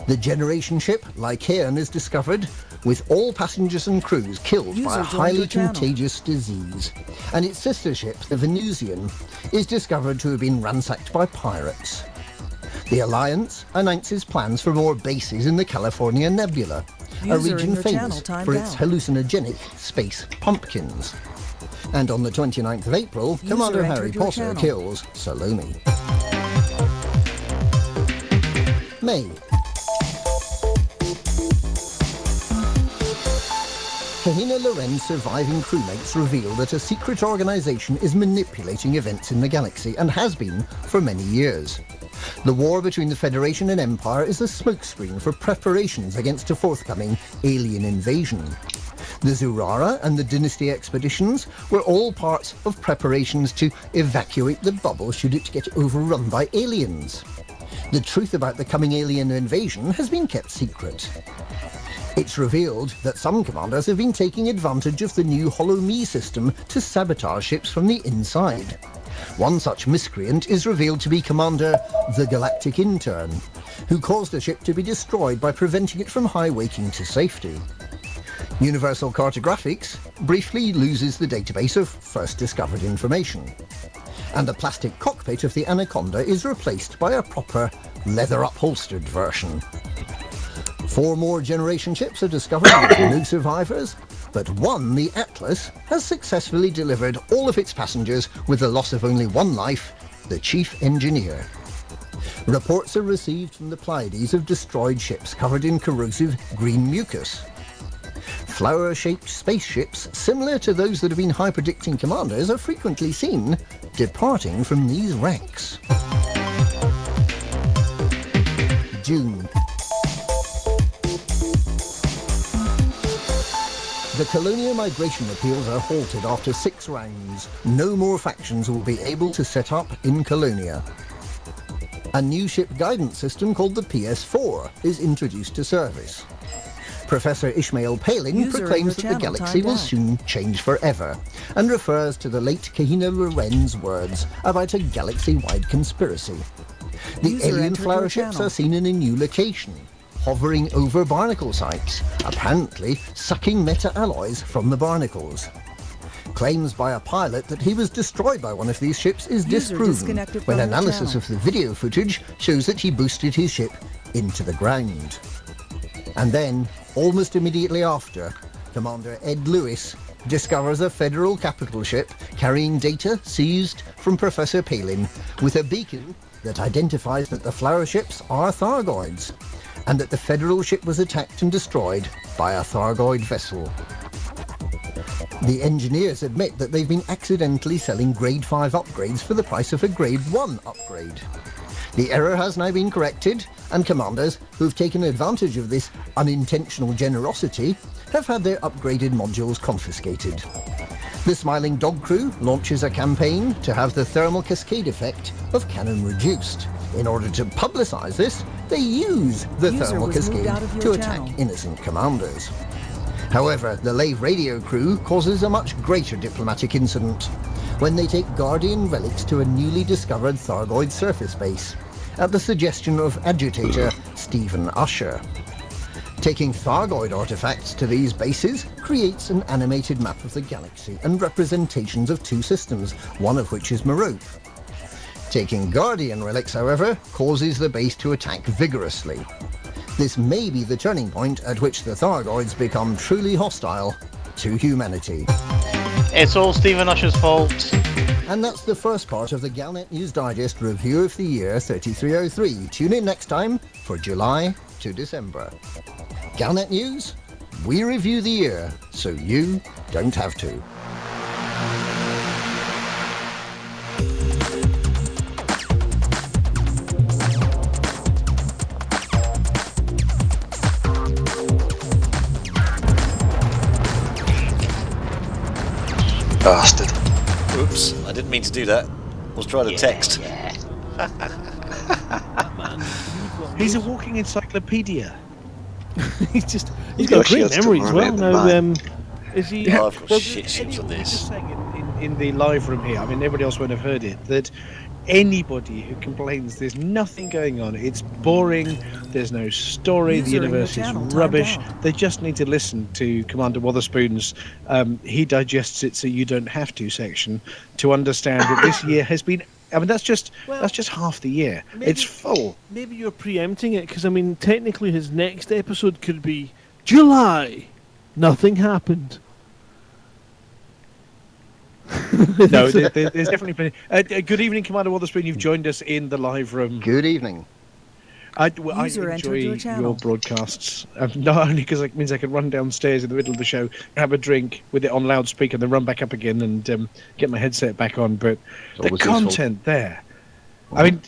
Speaker 7: The Generation ship, Lycaon, is discovered, with all passengers and crews killed by a highly contagious disease, and its sister ship, the Venusian, is discovered to have been ransacked by pirates. The Alliance announces plans for more bases in the California Nebula, a region famous for its hallucinogenic space pumpkins. And on the 29th of April, Commander Harry Potter kills Salome. May. Kahina Loren's surviving crewmates reveal that a secret organisation is manipulating events in the galaxy, and has been for many years. The war between the Federation and Empire is a smokescreen for preparations against a forthcoming alien invasion. The Zurara and the Dynasty expeditions were all parts of preparations to evacuate the bubble should it get overrun by aliens. The truth about the coming alien invasion has been kept secret. It's revealed that some commanders have been taking advantage of the new Hollow-Me system to sabotage ships from the inside. One such miscreant is revealed to be Commander the Galactic Intern, who caused a ship to be destroyed by preventing it from high-waking to safety. Universal Cartographics briefly loses the database of first discovered information, and the plastic cockpit of the Anaconda is replaced by a proper leather-upholstered version. 4 more Generation ships are discovered with no survivors, but one, the Atlas, has successfully delivered all of its passengers with the loss of only one life, the chief engineer. Reports are received from the Pleiades of destroyed ships covered in corrosive green mucus. Flower-shaped spaceships, similar to those that have been high-predicting commanders, are frequently seen departing from these wrecks. June. The Colonia migration appeals are halted after 6 rounds. No more factions will be able to set up in Colonia. A new ship guidance system called the PS4 is introduced to service. Professor Ishmael Palin proclaims that the galaxy will soon change forever, and refers to the late Kahina Loren's words about a galaxy-wide conspiracy. The alien flower ships are seen in a new location, hovering over barnacle sites, apparently sucking meta-alloys from the barnacles. Claims by a pilot that he was destroyed by one of these ships is disproven when analysis of the video footage shows that he boosted his ship into the ground. And then, almost immediately after, Commander Ed Lewis discovers a Federal capital ship carrying data seized from Professor Palin with a beacon that identifies that the flower ships are Thargoids, and that the Federal ship was attacked and destroyed by a Thargoid vessel. The engineers admit that they've been accidentally selling Grade 5 upgrades for the price of a Grade 1 upgrade. The error has now been corrected, and commanders who've taken advantage of this unintentional generosity have had their upgraded modules confiscated. The Smiling Dog crew launches a campaign to have the thermal cascade effect of cannon reduced. In order to publicise this, they use the
Speaker 3: User
Speaker 7: thermal
Speaker 3: was moved
Speaker 7: cascade
Speaker 3: out of your
Speaker 7: to attack
Speaker 3: channel.
Speaker 7: innocent commanders. However, the Lave radio crew causes a much greater diplomatic incident when they take Guardian relics to a newly discovered Thargoid surface base, at the suggestion of agitator Stephen Usher. Taking Thargoid artifacts to these bases creates an animated map of the galaxy and representations of two systems, one of which is Merope. Taking Guardian relics, however, causes the base to attack vigorously. This may be the turning point at which the Thargoids become truly hostile to humanity.
Speaker 5: It's all Stephen Usher's fault.
Speaker 7: And that's the first part of the Galnet News Digest Review of the Year 3303. Tune in next time for July to December. Galnet News, we review the year so you don't have to.
Speaker 12: Bastard.
Speaker 6: Oops, I didn't mean to do that. I was trying to text.
Speaker 1: He's a walking encyclopedia.
Speaker 2: He's got great memory as well. Now, is he?
Speaker 6: Oh, I've got shit sheets on this.
Speaker 1: Just saying in the live room here, I mean, everybody else won't have heard it, that anybody who complains there's nothing going on, it's boring, there's no story, the
Speaker 3: User in your
Speaker 1: universe is
Speaker 3: channel timed
Speaker 1: rubbish,
Speaker 3: out.
Speaker 1: they just need to listen to Commander Wotherspoon's he digests it so you don't have to section to understand that this year has been, I mean, that's just half the year. It's full.
Speaker 2: Maybe you're preempting it, because I mean, technically his next episode could be July. Nothing happened.
Speaker 1: No, there's definitely been. Good evening, Commander Wotherspoon. You've joined us in the live room.
Speaker 7: Good evening.
Speaker 1: I
Speaker 3: User entered
Speaker 1: enjoy
Speaker 3: your
Speaker 1: your
Speaker 3: channel.
Speaker 1: broadcasts, not only because it means I can run downstairs in the middle of the show, have a drink with it on loudspeaker, then run back up again and get my headset back on, but the
Speaker 7: always useful.
Speaker 1: content there. I mean,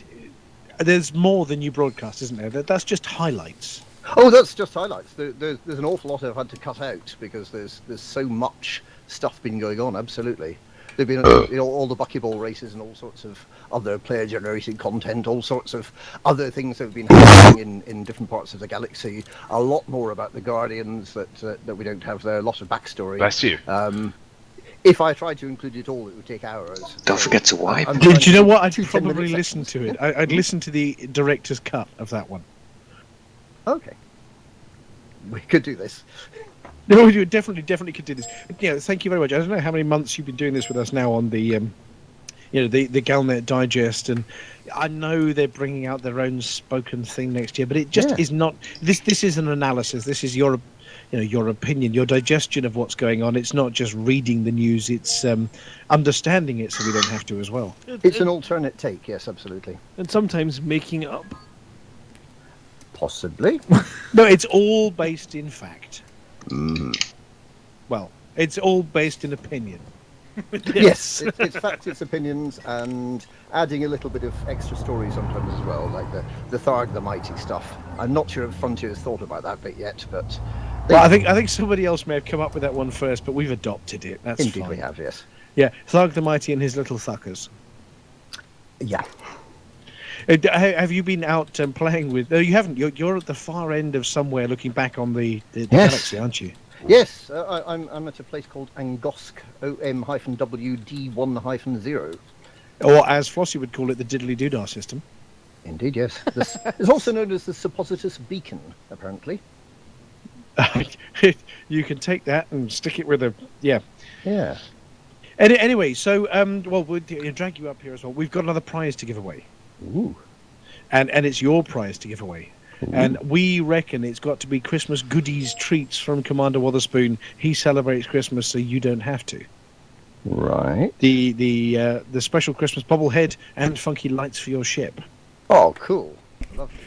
Speaker 1: there's more than you broadcast, isn't there? That's just highlights.
Speaker 7: Oh, that's just highlights. There's an awful lot I've had to cut out because there's so much stuff been going on. Absolutely, there've been all the buckyball races and all sorts of other player-generated content, all sorts of other things that have been happening in different parts of the galaxy. A lot more about the Guardians that we don't have there. A lot of backstory.
Speaker 23: Bless you.
Speaker 7: If I tried to include it all, it would take hours.
Speaker 12: Don't forget to wipe.
Speaker 1: Do you know what? I'd
Speaker 7: Two 10-minute
Speaker 1: probably listen to it.
Speaker 7: sections.
Speaker 1: I'd listen to the director's cut of that one.
Speaker 7: Okay, we could do this.
Speaker 1: No, you definitely could do this. Yeah, thank you very much. I don't know how many months you've been doing this with us now on the, the Galnet Digest, and I know they're bringing out their own spoken thing next year, but it just is not. This is an analysis. This is your opinion, your digestion of what's going on. It's not just reading the news. It's understanding it, so we don't have to as well.
Speaker 7: It's an alternate take. Yes, absolutely.
Speaker 2: And sometimes making it up.
Speaker 7: Possibly.
Speaker 1: No, it's all based in fact.
Speaker 7: Mm.
Speaker 1: Well, it's all based in opinion.
Speaker 7: Yes, it's facts, it's opinions, and adding a little bit of extra story sometimes as well, like the Tharg the Mighty stuff. I'm not sure if Frontier's thought about that bit yet, but
Speaker 1: Well, I think somebody else may have come up with that one first, but we've adopted it. That's
Speaker 7: indeed
Speaker 1: fine.
Speaker 7: we have, yes.
Speaker 1: Yeah, Tharg the Mighty and his little thuckers.
Speaker 7: Yeah.
Speaker 1: Have you been out playing with? No, you haven't. You're at the far end of somewhere, looking back on the galaxy, aren't you?
Speaker 7: Yes, I'm at a place called Angosk, OM-WD1-0.
Speaker 1: Or as Flossie would call it, the diddly doodah system.
Speaker 7: Indeed, yes. It's also known as the Suppositous Beacon, apparently.
Speaker 1: You can take that and stick it with a
Speaker 7: Yeah.
Speaker 1: Anyway, so we'll drag you up here as well. We've got another prize to give away.
Speaker 7: Ooh.
Speaker 1: And it's your prize to give away. Ooh. And we reckon it's got to be Christmas goodies, treats from Commander Wotherspoon. He celebrates Christmas, so you don't have to.
Speaker 7: Right.
Speaker 1: The special Christmas bobblehead and funky lights for your ship.
Speaker 7: Oh, cool. Lovely.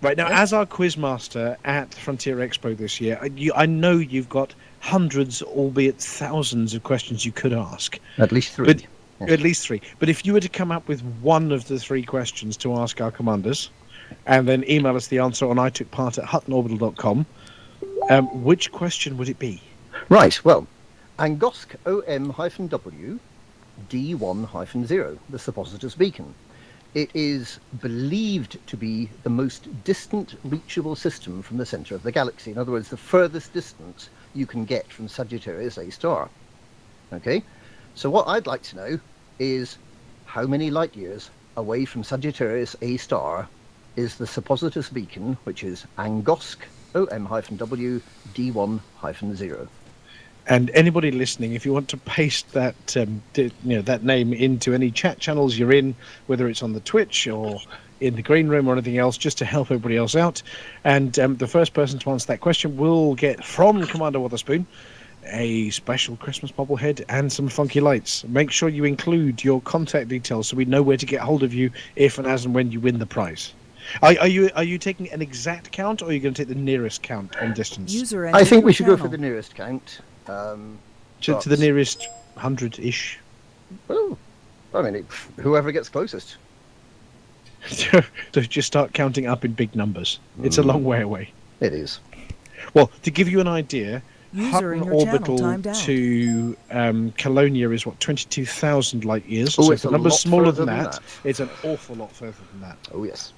Speaker 1: Right now, as our quizmaster at Frontier Expo this year, I know you've got hundreds, albeit thousands, of questions you could ask.
Speaker 7: At least 3.
Speaker 1: But, At least 3. But if you were to come up with one of the 3 questions to ask our commanders, and then email us the answer on itookpart@huttonorbital.com, which question would it be?
Speaker 7: Right, well, Angosk OM-W D1-0, the suppositors beacon. It is believed to be the most distant reachable system from the centre of the galaxy. In other words, the furthest distance you can get from Sagittarius A star. Okay, so what I'd like to know is how many light years away from Sagittarius A star is the suppositors beacon, which is Angosk OM-W D1-0.
Speaker 1: And anybody listening, if you want to paste that, that name into any chat channels you're in, whether it's on the Twitch or in the green room or anything else, just to help everybody else out. And the first person to answer that question will get from Commander Witherspoon a special Christmas bobblehead and some funky lights. Make sure you include your contact details so we know where to get hold of you if and as and when you win the prize. Are you taking an exact count, or are you going to take the nearest count on distance?
Speaker 7: I think we should go for the nearest count.
Speaker 1: To the nearest 100-ish.
Speaker 7: Well, I mean, whoever gets closest.
Speaker 1: So just start counting up in big numbers. It's a long way away.
Speaker 7: It is.
Speaker 1: Well, to give you an idea,
Speaker 3: User in
Speaker 1: Hutton
Speaker 3: your channel
Speaker 1: orbital
Speaker 3: timed out.
Speaker 1: to Colonia is, 22,000 light years.
Speaker 7: Oh,
Speaker 1: so
Speaker 7: it's
Speaker 1: if the
Speaker 7: a
Speaker 1: number's
Speaker 7: lot
Speaker 1: smaller
Speaker 7: further
Speaker 1: than
Speaker 7: than
Speaker 1: that,
Speaker 7: that.
Speaker 1: it's an awful lot further than that.
Speaker 7: Oh, yes.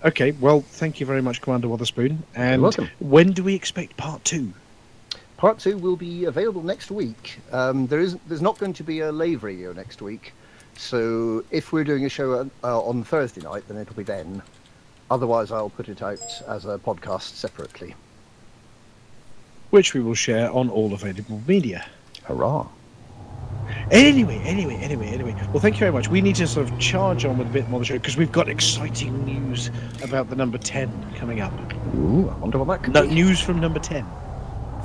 Speaker 1: Okay, well, thank you very much, Commander Witherspoon. And
Speaker 7: welcome.
Speaker 1: when do we expect part 2?
Speaker 7: Part 2 will be available next week. There's not going to be a live radio next week, so if we're doing a show on Thursday night, then it'll be then. Otherwise, I'll put it out as a podcast separately.
Speaker 1: Which we will share on all available media.
Speaker 7: Hurrah.
Speaker 1: Anyway. Well, thank you very much. We need to sort of charge on with a bit more of the show because we've got exciting news about the number 10 coming up.
Speaker 7: Ooh, I wonder what that could
Speaker 1: No,
Speaker 7: be.
Speaker 1: news from number 10.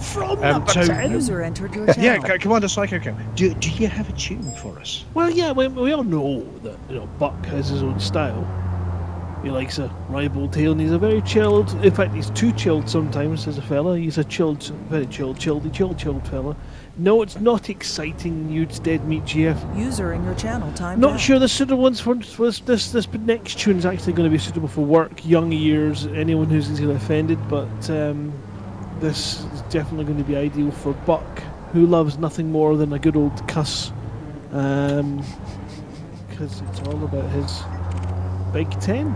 Speaker 2: From number 10?
Speaker 3: User entered your channel.
Speaker 1: Yeah, Commander Psycho Cam, do you have a tune for us?
Speaker 2: Well, yeah, we all know that Buck has his own style. He likes a ribald tale, and he's a very chilled. In fact, he's too chilled sometimes as a fella. He's a very chilled fella. No, it's not exciting news, Dead Meat GF.
Speaker 3: User in your channel timed
Speaker 2: Not
Speaker 3: out.
Speaker 2: sure the suitable ones for this next tune is actually going to be suitable for work, young ears, anyone who's easily offended. But this is definitely going to be ideal for Buck, who loves nothing more than a good old cuss, because it's all about his Big 10.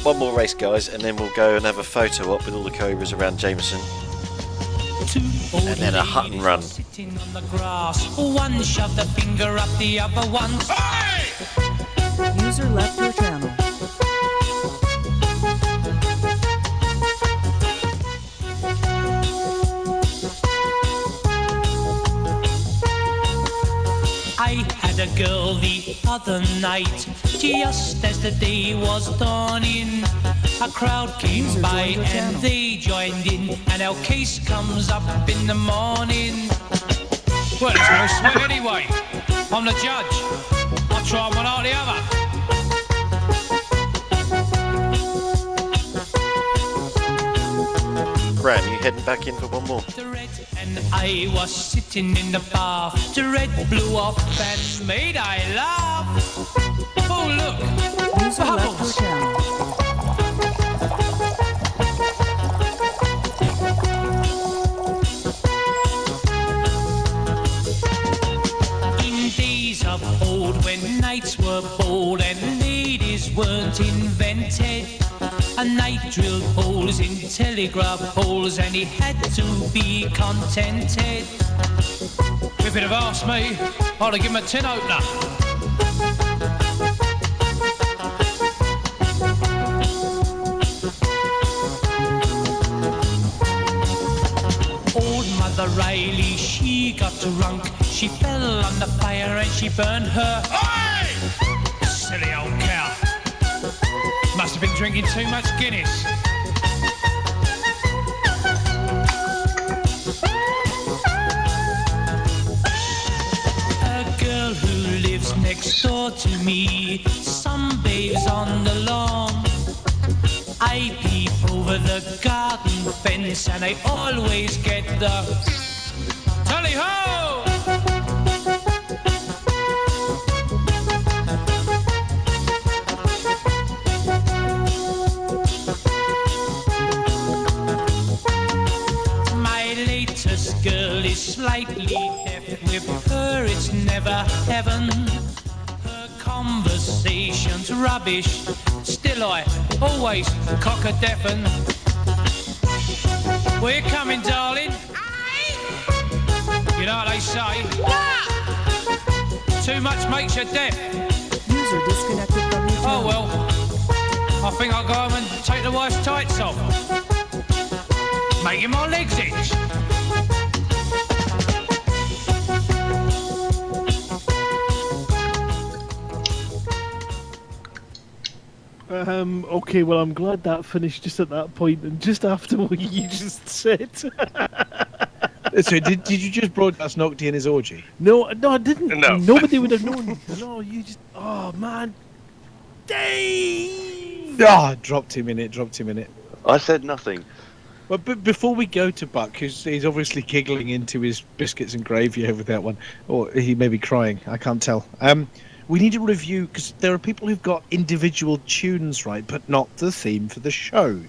Speaker 6: One more race, guys, and then we'll go and have a photo op with all the Cobras around Jameson. And then a Hutton run.
Speaker 8: Sitting on the grass. One shoved a finger up the other one's.
Speaker 3: User left your channel.
Speaker 8: I had a girl the other night, just as the day was dawning. A crowd came by and they joined in, and our case comes up in the morning. Well, it's no sweat anyway. I'm the judge. I'll try one or the other.
Speaker 6: Graham, you heading back in for one more?
Speaker 8: And I was sitting in the bath. The red blew off and made I laugh. Oh, look.
Speaker 3: User left your channel.
Speaker 8: In days of old, when nights were bold and ladies weren't invented, a knight drilled holes in telegraph poles and he had to be contented. If he'd have asked me, I'd have given him a tin opener. Old Mother Riley, she got drunk. She fell on the fire and she burned her. Oi! Silly old cow. Must have been drinking too much Guinness. next door to me. Some babes on the lawn. I peep over the garden fence and I always get the tally-ho! My latest girl is slightly deaf. With her it's never heaven. Her conversation's rubbish. Still I always cock a deafen. Where you coming, darling? You know what they say? Too much makes you deaf.
Speaker 3: User disconnected from your channel.
Speaker 8: Oh well, I think I'll go home and take the wife's tights off. Making my legs itch.
Speaker 2: Okay, well, I'm glad that finished just at that point and just after what you just said.
Speaker 1: So, did you just broadcast Nocti and his orgy?
Speaker 2: No, I didn't.
Speaker 1: No.
Speaker 2: Nobody would have known. No, you just. Oh, man. Dave!
Speaker 1: Ah, dropped him in it.
Speaker 16: I said nothing.
Speaker 1: Well, but before we go to Buck, he's obviously giggling into his biscuits and gravy over that one, or he may be crying. I can't tell. We need to review because there are people who've got individual tunes right, but not the theme for the show.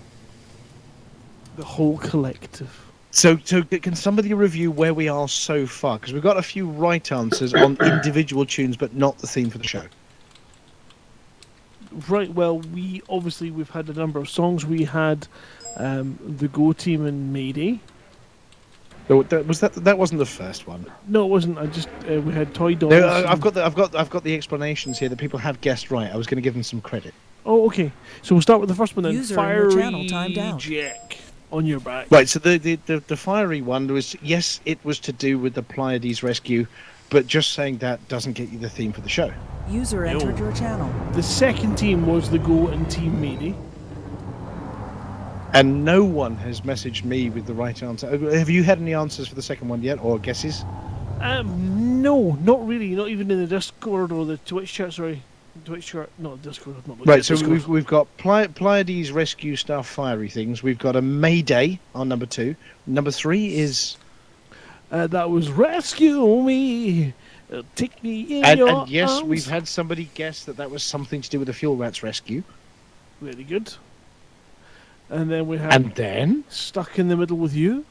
Speaker 2: The whole collective.
Speaker 1: So can somebody review where we are so far? Because we've got a few right answers on individual tunes, but not the theme for the show.
Speaker 2: Right. Well, we've had a number of songs. We had the Go Team and Mayday.
Speaker 1: No, that wasn't the first one.
Speaker 2: No, it wasn't. I just we had Toy Dolls.
Speaker 1: No, I've got the explanations here that people have guessed right. I was going to give them some credit.
Speaker 2: Oh, okay. So we'll start with the first one then.
Speaker 3: User in your channel timed out.
Speaker 2: Jack on your back.
Speaker 1: Right. So the fiery one was, yes, it was to do with the Pleiades rescue, but just saying that doesn't get you the theme for the show.
Speaker 3: User entered your channel.
Speaker 2: The second team was the Go and Team Mayday.
Speaker 1: And no one has messaged me with the right answer. Have you had any answers for the second one yet, or guesses?
Speaker 2: No, not really. Not even in the Discord or the Twitch chat. Sorry, Twitch chat. Not Discord. I've not looked
Speaker 1: Right.
Speaker 2: at
Speaker 1: So
Speaker 2: Discord.
Speaker 1: we've got Pleiades rescue stuff, fiery things. We've got a Mayday on number 2. Number 3 is.
Speaker 2: That was Rescue Me. Take me in your
Speaker 1: And yes,
Speaker 2: arms.
Speaker 1: we've had somebody guess that was something to do with the Fuel Rats rescue.
Speaker 2: Very good. And then we had.
Speaker 1: And then
Speaker 2: Stuck in the Middle with You.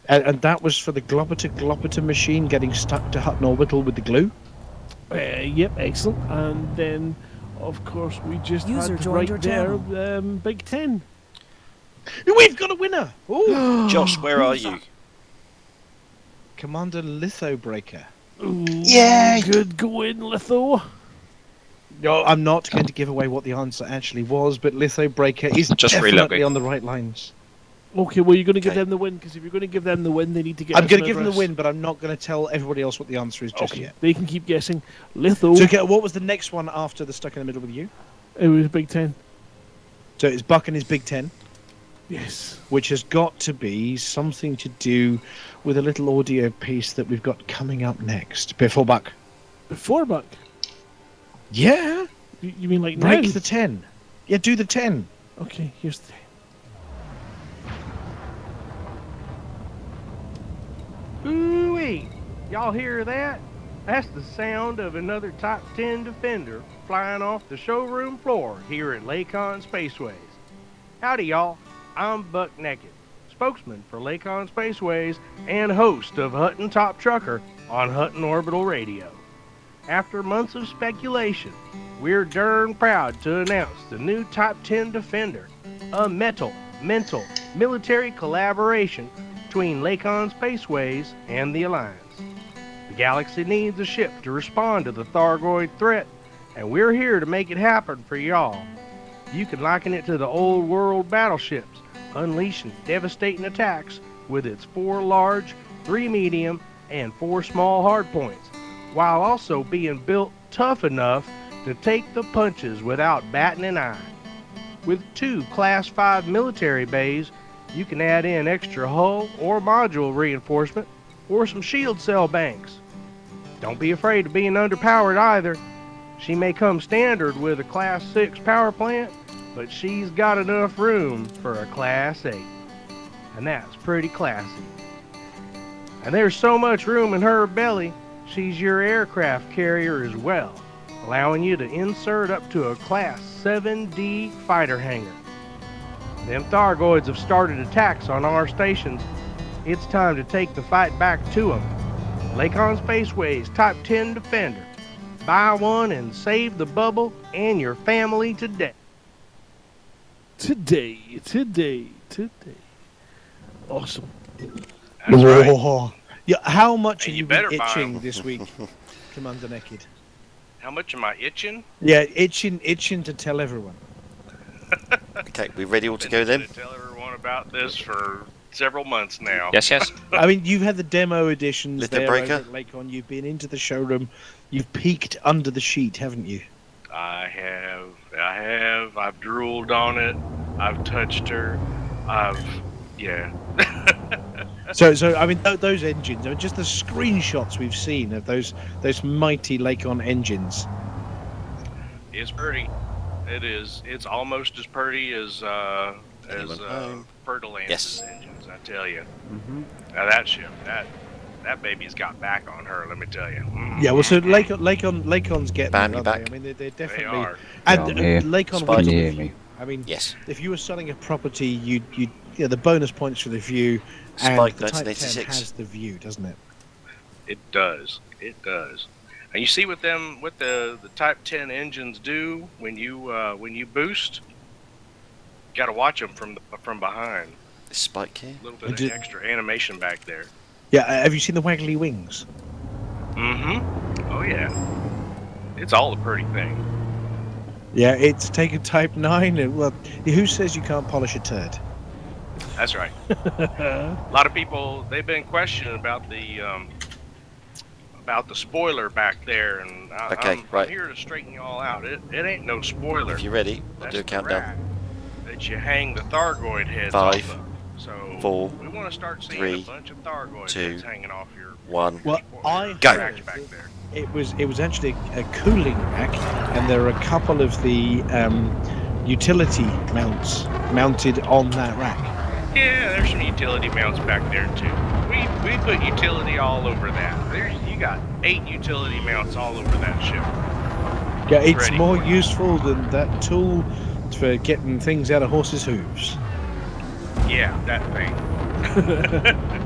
Speaker 1: And that was for the Gloppiter machine getting stuck to Hutton Orbital with the glue.
Speaker 2: Yep, excellent. And then, of course, we just
Speaker 3: User
Speaker 2: had
Speaker 3: joined
Speaker 2: right
Speaker 3: your
Speaker 2: there Big Ten.
Speaker 1: We've got a winner! Ooh.
Speaker 6: Josh, where are you?
Speaker 1: Commander Lithobreaker.
Speaker 2: Yeah, good going, Litho.
Speaker 1: No, I'm not going to give away what the answer actually was, but Lithobreaker is
Speaker 15: Just
Speaker 1: definitely
Speaker 15: relogging.
Speaker 1: on the right lines.
Speaker 2: Okay, well, you're going to give them the win, because if you're going to give them the win, they need to get
Speaker 1: I'm
Speaker 2: us
Speaker 1: going to
Speaker 2: an
Speaker 1: give them the
Speaker 2: address.
Speaker 1: win, but I'm not going to tell everybody else what the answer is just yet.
Speaker 2: They can keep guessing. Litho.
Speaker 1: So, okay, what was the next one after the Stuck in the Middle with You?
Speaker 2: It was Big Ten.
Speaker 1: So it's Buck and his Big Ten.
Speaker 2: Yes.
Speaker 1: Which has got to be something to do with a little audio piece that we've got coming up next. Before Buck.
Speaker 2: Before Buck?
Speaker 1: Yeah.
Speaker 2: You mean like
Speaker 1: Break
Speaker 2: now?
Speaker 1: the 10. Yeah, do the 10.
Speaker 2: Okay, here's the...
Speaker 9: Ooh-wee! Y'all hear that? That's the sound of another Top 10 Defender flying off the showroom floor here at Lakon Spaceways. Howdy, y'all. I'm Buck Naked, spokesman for Lakon Spaceways and host of Hutton Top Trucker on Hutton Orbital Radio. After months of speculation, we're darn proud to announce the new Top 10 Defender, a mental military collaboration between Lakon Spaceways and the Alliance. The galaxy needs a ship to respond to the Thargoid threat, and we're here to make it happen for y'all. You can liken it to the old world battleships, unleashing devastating attacks with its 4 large, 3 medium, and 4 small hardpoints, while also being built tough enough to take the punches without batting an eye. With 2 Class 5 military bays, you can add in extra hull or module reinforcement or some shield cell banks. Don't be afraid of being underpowered either. She may come standard with a Class 6 power plant, but she's got enough room for a Class 8. And that's pretty classy. And there's so much room in her belly, she's your aircraft carrier as well, allowing you to insert up to a Class 7D fighter hangar. Them Thargoids have started attacks on our stations. It's time to take the fight back to them. Lakon Spaceways Type 10 Defender. Buy one and save the bubble and your family today.
Speaker 2: Today. Awesome.
Speaker 20: That's right.
Speaker 1: Whoa. Yeah, how much
Speaker 20: And
Speaker 1: have
Speaker 20: you
Speaker 1: you been
Speaker 20: better buy
Speaker 1: itching
Speaker 20: 'em.
Speaker 1: this week, Commander Naked?
Speaker 20: How much am I itching?
Speaker 1: Yeah, itching to tell everyone.
Speaker 6: Okay, we ready all to go then?
Speaker 20: Tell everyone about this for several months now.
Speaker 15: Yes.
Speaker 1: I mean, you've had the demo editions
Speaker 6: Lithium
Speaker 1: there
Speaker 6: breaker?
Speaker 1: over at Lakon. You've been into the showroom. You've peeked under the sheet, haven't you?
Speaker 20: I have. I've drooled on it. I've touched her. Yeah.
Speaker 1: So I mean, those engines. I mean, just the screenshots we've seen of those mighty Lakon engines.
Speaker 20: It's pretty. It is. It's almost as pretty as Fertilance's engines. I tell you. Now that ship, that baby's got back on her. Let me tell you.
Speaker 1: Yeah, well, so Lakon's getting
Speaker 6: Bam,
Speaker 1: there,
Speaker 6: you
Speaker 1: aren't
Speaker 6: back?
Speaker 1: they? I mean, they're
Speaker 20: They
Speaker 1: definitely.
Speaker 20: are.
Speaker 1: And
Speaker 14: Yeah, I'm here.
Speaker 1: Lakon.
Speaker 14: Spike,
Speaker 1: was
Speaker 14: you
Speaker 1: the
Speaker 14: hear
Speaker 1: view.
Speaker 14: me?
Speaker 1: I mean,
Speaker 6: Yes.
Speaker 1: if you were selling a property, you the bonus points for the view, and
Speaker 6: Spike
Speaker 1: the Type 10
Speaker 6: 1986.
Speaker 1: has the view, doesn't it?
Speaker 20: It does. It does. And you see what the Type 10 engines do when you boost. Got to watch them from behind.
Speaker 6: Is Spike here?
Speaker 20: A little bit of extra animation back there.
Speaker 1: Yeah. Have you seen the waggly wings?
Speaker 20: Oh yeah. It's all a pretty thing.
Speaker 1: Yeah, it's taken Type 9. And, well, who says you can't polish a turd?
Speaker 20: That's right. A lot of people, they've been questioning about the spoiler back there, and I'm here to straighten you all out. It ain't no spoiler.
Speaker 6: If you're ready, we'll do a countdown.
Speaker 20: That you hang the Thargoid heads
Speaker 6: 5,
Speaker 20: off of. So
Speaker 6: 4,
Speaker 20: we want to start seeing
Speaker 6: 3,
Speaker 20: a bunch of Thargoid
Speaker 6: 2,
Speaker 20: heads hanging off your
Speaker 6: 1.
Speaker 1: Well, I
Speaker 6: Go.
Speaker 1: heard
Speaker 20: back there.
Speaker 1: it was actually a cooling rack, and there are a couple of the utility mounts mounted on that rack.
Speaker 20: Yeah, there's some utility mounts back there too. We put utility all over that. You got 8 utility mounts all over that ship.
Speaker 1: Yeah, it's
Speaker 20: Ready
Speaker 1: more
Speaker 20: for you.
Speaker 1: useful than that tool for getting things out of horses' hooves.
Speaker 20: Yeah, that thing.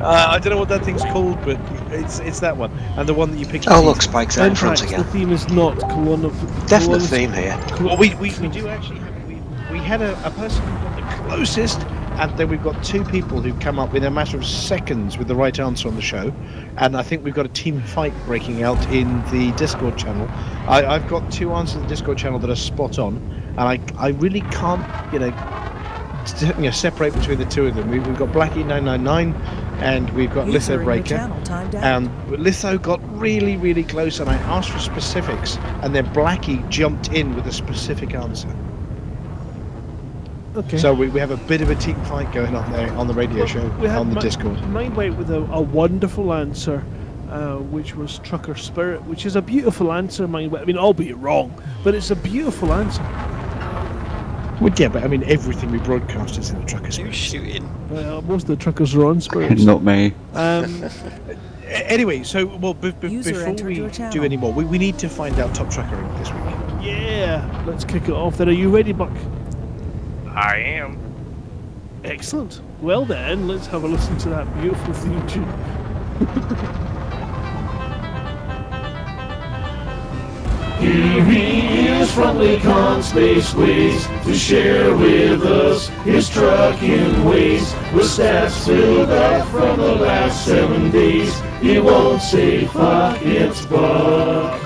Speaker 1: I don't know what that thing's called, but it's that one, and the one that you picked.
Speaker 12: Oh, look, Spike's out in
Speaker 2: In
Speaker 12: front
Speaker 2: fact,
Speaker 12: again.
Speaker 2: the theme is not
Speaker 12: Definite theme here.
Speaker 1: Well, we do actually have we had a person who got the closest, and then we've got 2 people who've come up within a matter of seconds with the right answer on the show, and I think we've got a team fight breaking out in the Discord channel. I've got 2 answers in the Discord channel that are spot on, and I really can't separate between the 2 of them. We've got Blackie999 and we've got
Speaker 3: User in your
Speaker 1: Lithobreaker,
Speaker 3: channel timed out.
Speaker 1: and Litho got really close, and I asked for specifics, and then Blackie jumped in with a specific answer.
Speaker 2: Okay.
Speaker 1: So we have a bit of a team fight going on there on the radio show
Speaker 2: We had
Speaker 1: on the Discord.
Speaker 2: Mine went with a wonderful answer, which was Trucker Spirit, which is a beautiful answer. Mine went, I mean, albeit wrong, but it's a beautiful answer.
Speaker 1: Well, yeah, but I mean, everything we broadcast is in the Trucker Spirit.
Speaker 6: Who's shooting?
Speaker 2: Most of the truckers are on Spirits.
Speaker 14: Not me.
Speaker 1: Anyway, so
Speaker 3: User
Speaker 1: before
Speaker 3: entered
Speaker 1: we
Speaker 3: your channel.
Speaker 1: do any more, we need to find out Top Trucker Inc. this week.
Speaker 2: Yeah, let's kick it off then. Are you ready, Buck?
Speaker 20: I am.
Speaker 2: Excellent. Well then, let's have a listen to that beautiful theme tune.
Speaker 10: Here he is from Lakon Spaceways to share with us his trucking ways. With stats filled up from the last 7 days, he won't say fuck, it's Buck.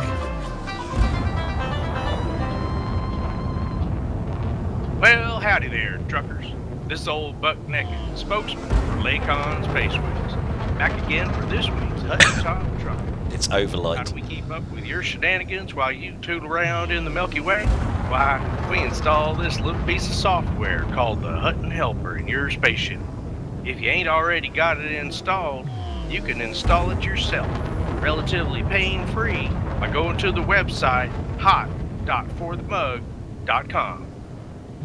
Speaker 20: Well, howdy there, truckers. This is old Buck Naked, spokesman for Lakon Spaceways. Back again for this week's Hut Top Trucker.
Speaker 6: It's
Speaker 20: How
Speaker 6: overlight.
Speaker 20: do we keep up with your shenanigans while you tootle around in the Milky Way? Why, we install this little piece of software called the Hutton Helper in your spaceship. If you ain't already got it installed, you can install it yourself. relatively pain-free by going to the website hot.forthemug.com.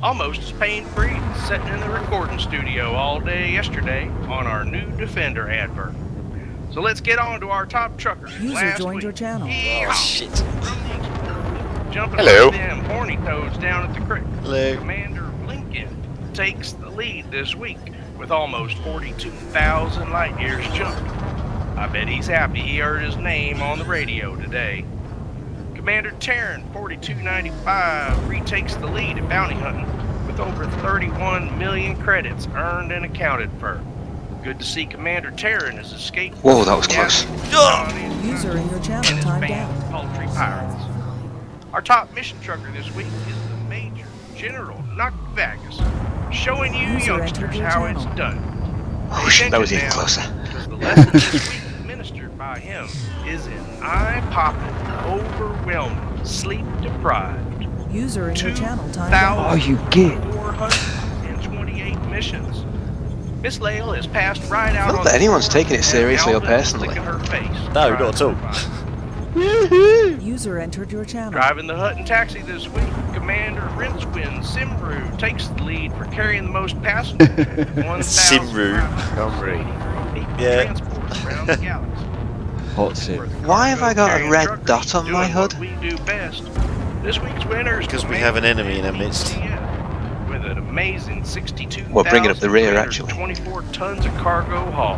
Speaker 20: Almost as pain-free as sitting in the recording studio all day yesterday on our new Defender advert. So let's get on to our top truckers.
Speaker 3: User joined your channel.
Speaker 6: Oh, shit.
Speaker 20: Jumping
Speaker 23: Hello.
Speaker 20: over them horny toads down at the creek.
Speaker 6: Hello.
Speaker 20: Commander Lincoln takes the lead this week with almost 42,000 light years jumped. I bet he's happy he heard his name on the radio today. Commander Terran 4295 retakes the lead at bounty hunting with over 31 million credits earned and accounted for. Good to see Commander Terran has escaped.
Speaker 12: Whoa, that was close.
Speaker 3: User in your channel timed out.
Speaker 20: Poultry pirates. Our top mission trucker this week is the Major General Nocvagus, showing you
Speaker 3: User entered
Speaker 20: youngsters
Speaker 3: your
Speaker 20: how
Speaker 3: channel.
Speaker 20: it's done.
Speaker 12: Oh shit, that was even closer.
Speaker 20: Because the lesson this week administered by him is in eye-popping, overwhelming, sleep-deprived.
Speaker 3: User in your channel timed out.
Speaker 14: Oh, you git.
Speaker 20: 428 missions. Miss Lael has passed right out
Speaker 12: Not
Speaker 20: on
Speaker 12: that
Speaker 20: the
Speaker 12: anyone's
Speaker 20: floor,
Speaker 12: taking it seriously
Speaker 20: and
Speaker 12: or
Speaker 20: Alvin is
Speaker 12: personally.
Speaker 20: licking her face.
Speaker 6: No, not at all.
Speaker 3: User entered your channel.
Speaker 20: Driving the Hutton taxi this week, Commander Rincewind Simru takes the lead for carrying the most passengers.
Speaker 6: Simru. Yeah.
Speaker 20: Transports around the galaxy.
Speaker 14: What's it?
Speaker 12: Why have I got a red dot on my
Speaker 20: Doing
Speaker 12: hood?
Speaker 20: what we do best. This week's winner is
Speaker 6: Because we have an enemy in our midst.
Speaker 20: with an amazing 62,000
Speaker 12: Well, bring it up the rear, actually.
Speaker 20: 24 tons of cargo haul.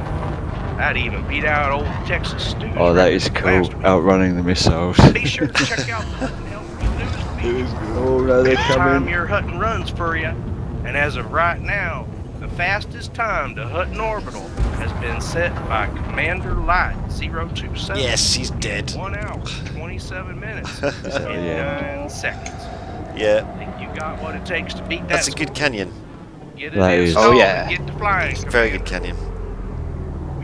Speaker 20: That even beat out old Texas Stew.
Speaker 14: Oh, that is cool. Outrunning the missiles.
Speaker 20: Be sure to check out the Hutton Helpers news feed.
Speaker 14: Oh, no, they're
Speaker 20: Time
Speaker 14: coming.
Speaker 20: your Hutton runs for you. And as of right now, the fastest time to Hutton Orbital has been set by Commander Light 027.
Speaker 6: Yes, he's dead.
Speaker 20: 1 hour, 27 minutes,
Speaker 6: Oh,
Speaker 20: and
Speaker 6: yeah.
Speaker 20: 9 seconds.
Speaker 6: Yeah.
Speaker 20: I think you got what it takes to beat that.
Speaker 6: That's a good canyon.
Speaker 20: Get
Speaker 14: That
Speaker 20: it
Speaker 14: is.
Speaker 20: installed
Speaker 12: Oh, yeah.
Speaker 20: and get to flying.
Speaker 6: Very good canyon.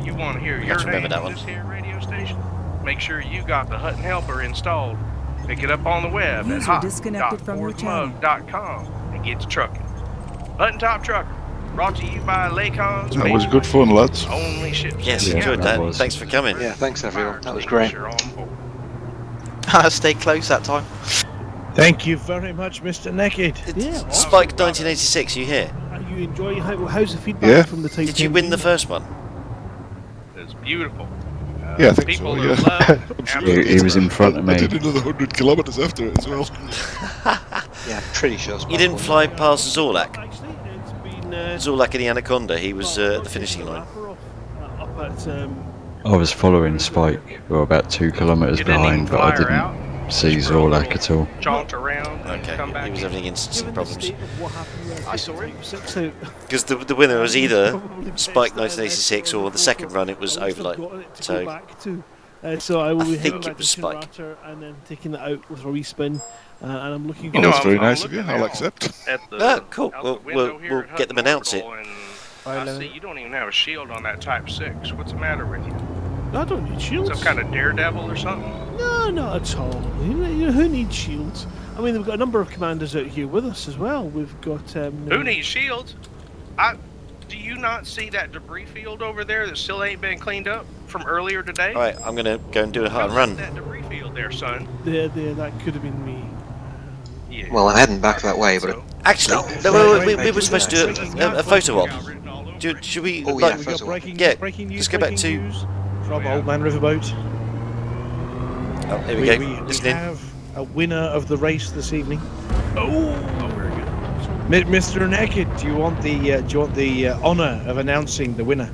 Speaker 20: You want to hear
Speaker 6: I
Speaker 20: your
Speaker 6: have to remember
Speaker 20: name
Speaker 6: that
Speaker 20: on
Speaker 6: one.
Speaker 20: this here radio station? Make sure you got the Hutton Helper installed. Pick it up on the web
Speaker 3: User
Speaker 20: at
Speaker 3: disconnected from your channel.
Speaker 20: hot.forthemug.com and get to trucking. Hutton Top Trucker, brought to you by Lakon.
Speaker 23: That was good fun, lads.
Speaker 20: Only ships.
Speaker 6: Yes,
Speaker 14: Yeah,
Speaker 6: enjoyed
Speaker 14: that
Speaker 6: that.
Speaker 14: was.
Speaker 6: Thanks for coming.
Speaker 12: Yeah, thanks everyone. That was great.
Speaker 20: You're on board.
Speaker 12: I stayed close that time.
Speaker 1: Thank you very much, Mr. Naked.
Speaker 2: Yeah.
Speaker 6: Spike 1986, you here?
Speaker 2: Are you enjoying how's the feedback
Speaker 23: Yeah.
Speaker 2: from the Type
Speaker 6: Did you
Speaker 2: 10
Speaker 6: win the
Speaker 2: team?
Speaker 6: first one?
Speaker 20: It's beautiful.
Speaker 23: Yeah, I think
Speaker 20: people
Speaker 23: so,
Speaker 20: who
Speaker 23: yeah.
Speaker 20: love
Speaker 23: I'm sure
Speaker 14: He, he was in front of
Speaker 23: I
Speaker 14: me.
Speaker 23: did another 100 kilometres after it as well.
Speaker 12: Yeah, pretty sure.
Speaker 6: You didn't fly past Zorlak?
Speaker 2: Actually, it's been
Speaker 6: Zorlak in the Anaconda, he was at the finishing line.
Speaker 2: up at
Speaker 14: I was following Spike. We were about 2 kilometres
Speaker 20: You didn't
Speaker 14: behind,
Speaker 20: even
Speaker 14: but I
Speaker 20: fly her out?
Speaker 14: didn't see Zorlak at all.
Speaker 20: Jaunt around and
Speaker 6: Okay,
Speaker 20: come back.
Speaker 6: he was having instancing
Speaker 2: given the
Speaker 6: problems.
Speaker 2: state of what happened with
Speaker 20: I saw it.
Speaker 2: Type 6 out,
Speaker 6: Because the winner was either
Speaker 2: probably best
Speaker 6: Spike
Speaker 2: that
Speaker 6: 1986 or the second run it was
Speaker 2: I would have
Speaker 6: Overlight.
Speaker 2: gotten it to go
Speaker 6: So
Speaker 2: back to. So I will be
Speaker 6: think
Speaker 2: heading
Speaker 6: it
Speaker 2: back
Speaker 6: was
Speaker 2: to
Speaker 6: Spike.
Speaker 2: Kinrater and then taking that out with a respin. And I'm looking
Speaker 23: Oh,
Speaker 2: for
Speaker 23: that's very
Speaker 20: I'm
Speaker 23: nice of you.
Speaker 20: looking
Speaker 23: I'll
Speaker 20: out
Speaker 23: accept.
Speaker 20: At the,
Speaker 6: Ah, cool.
Speaker 20: out
Speaker 6: Well,
Speaker 20: the window here
Speaker 6: we'll
Speaker 20: at
Speaker 6: get them
Speaker 20: Hutton
Speaker 6: announce it.
Speaker 20: Orbital, and I see you don't even have a shield on that Type 6. What's the matter with you?
Speaker 2: I don't need shields.
Speaker 20: Some kind of daredevil or something?
Speaker 2: No, not at all. Who needs shields? I mean, we've got a number of commanders out here with us as well. We've got.
Speaker 20: Who needs shields? Do you not see that debris field over there that still ain't been cleaned up from earlier today?
Speaker 6: Alright, I'm going to go and do a hard
Speaker 20: Go
Speaker 6: run.
Speaker 20: see that debris field there, son.
Speaker 2: There, that could have been me.
Speaker 20: Yeah.
Speaker 12: Well, I'm heading back that way, but
Speaker 6: Actually, no, we were supposed to do a photo op. Should we,
Speaker 12: Oh, yeah,
Speaker 6: like,
Speaker 1: We got
Speaker 12: photo op.
Speaker 1: breaking,
Speaker 6: Yeah,
Speaker 1: breaking news.
Speaker 6: let's go back
Speaker 1: breaking
Speaker 6: to-
Speaker 1: news from Old Man Riverboat.
Speaker 6: oh, there we go,
Speaker 1: We
Speaker 6: listening.
Speaker 1: have a winner of the race this evening.
Speaker 20: Oh, very good.
Speaker 1: Mr. Naked, do you want the honour of announcing the winner?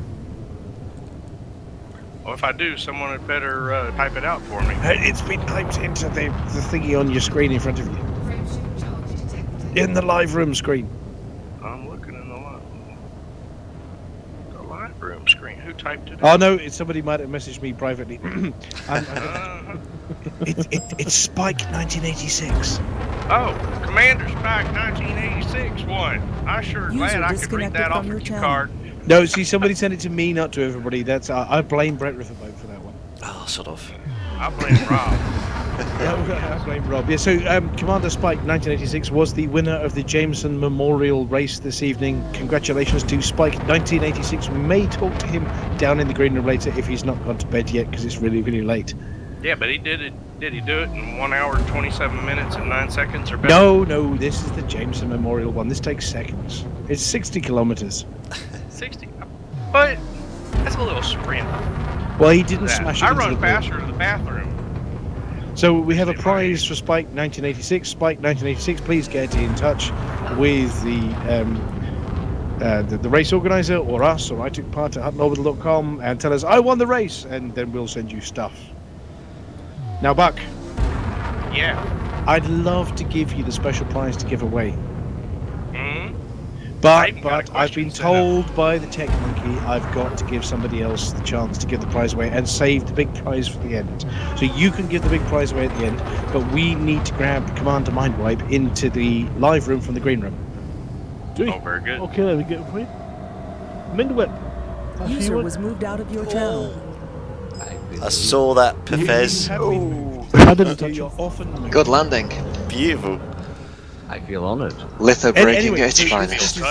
Speaker 20: Well, if I do, someone had better type it out for me.
Speaker 1: It's been typed into the thingy on your screen in front of you. In the live room screen.
Speaker 20: I'm looking in the live room screen. Who typed it?
Speaker 1: Oh no, somebody might have messaged me privately. It's Spike 1986.
Speaker 20: Oh, Commander Spike 1986 won. I sure glad I could read that off of your card.
Speaker 1: No, see, somebody sent it to me, not to everybody. That's I blame Bret Riverboat for that one.
Speaker 6: Oh, sort of.
Speaker 20: I blame Rob.
Speaker 1: I blame Rob. Yeah, so Commander Spike 1986 was the winner of the Jameson Memorial Race this evening. Congratulations to Spike 1986. We may talk to him down in the green room later if he's not gone to bed yet, because it's really, really late.
Speaker 20: Yeah, but he did it. Did he do it in 1 hour, 27 minutes, and 9 seconds or better?
Speaker 1: No, this is the Jameson Memorial one. This takes seconds. It's 60 kilometers.
Speaker 20: 60. But that's a little sprint.
Speaker 1: Well, he didn't smash it
Speaker 20: I
Speaker 1: into
Speaker 20: run
Speaker 1: the
Speaker 20: faster to the bathroom.
Speaker 1: So we have a prize for Spike 1986. Spike 1986, please get in touch with the race organizer or us, or I took part at huttonorbital.com, and tell us I won the race, and then we'll send you stuff. Now, Buck.
Speaker 20: Yeah.
Speaker 1: I'd love to give you the special prize to give away.
Speaker 20: Mm-hmm.
Speaker 1: But I've been told by the Tech Monkey I've got to give somebody else the chance to give the prize away and save the big prize for the end. So you can give the big prize away at the end, but we need to grab Commander Mindwipe into the live room from the green room.
Speaker 20: Oh, very good.
Speaker 2: Okay, let me get it for you. Mindwhip.
Speaker 3: User was moved out of your channel.
Speaker 6: I saw that, Pefez.
Speaker 2: I didn't touch
Speaker 1: it.
Speaker 12: Good landing.
Speaker 6: Beautiful.
Speaker 11: I feel honoured.
Speaker 12: Litho breaking
Speaker 1: anyway,
Speaker 12: at its
Speaker 1: so
Speaker 12: finest.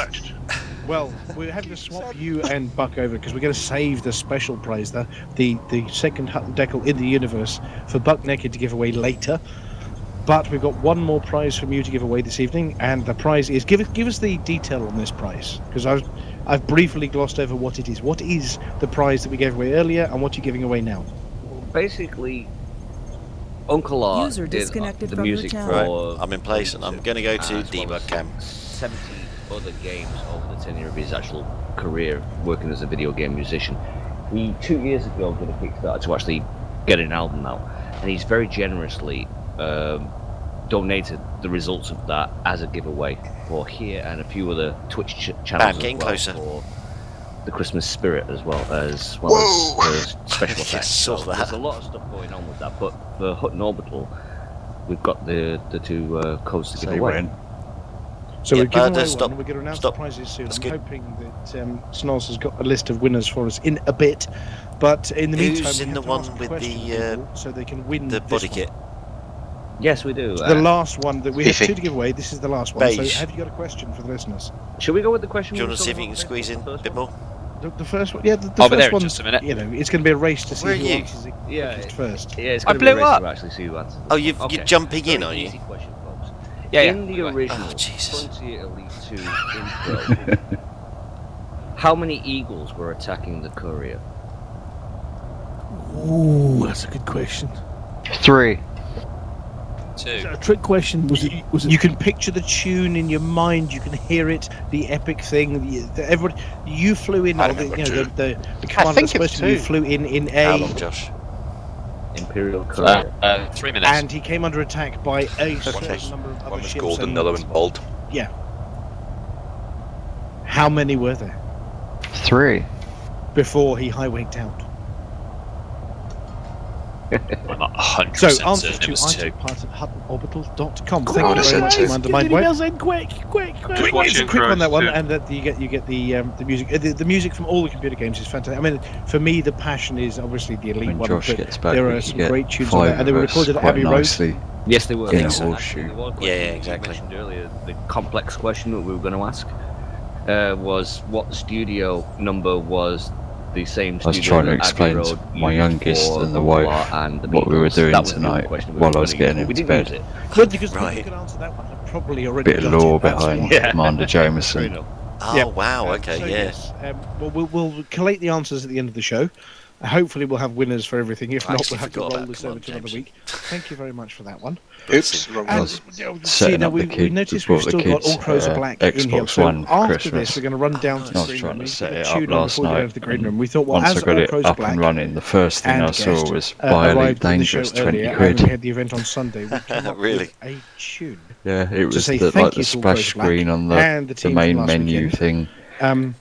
Speaker 1: Well, we're having to swap you and Buck over because we're going to save the special prize, the second Hutton Deckle in the universe, for Buck Naked to give away later. But we've got one more prize from you to give away this evening, and the prize is give us the detail on this prize, because I've briefly glossed over what it is. What is the prize that we gave away earlier, and what are you giving away now?
Speaker 11: Basically, Uncle Art
Speaker 3: User
Speaker 11: did
Speaker 3: disconnected
Speaker 11: the
Speaker 3: from your
Speaker 11: music
Speaker 3: channel.
Speaker 6: Right, I'm in place, and I'm going to go to debug cam.
Speaker 11: 70 other games over the tenure of his actual career working as a video game musician. He 2 years ago did a Kickstarter to actually get an album out, and he's very generously donated the results of that as a giveaway for here and a few other Twitch channels as
Speaker 6: getting
Speaker 11: well,
Speaker 6: closer.
Speaker 11: for the Christmas spirit as well as special effects.
Speaker 6: Saw
Speaker 11: So
Speaker 6: that.
Speaker 11: there's a lot of stuff going on with that, but for Hutton Orbital we've got the two codes to give
Speaker 14: Say
Speaker 11: away.
Speaker 14: when.
Speaker 1: So
Speaker 6: Yeah,
Speaker 1: we're giving away
Speaker 6: stop.
Speaker 1: one. We're going to announce
Speaker 6: Stop.
Speaker 1: the prizes soon.
Speaker 6: That's
Speaker 1: I'm
Speaker 6: good.
Speaker 1: hoping that Snoz has got a list of winners for us in a bit. But in the meantime,
Speaker 6: Who's
Speaker 1: we
Speaker 6: in
Speaker 1: have
Speaker 6: the
Speaker 1: to ask
Speaker 6: one with
Speaker 1: questions
Speaker 6: the
Speaker 1: of people so they can win
Speaker 6: the
Speaker 1: this
Speaker 6: body
Speaker 1: one.
Speaker 6: kit?
Speaker 11: Yes, we do.
Speaker 1: The last one that we have
Speaker 11: Fifi.
Speaker 1: two to give away. This is the last one.
Speaker 6: Beige.
Speaker 1: So have you got a question for the listeners?
Speaker 11: Should we go with the question?
Speaker 6: Do you
Speaker 11: we
Speaker 6: want
Speaker 11: were
Speaker 6: to see if
Speaker 11: talking
Speaker 6: you can
Speaker 11: about
Speaker 6: squeeze in a bit more?
Speaker 1: The first one, yeah. The
Speaker 15: I'll be
Speaker 1: first
Speaker 15: there in
Speaker 1: one.
Speaker 15: just a minute.
Speaker 1: You know, it's going to be a race to see
Speaker 6: Where are
Speaker 1: who
Speaker 6: you?
Speaker 1: answers it quickest first.
Speaker 11: Yeah, it's
Speaker 15: I
Speaker 11: going to be a
Speaker 15: blew
Speaker 11: race
Speaker 15: up.
Speaker 11: to actually see who answers.
Speaker 6: Oh, you're jumping in,
Speaker 11: Very
Speaker 6: are you?
Speaker 11: Easy question, folks.
Speaker 15: Yeah,
Speaker 11: in
Speaker 15: yeah.
Speaker 11: the original Frontier Elite 2 intro, how many eagles were attacking the courier?
Speaker 2: Ooh, that's a good question.
Speaker 12: 3.
Speaker 2: Is that a trick question? Was it?
Speaker 1: You can picture the tune in your mind. You can hear it. The epic thing. Everybody. You flew in.
Speaker 16: I
Speaker 1: Or the,
Speaker 16: remember
Speaker 1: you know,
Speaker 16: two.
Speaker 1: the commander
Speaker 16: think
Speaker 1: supposed
Speaker 16: it's
Speaker 1: to be
Speaker 16: two.
Speaker 1: flew in
Speaker 6: How
Speaker 1: a.
Speaker 6: long, Josh?
Speaker 11: Imperial courier.
Speaker 15: 3 minutes.
Speaker 1: And he came under attack by a certain
Speaker 16: Okay.
Speaker 1: number of other
Speaker 16: One was
Speaker 1: ships.
Speaker 16: golden,
Speaker 1: and-
Speaker 16: the other one bold.
Speaker 1: Yeah. How many were there
Speaker 12: 3.
Speaker 1: before he highwayed out?
Speaker 15: I'm not 100%
Speaker 1: So
Speaker 15: certain
Speaker 1: answers
Speaker 15: it
Speaker 1: to
Speaker 15: was 2.
Speaker 1: part at huttonorbital.com.
Speaker 12: I
Speaker 1: Thank
Speaker 12: would've
Speaker 1: you very
Speaker 12: said
Speaker 1: much,
Speaker 12: two.
Speaker 1: Commander
Speaker 2: Get the
Speaker 1: Mindwipe.
Speaker 2: emails in quick.
Speaker 1: It's a quick one, that one, and that you get the music. The music from all the computer games is fantastic. I mean, for me, the passion is obviously the elite
Speaker 14: When
Speaker 1: one.
Speaker 14: Josh
Speaker 1: but
Speaker 14: gets back,
Speaker 1: there
Speaker 14: we
Speaker 1: are
Speaker 14: can
Speaker 1: some
Speaker 14: get
Speaker 1: great tunes on
Speaker 14: 5
Speaker 1: there, and they were
Speaker 14: of us
Speaker 1: recorded at
Speaker 14: quite
Speaker 1: Abbey Road.
Speaker 14: nicely
Speaker 11: Yes, they were.
Speaker 14: in a
Speaker 11: Actually,
Speaker 14: horseshoe.
Speaker 11: there was a
Speaker 6: Yeah,
Speaker 11: question
Speaker 6: exactly.
Speaker 11: You mentioned earlier, the complex question that we were going to ask was what studio number was the same
Speaker 14: I was
Speaker 11: studio
Speaker 14: trying to
Speaker 11: that Abbey
Speaker 14: explain
Speaker 11: Road
Speaker 14: to my
Speaker 11: used
Speaker 14: youngest
Speaker 11: for
Speaker 14: and the
Speaker 11: Uncle
Speaker 14: wife
Speaker 11: Art and the
Speaker 14: what we were
Speaker 11: Beatles.
Speaker 14: doing
Speaker 11: That was the
Speaker 14: tonight
Speaker 11: other question we
Speaker 14: while
Speaker 11: were
Speaker 14: I was
Speaker 11: gonna use,
Speaker 14: getting
Speaker 11: but we
Speaker 14: into
Speaker 11: didn't use
Speaker 14: bed.
Speaker 11: it.
Speaker 1: Well, because
Speaker 6: Right.
Speaker 1: you could answer that one. I've probably already
Speaker 14: Bit of
Speaker 1: got
Speaker 14: lore
Speaker 1: it. That's
Speaker 14: behind
Speaker 1: why.
Speaker 11: Yeah.
Speaker 14: Commander
Speaker 11: Fair
Speaker 14: Jameson.
Speaker 11: enough.
Speaker 6: Oh,
Speaker 1: Yeah.
Speaker 6: wow, okay,
Speaker 1: So
Speaker 6: yeah.
Speaker 1: yes, well, we'll collate the answers at the end of the show. Hopefully, we'll have winners for everything. If
Speaker 6: I
Speaker 1: not,
Speaker 6: actually
Speaker 1: we'll have to
Speaker 6: forgot
Speaker 1: roll
Speaker 6: about
Speaker 1: this over
Speaker 6: Command
Speaker 1: to another
Speaker 6: James.
Speaker 1: week. Thank you very much for that one.
Speaker 16: Oops, wrong
Speaker 1: And,
Speaker 16: one.
Speaker 14: Setting up
Speaker 1: we,
Speaker 14: the
Speaker 1: we
Speaker 14: kid,
Speaker 1: noticed
Speaker 14: we
Speaker 1: we've
Speaker 14: bought
Speaker 1: still
Speaker 14: the
Speaker 1: got
Speaker 14: kids,
Speaker 1: All Crows Are Black in here.
Speaker 14: Xbox
Speaker 1: So
Speaker 14: One for
Speaker 1: after
Speaker 14: Christmas.
Speaker 1: this, we're going to run down to
Speaker 14: I
Speaker 1: the
Speaker 14: was
Speaker 1: green
Speaker 14: trying
Speaker 1: room.
Speaker 14: to set
Speaker 1: Get
Speaker 14: it
Speaker 1: a
Speaker 14: up
Speaker 1: tune on
Speaker 14: last
Speaker 1: before we go
Speaker 14: night.
Speaker 1: into the green room. We thought, well,
Speaker 14: Once
Speaker 1: as
Speaker 14: I got
Speaker 1: All
Speaker 14: it
Speaker 1: Crows
Speaker 14: up
Speaker 1: Black
Speaker 14: and running, the first thing
Speaker 1: and
Speaker 14: I saw
Speaker 1: Guest,
Speaker 14: was Buy Elite
Speaker 1: arrived on the show
Speaker 14: Dangerous, 20
Speaker 1: earlier, and
Speaker 14: quid.
Speaker 1: we had the event on Sunday. We came up
Speaker 6: Really?
Speaker 1: with a tune.
Speaker 14: Yeah, it
Speaker 1: to
Speaker 14: was
Speaker 1: say
Speaker 14: the,
Speaker 1: thank
Speaker 14: like the
Speaker 1: you to All Crows
Speaker 14: splash
Speaker 1: Black
Speaker 14: screen on
Speaker 1: and the
Speaker 14: the
Speaker 1: team from
Speaker 14: main
Speaker 1: last
Speaker 14: menu
Speaker 1: weekend.
Speaker 14: thing.
Speaker 1: And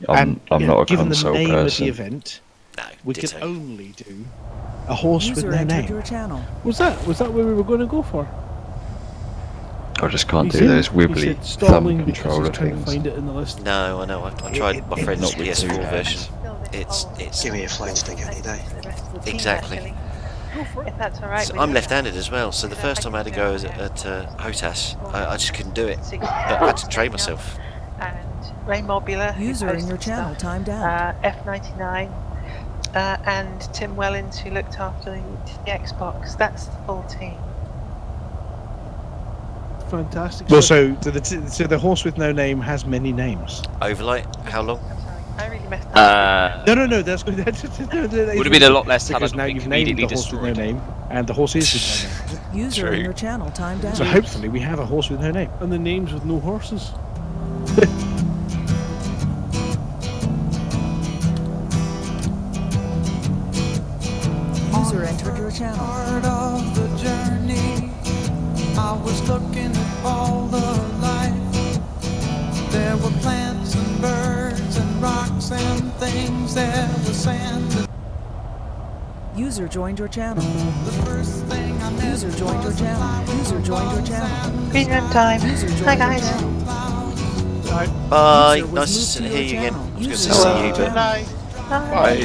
Speaker 14: I'm not a
Speaker 1: given
Speaker 14: console
Speaker 1: the name
Speaker 14: person.
Speaker 1: of the event,
Speaker 6: No,
Speaker 1: we could
Speaker 6: ditto.
Speaker 1: only do a horse with
Speaker 3: User
Speaker 1: no
Speaker 3: entered
Speaker 1: name.
Speaker 3: your channel.
Speaker 2: Was that where we were going to go for?
Speaker 14: I just can't
Speaker 2: He
Speaker 14: do
Speaker 2: said-
Speaker 14: those
Speaker 2: he
Speaker 14: wibbly
Speaker 2: said
Speaker 14: thumb
Speaker 2: stalling because he's
Speaker 14: controller
Speaker 2: trying to
Speaker 14: things.
Speaker 2: find it in the list.
Speaker 6: No, I know. I tried my friend's
Speaker 14: not with two
Speaker 6: PS4
Speaker 14: hands.
Speaker 6: version. It's
Speaker 12: Give me a flight stick any day.
Speaker 6: exactly.
Speaker 4: If that's all right.
Speaker 6: So
Speaker 4: with
Speaker 6: I'm
Speaker 4: you.
Speaker 6: left-handed as well, so the first time I had to go at HOTAS, I just couldn't do it. But I had to train myself.
Speaker 4: And Ray Mobula, who
Speaker 3: User in your
Speaker 4: posted
Speaker 3: channel
Speaker 4: stuff,
Speaker 3: timed out.
Speaker 4: F99, and Tim Wellens, who looked after the Xbox. That's the full team.
Speaker 2: Fantastic.
Speaker 1: Well, so the horse with no name has many names.
Speaker 6: Overlight, how long?
Speaker 4: I really messed up.
Speaker 1: No, that's good.
Speaker 15: Would have been a lot less had
Speaker 1: because
Speaker 15: I
Speaker 1: now
Speaker 15: not been
Speaker 1: you've named the
Speaker 15: immediately
Speaker 1: horse with no
Speaker 15: destroyed.
Speaker 1: name, and the horse is with no name.
Speaker 3: User in your channel timed out.
Speaker 1: So hopefully we have a horse with no name.
Speaker 2: And the names with no horses.
Speaker 3: User entered your channel.
Speaker 13: Part of the journey, I was looking at all the life. There were plants and birds and rocks and things. There was sand.
Speaker 3: User joined your channel.
Speaker 13: The first thing I met
Speaker 3: User joined your channel. User joined your channel.
Speaker 4: Green room time. Hi guys.
Speaker 6: Bye.
Speaker 3: User was
Speaker 6: Nice to
Speaker 3: moved
Speaker 6: hear
Speaker 3: to
Speaker 6: you
Speaker 3: your
Speaker 6: again.
Speaker 3: channel.
Speaker 6: I was going to
Speaker 3: User
Speaker 6: say
Speaker 3: joined
Speaker 6: see you,
Speaker 3: your
Speaker 6: but
Speaker 3: channel.
Speaker 6: bye.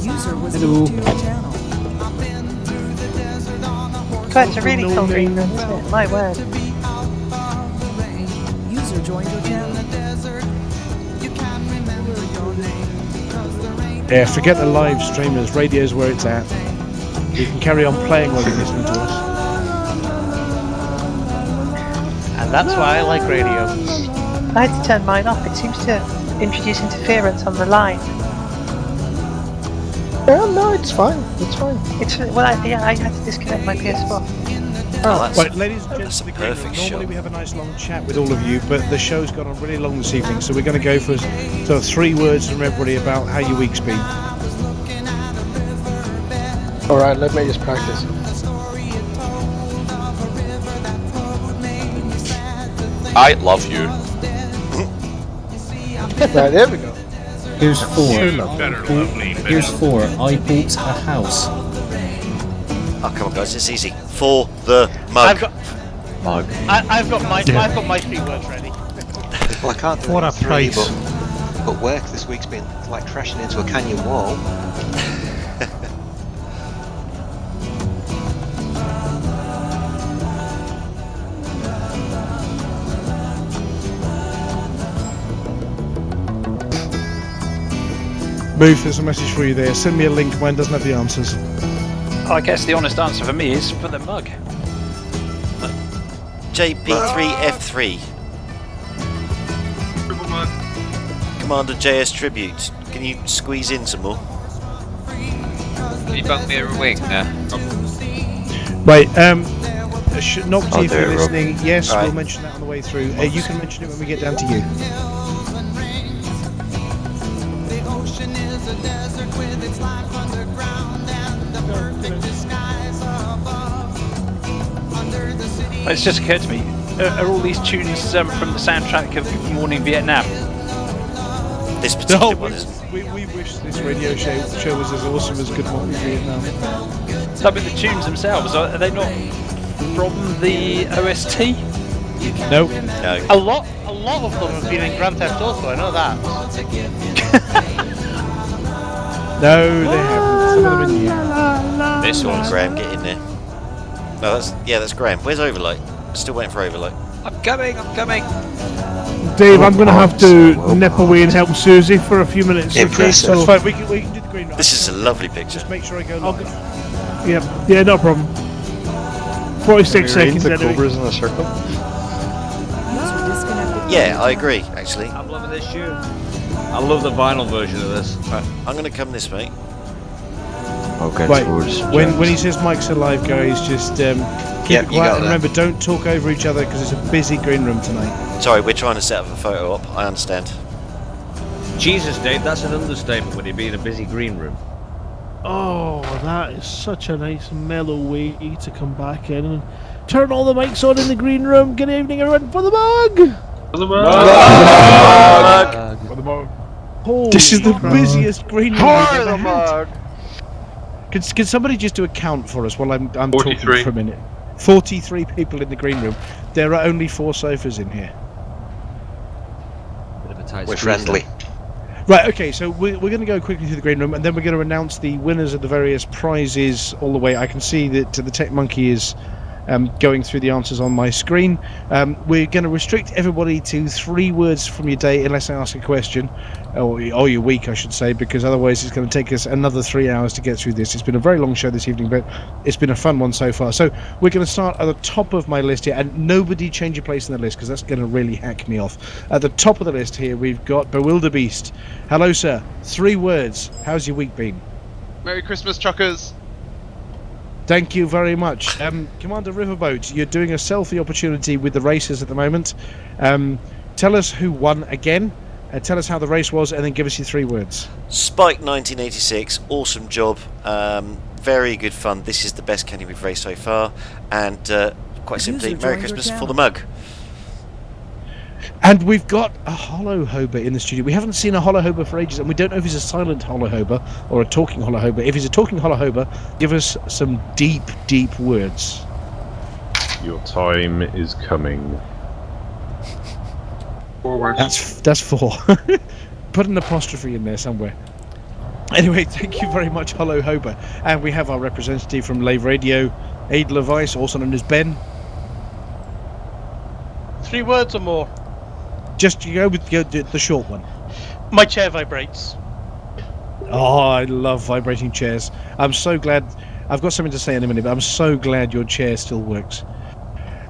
Speaker 3: User was moved to your channel.
Speaker 4: God, it's a really cool green room, isn't it? My word.
Speaker 3: User joined your channel.
Speaker 1: Yeah, forget the live streamers. Radio's where it's at. You can carry on playing while you're listening to us.
Speaker 5: And that's why I like radio.
Speaker 4: I had to turn mine off. It seems to introduce interference on the line.
Speaker 12: No, it's fine. It's fine.
Speaker 4: It's well, I had to disconnect my PS4.
Speaker 1: Right, ladies and gents, the green room. Normally we have a nice long chat with all of you, but the show's gone on really long this evening, so we're going to go for sort of 3 words from everybody about how your week's been.
Speaker 17: Alright, let me just practice.
Speaker 22: I love you.
Speaker 17: Right, there we go.
Speaker 25: Here's 4.
Speaker 22: You better love me,
Speaker 25: Here's 4. I bought a house.
Speaker 6: Oh, come on, guys, it's easy. For the mug.
Speaker 5: Mug. I've got my 3 words ready.
Speaker 12: Well, I can't do
Speaker 5: What
Speaker 12: it
Speaker 5: a
Speaker 12: in 3,
Speaker 5: price.
Speaker 12: but work this week's been like crashing into a canyon wall.
Speaker 1: Booth, there's a message for you there. Send me a link. Mine doesn't have the answers.
Speaker 22: I guess the honest answer for me is for the mug.
Speaker 6: JP3F3. Commander JS Tribute. Can you squeeze in some more?
Speaker 15: Can you bunk me a wing there?
Speaker 1: Right, Nocti,
Speaker 6: I'll
Speaker 1: if
Speaker 6: do
Speaker 1: you're
Speaker 6: it, Rob.
Speaker 1: listening, yes,
Speaker 6: All right.
Speaker 1: we'll mention that on the way through. You can mention it when we get down to you.
Speaker 13: The ocean is a desert with its life underground and the perfect disguise above. Under the city.
Speaker 22: It's just occurred to me. Are all these tunes from the soundtrack of Good Morning Vietnam?
Speaker 6: This particular
Speaker 1: No,
Speaker 6: one isn't.
Speaker 1: we wish this radio show was as awesome as Good Morning Vietnam.
Speaker 22: No, but the tunes themselves, are they not from the OST?
Speaker 1: No.
Speaker 6: No.
Speaker 5: A lot of them have been in Grand Theft Auto. I know that.
Speaker 1: No, they haven't. Some of them in here.
Speaker 6: This one, Graham, get in there. No, that's Graham. Where's Overlight? Still waiting for Overlight.
Speaker 15: I'm coming.
Speaker 2: Dave, I'm going to have to nip away and help Susie for a few minutes. Okay,
Speaker 1: That's
Speaker 2: so
Speaker 1: fine. We can do the green.
Speaker 6: This is a lovely picture.
Speaker 1: Just make sure I go live.
Speaker 2: yeah, no problem. 46 seconds
Speaker 14: the
Speaker 2: anyway.
Speaker 14: cobras in a circle.
Speaker 6: Yeah, I agree, actually.
Speaker 11: I'm loving this shoe. I love the vinyl version of this.
Speaker 6: Right, I'm going to come this way.
Speaker 14: Okay,
Speaker 1: Right,
Speaker 14: towards
Speaker 1: when
Speaker 14: James.
Speaker 1: he says Mike's alive, guys, just keep
Speaker 12: Yep,
Speaker 1: it
Speaker 12: you
Speaker 1: quiet
Speaker 12: got
Speaker 1: and
Speaker 12: that.
Speaker 1: remember, don't talk over each other because it's a busy green room tonight.
Speaker 6: Sorry, we're trying to set up a photo op. I understand.
Speaker 11: Jesus, Dave, that's an understatement when you be in a busy green room.
Speaker 2: Oh, that is such a nice mellow way to come back in and turn all the mics on in the green room. Good evening, everyone, for the mug!
Speaker 22: For the mug!
Speaker 2: Holy
Speaker 1: This is the
Speaker 2: crap.
Speaker 1: busiest green room we've
Speaker 22: For
Speaker 1: ever
Speaker 22: the
Speaker 1: had.
Speaker 22: mug!
Speaker 1: Can somebody just do a count for us while I'm talking
Speaker 22: 43.
Speaker 1: for a minute? 43 people in the green room. There are only 4 sofas in here.
Speaker 11: Bit of a tight
Speaker 12: We're
Speaker 11: squeeze
Speaker 12: friendly.
Speaker 11: there.
Speaker 1: Right, okay, so we're going to go quickly through the green room, and then we're going to announce the winners of the various prizes all the way. I can see that the Tech Monkey is going through the answers on my screen. We're going to restrict everybody to 3 words from your day unless I ask a question, or your week, I should say, because otherwise it's going to take us another 3 hours to get through this. It's been a very long show this evening, but it's been a fun one so far. So we're going to start at the top of my list here, and nobody change your place in the list because that's going to really hack me off. At the top of the list here, we've got Bewilderbeast. Hello, sir. 3 words. How's your week been?
Speaker 7: Merry Christmas, truckers.
Speaker 1: Thank you very much. Commander Riverboat, you're doing a selfie opportunity with the racers at the moment. Tell us who won again, tell us how the race was, and then give us your 3 words.
Speaker 6: Spike 1986, awesome job. Very good fun. This is the best Kenny we've raced so far. And quite simply, Merry Christmas for the mug.
Speaker 1: And we've got a Hollow Hober in the studio. We haven't seen a Hollow Hober for ages, and we don't know if he's a silent Hollow Hober or a talking Hollow Hober. If he's a talking Hollow Hober, give us some deep, deep words.
Speaker 18: Your time is coming.
Speaker 7: 4 words.
Speaker 1: That's 4. Put an apostrophe in there somewhere. Anyway, thank you very much, Hollow Hober. And we have our representative from Lave Radio, Aid Levice, also known as Ben.
Speaker 5: 3 words or more?
Speaker 1: Just go with the short one.
Speaker 5: My chair vibrates.
Speaker 1: Oh, I love vibrating chairs. I'm so glad. I've got something to say in a minute, but I'm so glad your chair still works.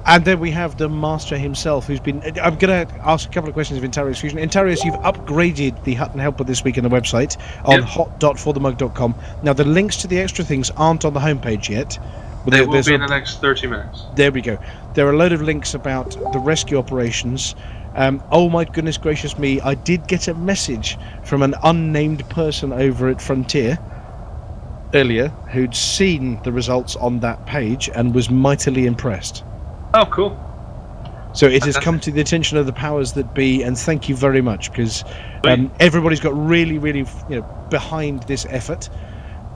Speaker 1: And then we have the master himself, who's been... I'm going to ask a couple of questions of Intarius Fusion. Intarius, you've upgraded the Hutton Helper this week on the website on hot.forthemug.com. Now, the links to the extra things aren't on the homepage yet.
Speaker 7: They will be in the next 30 minutes.
Speaker 1: There we go. There are a load of links about the rescue operations. Oh my goodness gracious me, I did get a message from an unnamed person over at Frontier earlier who'd seen the results on that page and was mightily impressed.
Speaker 7: Oh, cool.
Speaker 1: So it has come to the attention of the powers that be, and thank you very much, because everybody's got really, really behind this effort.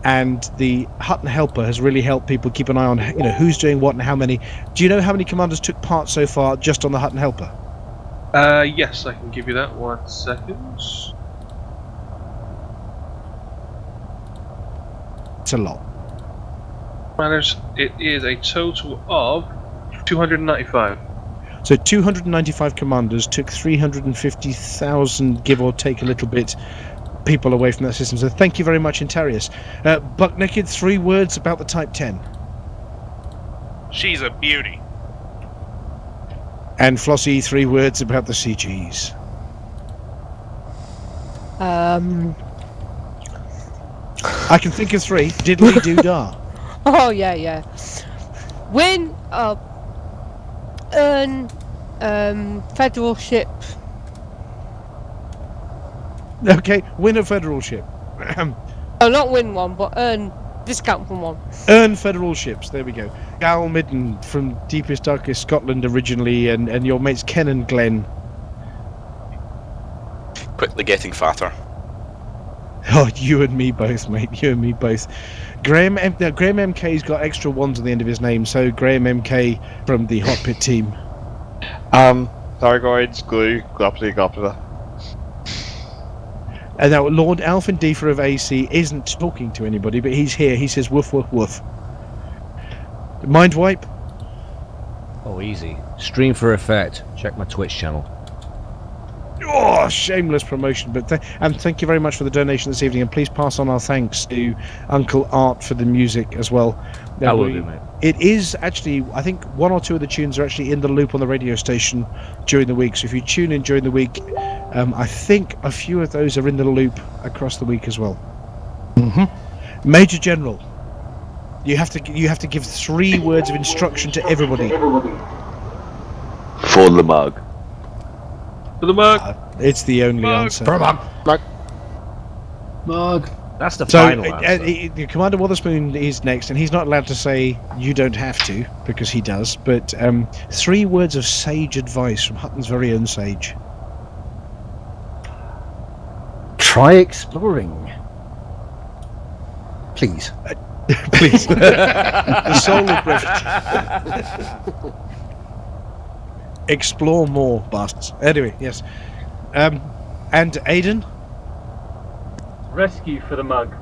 Speaker 1: And the Hutton Helper has really helped people keep an eye on who's doing what and how many. Do you know how many commanders took part so far just on the Hutton Helper?
Speaker 7: Yes, I can give you that. 1 second.
Speaker 1: It's a lot.
Speaker 7: Commanders, it is a total of 295.
Speaker 1: So 295 commanders took 350,000, give or take a little bit, people away from that system. So thank you very much, Intarius. Buck Naked, 3 words about the Type 10.
Speaker 20: She's a beauty.
Speaker 1: And Flossie, 3 words about the CGs. I can think of 3. Diddly doo dah.
Speaker 19: Oh yeah. Win, earn, federal ship.
Speaker 1: Okay, win a federal ship.
Speaker 19: Oh, not win one, but earn discount from one.
Speaker 1: Earn federal ships. There we go. Gal Midden from Deepest Darkest Scotland originally, and your mates Ken and Glenn.
Speaker 21: Quickly getting fatter.
Speaker 1: Oh, you and me both, mate. You and me both. Graham MK's got extra ones on the end of his name, so Graham MK from the Hot Pit team.
Speaker 24: Thargoids, glue, gloppity gloppita.
Speaker 1: And now Lord Alfendefer of AC isn't talking to anybody, but he's here. He says woof woof woof. Mind wipe.
Speaker 26: Oh, easy. Stream for effect. Check my Twitch channel.
Speaker 1: Oh, shameless promotion, but thank you very much for the donation this evening, and please pass on our thanks to Uncle Art for the music as well.
Speaker 26: I will do, mate.
Speaker 1: It is actually, I think 1 or 2 of the tunes are actually in the loop on the radio station during the week, so if you tune in during the week, I think a few of those are in the loop across the week as well. Major General, you have to give 3 words of instruction to everybody.
Speaker 16: For the mug.
Speaker 7: For the mug.
Speaker 1: It's the only answer.
Speaker 26: For a mug. Mug. That's the
Speaker 1: So,
Speaker 26: final answer.
Speaker 1: Commander Wotherspoon is next, and he's not allowed to say you don't have to, because he does, but 3 words of sage advice from Hutton's very own sage.
Speaker 26: Try exploring. Please.
Speaker 1: Please. The soul of Griffith. Explore more, bastards. Anyway, yes. And Aidan?
Speaker 3: Rescue for the mug.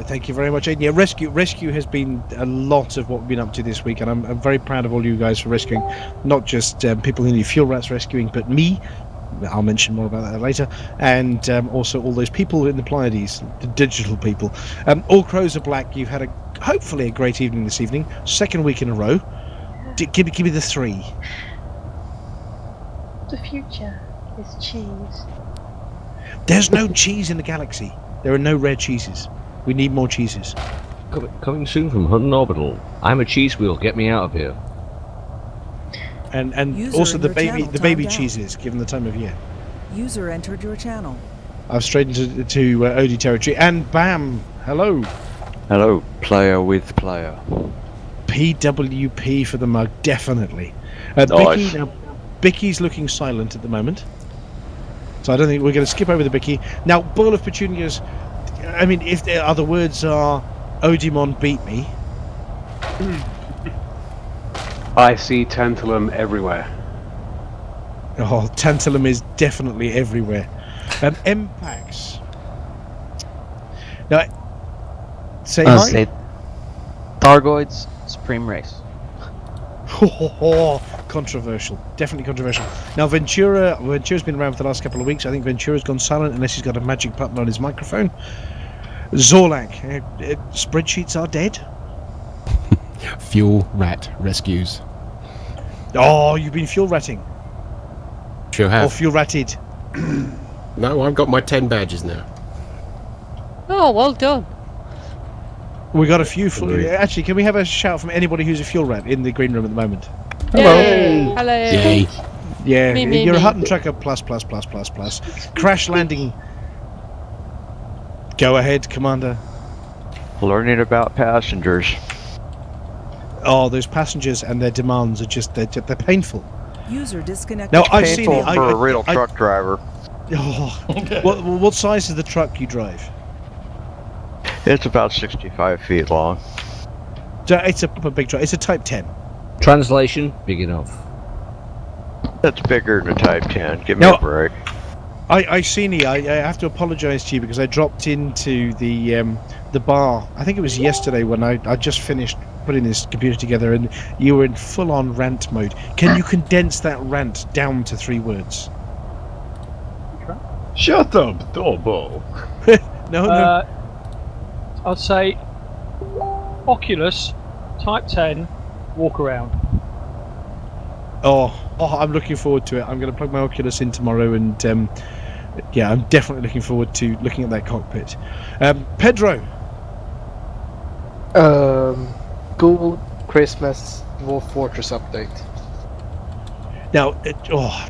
Speaker 1: Thank you very much, Aidan. Yeah, rescue has been a lot of what we've been up to this week, and I'm very proud of all you guys for rescuing, not just people who need fuel rats rescuing, but me. I'll mention more about that later, and also all those people in the Pleiades, the digital people. All crows are black. You've had hopefully a great evening this evening, second week in a row. Give me the 3.
Speaker 4: The future is cheese.
Speaker 1: There's no cheese in the galaxy. There are no rare cheeses. We need more cheeses.
Speaker 11: Coming soon from Hutton Orbital. I'm a cheese wheel. Get me out of here.
Speaker 1: And
Speaker 8: User
Speaker 1: also
Speaker 8: in
Speaker 1: the
Speaker 8: your
Speaker 1: baby
Speaker 8: channel
Speaker 1: baby
Speaker 8: timed out.
Speaker 1: cheeses, given the time of year.
Speaker 8: User entered your channel.
Speaker 1: I've strayed into Odie territory, and bam, hello.
Speaker 9: Hello, player with player.
Speaker 1: PWP for the mug, definitely.
Speaker 9: Nice.
Speaker 1: Bicky's looking silent at the moment, so I don't think we're going to skip over the Bicky. Now, Boil of Petunias, I mean, if the other words are Odimon beat me.
Speaker 10: I see tantalum everywhere.
Speaker 1: Oh, tantalum is definitely everywhere. MPAX. Now, say hi.
Speaker 23: Say Thargoids, Supreme Race.
Speaker 1: Controversial, definitely controversial. Now Ventura's been around for the last couple of weeks. I think Ventura's gone silent unless he's got a magic button on his microphone. Zorlak, spreadsheets are dead.
Speaker 27: Fuel rat rescues.
Speaker 1: Oh, you've been fuel ratting.
Speaker 27: Sure have.
Speaker 1: Or fuel ratted.
Speaker 27: No, I've got my 10 badges now.
Speaker 19: Oh, well done.
Speaker 1: We got a few. Actually, can we have a shout from anybody who's a fuel rat in the green room at the moment?
Speaker 19: Hello. Yay. Hello.
Speaker 27: Yay.
Speaker 1: Yeah,
Speaker 19: Me,
Speaker 1: you're a
Speaker 19: me.
Speaker 1: Hutton Trucker plus. Crash landing. Go ahead, Commander.
Speaker 9: Learning about passengers.
Speaker 1: Oh, those passengers and their demands are they're painful.
Speaker 8: User disconnected.
Speaker 1: Now I've seen
Speaker 9: Painful
Speaker 1: it.
Speaker 9: for a real truck driver.
Speaker 1: Oh, what size is the truck you drive?
Speaker 9: It's about 65 feet long.
Speaker 1: So it's a big truck. It's a Type 10.
Speaker 11: Translation: big enough.
Speaker 9: That's bigger than a Type 10. Give me
Speaker 1: No.
Speaker 9: a break.
Speaker 1: I seen it. I have to apologise to you because I dropped into the bar. I think it was yesterday when I just finished putting this computer together, and you were in full-on rant mode. Can you condense that rant down to 3 words?
Speaker 18: Shut up, Dorbo.
Speaker 1: No.
Speaker 3: I'd say Oculus, Type 10, walk around.
Speaker 1: Oh, I'm looking forward to it. I'm going to plug my Oculus in tomorrow, and yeah, I'm definitely looking forward to looking at that cockpit. Pedro.
Speaker 17: Google Christmas Wolf Fortress update.
Speaker 1: Now,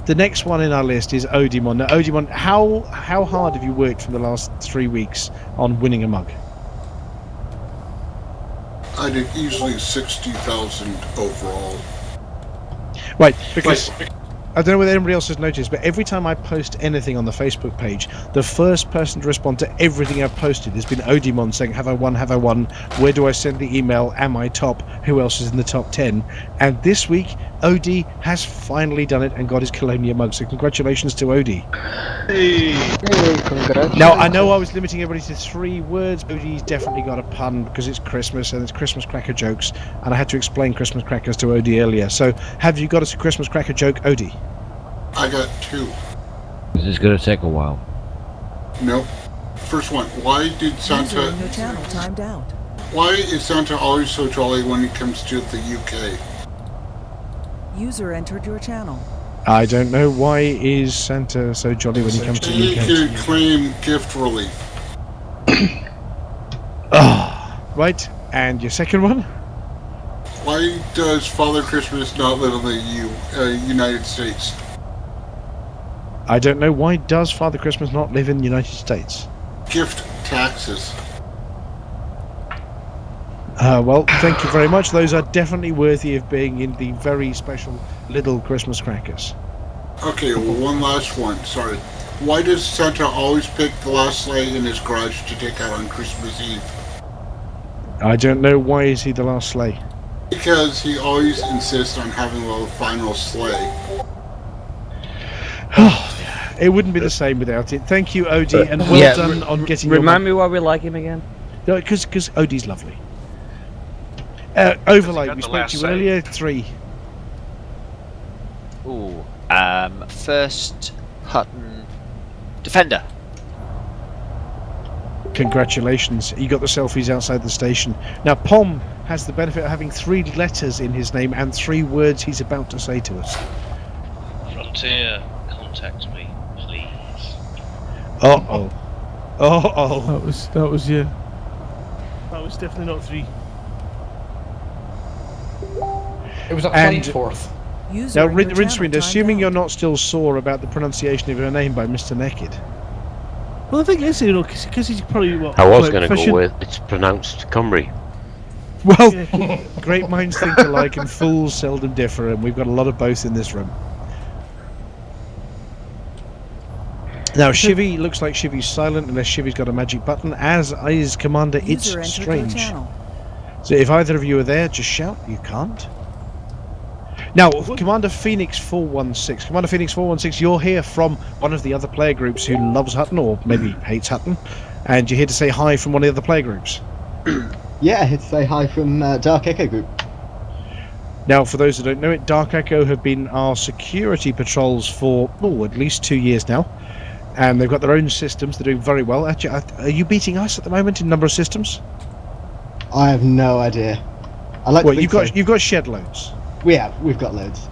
Speaker 1: the next one in our list is Odimon. Now, Odimon, how hard have you worked for the last 3 weeks on winning a mug?
Speaker 28: I did easily 60,000 overall.
Speaker 1: Right, because I don't know whether anybody else has noticed, but every time I post anything on the Facebook page, the first person to respond to everything I've posted has been Odimon saying, have I won, have I won, where do I send the email, am I top, who else is in the top 10? And this week, Odie has finally done it and got his Colonia mug, so congratulations to Odie.
Speaker 17: Hey, congratulations.
Speaker 1: Now, I know I was limiting everybody to 3 words. Odie's definitely got a pun because it's Christmas and it's Christmas cracker jokes, and I had to explain Christmas crackers to Odie earlier. So, have you got us a Christmas cracker joke, Odie?
Speaker 28: I got 2.
Speaker 11: This is gonna take a while.
Speaker 28: Nope. First one. Why did
Speaker 8: User
Speaker 28: Santa?
Speaker 8: in your channel timed out.
Speaker 28: Why is Santa always so jolly when he comes to the UK?
Speaker 8: User entered your channel.
Speaker 1: I don't know. Why is Santa so jolly when he comes to
Speaker 28: He
Speaker 1: the UK?
Speaker 28: can claim gift relief.
Speaker 1: Right, and your second one?
Speaker 28: Why does Father Christmas not live in the United States?
Speaker 1: I don't know. Why does Father Christmas not live in the United States?
Speaker 28: Gift taxes.
Speaker 1: Well, thank you very much. Those are definitely worthy of being in the very special little Christmas crackers.
Speaker 28: Okay, well, one last one. Sorry. Why does Santa always pick the last sleigh in his garage to take out on Christmas Eve?
Speaker 1: I don't know. Why is he the last sleigh?
Speaker 28: Because he always insists on having the final sleigh.
Speaker 1: It wouldn't be the same without it. Thank you, Odie, and well done on getting
Speaker 26: Remind me why we like him again.
Speaker 1: No, because Odie's lovely. Overlay,
Speaker 20: got
Speaker 1: we
Speaker 20: the
Speaker 1: spoke
Speaker 20: last
Speaker 1: to you
Speaker 20: say.
Speaker 1: earlier. 3.
Speaker 23: Ooh. First Hutton Defender.
Speaker 1: Congratulations, you got the selfies outside the station. Now, Pom has the benefit of having 3 letters in his name and 3 words he's about to say to us.
Speaker 2: Frontier, contact me, please.
Speaker 1: Uh-oh. Uh-oh.
Speaker 5: That was yeah. That was definitely not 3.
Speaker 17: It was a
Speaker 1: And-
Speaker 17: plain fourth.
Speaker 8: User
Speaker 1: Now,
Speaker 8: in your channel
Speaker 1: Rincewind,
Speaker 8: timed
Speaker 1: assuming
Speaker 8: out.
Speaker 1: you're not still sore about the pronunciation of your name by Mr. Naked.
Speaker 5: Well, the thing is, because he's probably what.
Speaker 6: I was
Speaker 5: like,
Speaker 6: going to go
Speaker 5: fishing-
Speaker 6: with it's pronounced Cymru.
Speaker 1: Well, great minds think alike and fools seldom differ, and we've got a lot of both in this room. Now, Shivy looks like Shivy's silent unless Shivy's got a magic button, as is Commander It's
Speaker 8: User entered your
Speaker 1: Strange.
Speaker 8: channel.
Speaker 1: So if either of you are there, just shout. You can't. Now, Commander Phoenix 416. Commander Phoenix 416, you're here from one of the other player groups who loves Hutton, or maybe hates Hutton, and you're here to say hi from one of the other player groups.
Speaker 12: Yeah, here to say hi from Dark Echo Group.
Speaker 1: Now, for those who don't know it, Dark Echo have been our security patrols for at least 2 years now, and they've got their own systems. They're doing very well. Actually, are you beating us at the moment in number of systems?
Speaker 12: I have no idea. I like.
Speaker 1: Well,
Speaker 12: to think
Speaker 1: you've got shed loads.
Speaker 12: we've got loads.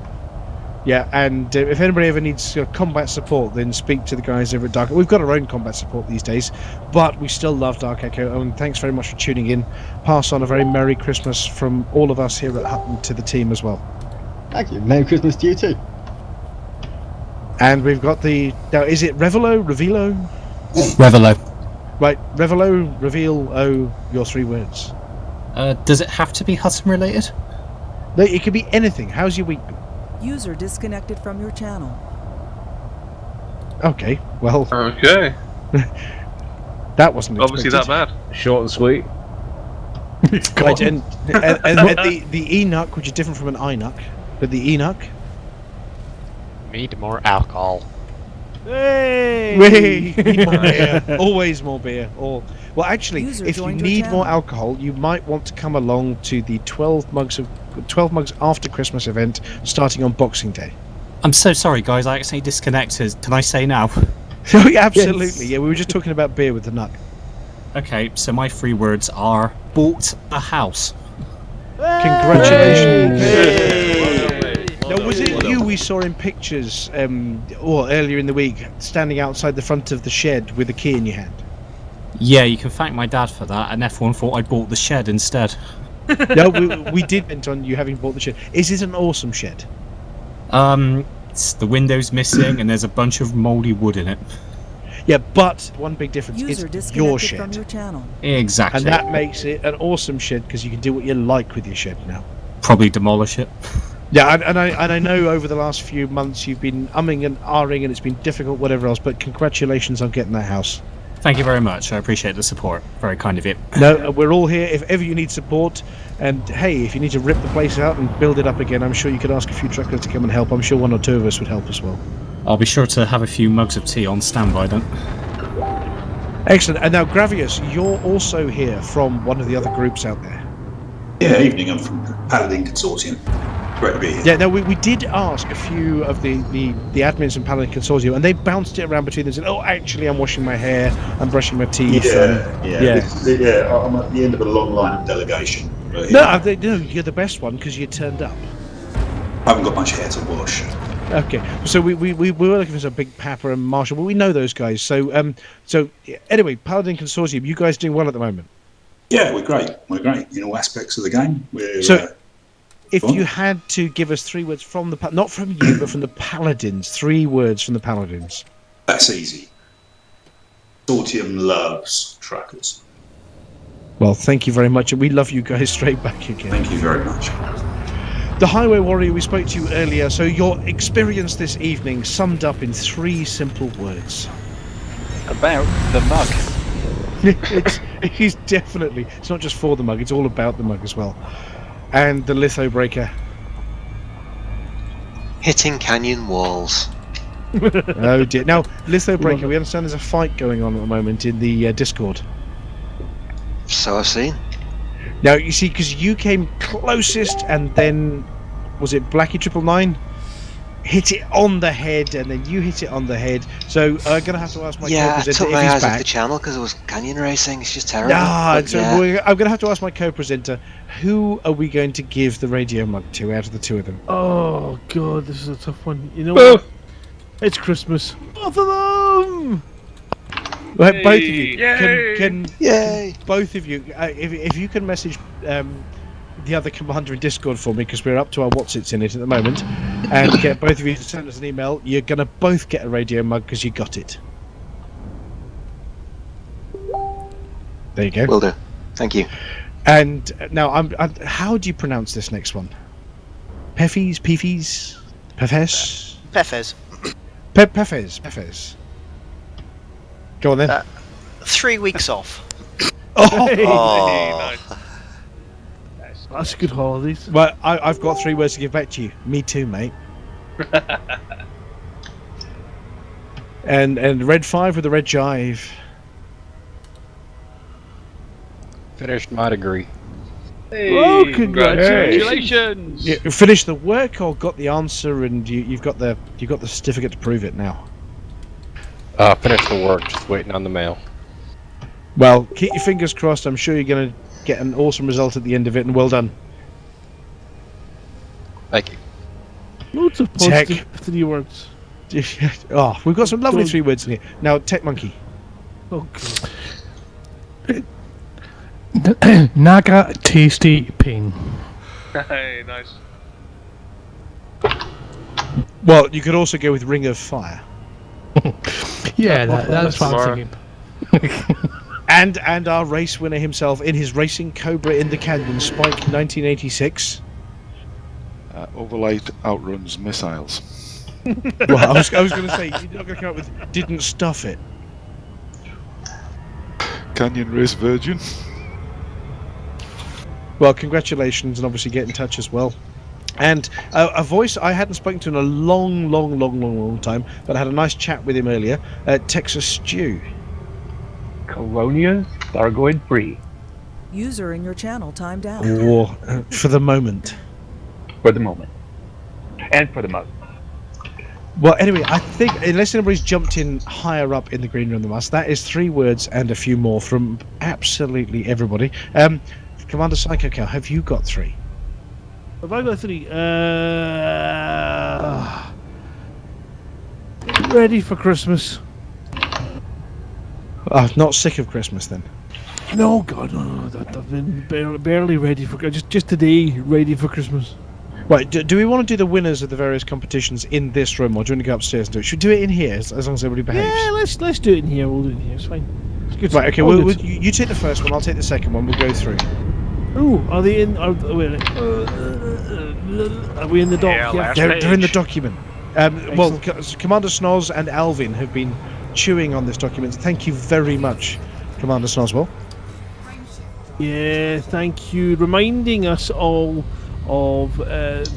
Speaker 1: Yeah, and if anybody ever needs combat support, then speak to the guys over at Dark Echo. We've got our own combat support these days, but we still love Dark Echo, and thanks very much for tuning in. Pass on a very Merry Christmas from all of us here at Hutton to the team as well.
Speaker 12: Thank you. Merry Christmas to you too.
Speaker 1: And we've got now, is it Revelo?
Speaker 13: Revelo.
Speaker 1: Right, Revelo, reveal, your 3 words.
Speaker 13: Does it have to be Hutton related?
Speaker 1: No, it could be anything. How's your week been?
Speaker 8: User disconnected from your channel.
Speaker 1: Okay, well.
Speaker 7: Okay.
Speaker 1: That wasn't
Speaker 7: Obviously
Speaker 1: expected.
Speaker 7: that bad.
Speaker 26: Short and sweet.
Speaker 1: Right, and the Enoch, which is different from an Inoch, but the Enoch.
Speaker 14: Need more alcohol.
Speaker 1: Hey! Need more beer. Always more beer. Well, actually,
Speaker 8: User
Speaker 1: if you
Speaker 8: joined your
Speaker 1: need more
Speaker 8: channel.
Speaker 1: alcohol, you might want to come along to the 12 mugs after Christmas event starting on Boxing Day.
Speaker 13: I'm so sorry, guys. I accidentally disconnected. Can I say now?
Speaker 1: Oh, yeah, absolutely. Yeah, we were just talking about beer with the Nuck.
Speaker 13: Okay, so my 3 words are bought a house.
Speaker 1: Congratulations. Now, was it you we saw in pictures or earlier in the week standing outside the front of the shed with a key in your hand?
Speaker 13: Yeah, you can thank my dad for that, and F1 thought I bought the shed instead.
Speaker 1: No, we did bent on you having bought the shed. Is it an awesome shed?
Speaker 13: The window's missing, and there's a bunch of mouldy wood in it.
Speaker 1: Yeah, but one big difference
Speaker 8: User
Speaker 1: is
Speaker 8: disconnected
Speaker 1: your
Speaker 8: from
Speaker 1: shed.
Speaker 8: your channel.
Speaker 13: Exactly.
Speaker 1: And that makes it an awesome shed because you can do what you like with your shed now.
Speaker 13: Probably demolish it.
Speaker 1: Yeah, and I know over the last few months you've been umming and ahhing and it's been difficult, whatever else, but congratulations on getting that house.
Speaker 13: Thank you very much. I appreciate the support. Very kind of you.
Speaker 1: No, we're all here if ever you need support. And hey, if you need to rip the place out and build it up again, I'm sure you could ask a few truckers to come and help. I'm sure 1 or 2 of us would help as well.
Speaker 13: I'll be sure to have a few mugs of tea on standby then.
Speaker 1: Excellent. And now, Gravius, you're also here from one of the other groups out there.
Speaker 15: Yeah, evening. I'm from the Paladin Consortium. Great to be here.
Speaker 1: Yeah, no, we did ask a few of the admins in Paladin Consortium, and they bounced it around between them and said, oh, actually, I'm washing my hair, I'm brushing my teeth.
Speaker 15: Yeah. I'm at the end of a long line of delegation. But,
Speaker 1: No, you're the best one because you turned up.
Speaker 15: I haven't got much hair to wash.
Speaker 1: Okay, so we were looking for some Big Papa and Marshall, but we know those guys. So anyway, Paladin Consortium, you guys doing well at the moment?
Speaker 15: Yeah, we're great. We're great in all aspects of the game.
Speaker 1: If you had to give us 3 words from the not from you, but from the Paladins, 3 words from the Paladins.
Speaker 15: That's easy. Consortium loves truckers.
Speaker 1: Well, thank you very much, and we love you guys straight back again.
Speaker 15: Thank you very much.
Speaker 1: The Highway Warrior, we spoke to you earlier, so your experience this evening summed up in 3 simple words.
Speaker 2: About the mug.
Speaker 1: It's definitely, it's not just for the mug, it's all about the mug as well. And the Litho Breaker.
Speaker 22: Hitting canyon walls.
Speaker 1: Oh dear. Now, Lithobreaker, we understand there's a fight going on at the moment in the Discord.
Speaker 4: So I've seen.
Speaker 1: Now, you see, because you came closest, and then was it Blackie 999 hit it on the head, and then you hit it on the head. So I'm gonna have to ask my
Speaker 4: Yeah, I
Speaker 1: co-presenter
Speaker 4: took
Speaker 1: if
Speaker 4: my
Speaker 1: he's
Speaker 4: eyes off
Speaker 1: back.
Speaker 4: the channel because it was canyon racing. It's just terrible.
Speaker 1: Ah,
Speaker 4: But
Speaker 1: so
Speaker 4: yeah.
Speaker 1: I'm gonna have to ask my co-presenter, who are we going to give the radio mug to out of the two of them?
Speaker 10: Oh god, this is a tough one. You know
Speaker 1: Both.
Speaker 10: what? It's Christmas.
Speaker 1: Both of them. Well, both of you.
Speaker 20: Yay!
Speaker 1: Can
Speaker 4: Yay!
Speaker 1: both of you, if you can message the other commander in Discord for me, because we're up to our what's-its in it at the moment, and get both of you to send us an email, you're going to both get a radio mug because you got it. There you go.
Speaker 4: Will do. Thank you.
Speaker 1: And now, how do you pronounce this next one? Peffies? Peffies? Pefes?
Speaker 16: Pefes.
Speaker 1: Pefes. Go on then.
Speaker 16: 3 weeks off.
Speaker 10: Oh. That's good holidays.
Speaker 1: Well, I've got 3 words to give back to you. Me too, mate. and red 5 with a red jive.
Speaker 14: Finished my degree.
Speaker 10: Oh, congratulations!
Speaker 1: You finished the work or got the answer, and you've got the certificate to prove it now.
Speaker 14: Finished the work, just waiting on the mail.
Speaker 1: Well, keep your fingers crossed. I'm sure you're going to get an awesome result at the end of it, and well done.
Speaker 14: Thank you.
Speaker 10: Loads of positive 3 words.
Speaker 1: Oh, we've got some lovely 3 words in here. Now, Tech Monkey.
Speaker 10: Oh, God. Naga tasty pain.
Speaker 7: Hey, nice.
Speaker 1: Well, you could also go with Ring of Fire.
Speaker 10: Yeah, that's what I'm thinking.
Speaker 1: And our race winner himself in his Racing Cobra in the Canyon Spike 1986.
Speaker 18: Overlight outruns missiles.
Speaker 1: Well, I was going to say, you're not going to come up with didn't stuff it.
Speaker 18: Canyon Race Virgin.
Speaker 1: Well, congratulations, and obviously get in touch as well. And a voice I hadn't spoken to in a long time, but I had a nice chat with him earlier. Texas Stew.
Speaker 3: Colonias are going free.
Speaker 8: User in your channel timed out.
Speaker 1: Or for the moment.
Speaker 3: For the moment. And for the mug.
Speaker 1: Well, anyway, I think, unless anybody's jumped in higher up in the green room than us, that is 3 words and a few more from absolutely everybody. Commander Psycho Cow, have you got 3?
Speaker 10: Have I got 3? Ready for Christmas.
Speaker 1: Not sick of Christmas then?
Speaker 10: No, God, no. I've been barely ready for just today. Ready for Christmas.
Speaker 1: Right, do we want to do the winners of the various competitions in this room, or do you want to go upstairs and do it? Should we do it in here, as long as everybody behaves?
Speaker 10: Yeah, let's do it in here. We'll do it in here. It's fine. It's good.
Speaker 1: Right, okay. You take the first one. I'll take the second one. We'll go through.
Speaker 10: Ooh, are they in? Are we in the doc?
Speaker 20: Yeah,
Speaker 1: they're in the document. Well, Commander Snoz and Alvin have been chewing on this document. Thank you very much, Commander Snoswell.
Speaker 10: Yeah, thank you. Reminding us all of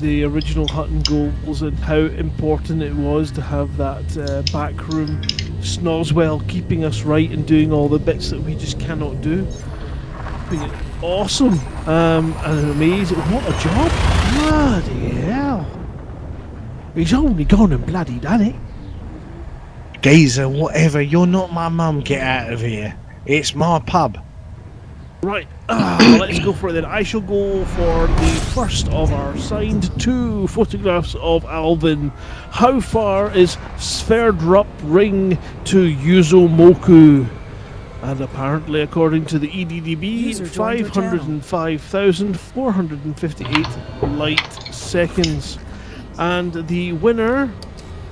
Speaker 10: the original Hutton goals and how important it was to have that backroom Snoswell keeping us right and doing all the bits that we just cannot do. Being awesome and amazing. What a job! Bloody hell! He's only gone and bloody done it.
Speaker 1: Gazer, whatever. You're not my mum. Get out of here. It's my pub.
Speaker 10: Right, let's go for it then. I shall go for the first of our signed 2 photographs of Alvin. How far is Sverdrup Ring to Yuzumoku? And apparently, according to the EDDB, 505,458 light seconds. And the winner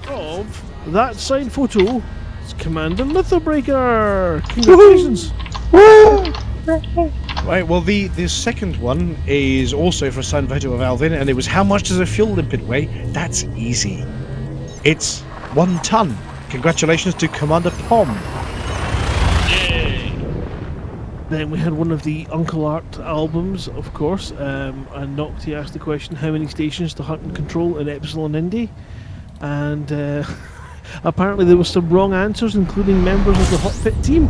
Speaker 10: of that signed photo is Commander Lithobreaker. Congratulations!
Speaker 1: Woo! Right, well, the second one is also for a signed photo of Alvin, and it was how much does a fuel limpet weigh? That's easy. It's 1 ton. Congratulations to Commander Pom.
Speaker 10: Yay! Then we had one of the Uncle Art albums, of course, and Nocti asked the question, how many stations to Hutton control in Epsilon Indy? And Apparently there were some wrong answers, including members of the Hot Pit team.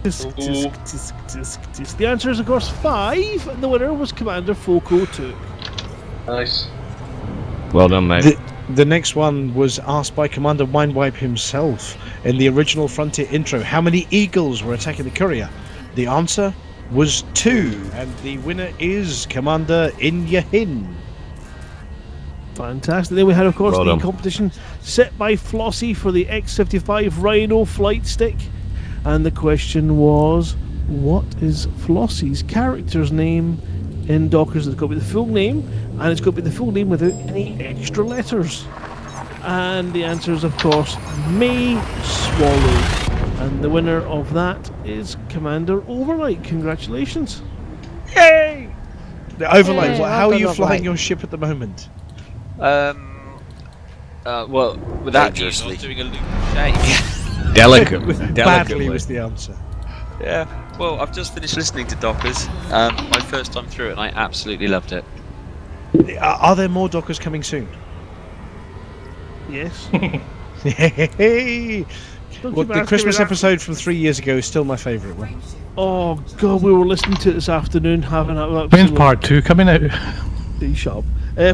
Speaker 10: Tisk, tisk, tisk, tisk, tisk. The answer is, of course, 5, and the winner was Commander Foco 2.
Speaker 7: Nice.
Speaker 26: Well done, mate.
Speaker 1: The next one was asked by Commander Mindwipe himself in the original Frontier intro. How many eagles were attacking the courier? The answer was 2, and the winner is Commander Inyahin.
Speaker 10: Fantastic. Then we had, of course,
Speaker 26: Well
Speaker 10: the
Speaker 26: done.
Speaker 10: competition set by Flossie for the X-55 Rhino flight stick. And the question was, what is Flossie's character's name in Dockers? It's got to be the full name, and it's got to be the full name without any extra letters. And the answer is, of course, May Swallow. And the winner of that is Commander Overlight. Congratulations.
Speaker 1: Yay! The Overlight,
Speaker 23: Yay.
Speaker 1: how are you
Speaker 23: Well done,
Speaker 1: flying
Speaker 23: Overlight.
Speaker 1: your ship at the moment?
Speaker 23: Well, without you not doing a loop shape.
Speaker 1: Badly was the answer.
Speaker 23: Yeah. Well, I've just finished listening to Dockers. My first time through it, and I absolutely loved it.
Speaker 1: Are there more Dockers coming soon?
Speaker 10: Yes.
Speaker 1: Hey!
Speaker 10: Don't
Speaker 1: Well,
Speaker 10: keep
Speaker 1: the
Speaker 10: asking
Speaker 1: Christmas
Speaker 10: me that.
Speaker 1: episode from 3 years ago is still my favourite one.
Speaker 10: Oh, God, we were listening to it this afternoon, having that.
Speaker 17: When's part 2 coming out?
Speaker 10: Shut up.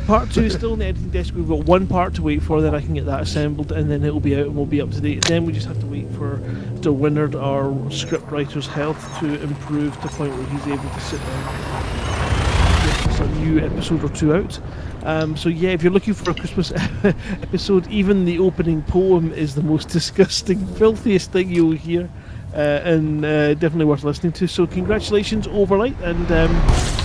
Speaker 10: Part 2 is still in the editing desk. We've got one part to wait for, then I can get that assembled, and then it'll be out and we'll be up to date. Then we just have to wait for the Winard, our scriptwriter's health to improve to the point where he's able to sit down and get us a new episode or 2 out. So yeah, if you're looking for a Christmas episode, even the opening poem is the most disgusting, filthiest thing you'll hear, and definitely worth listening to. So congratulations, Overlight, and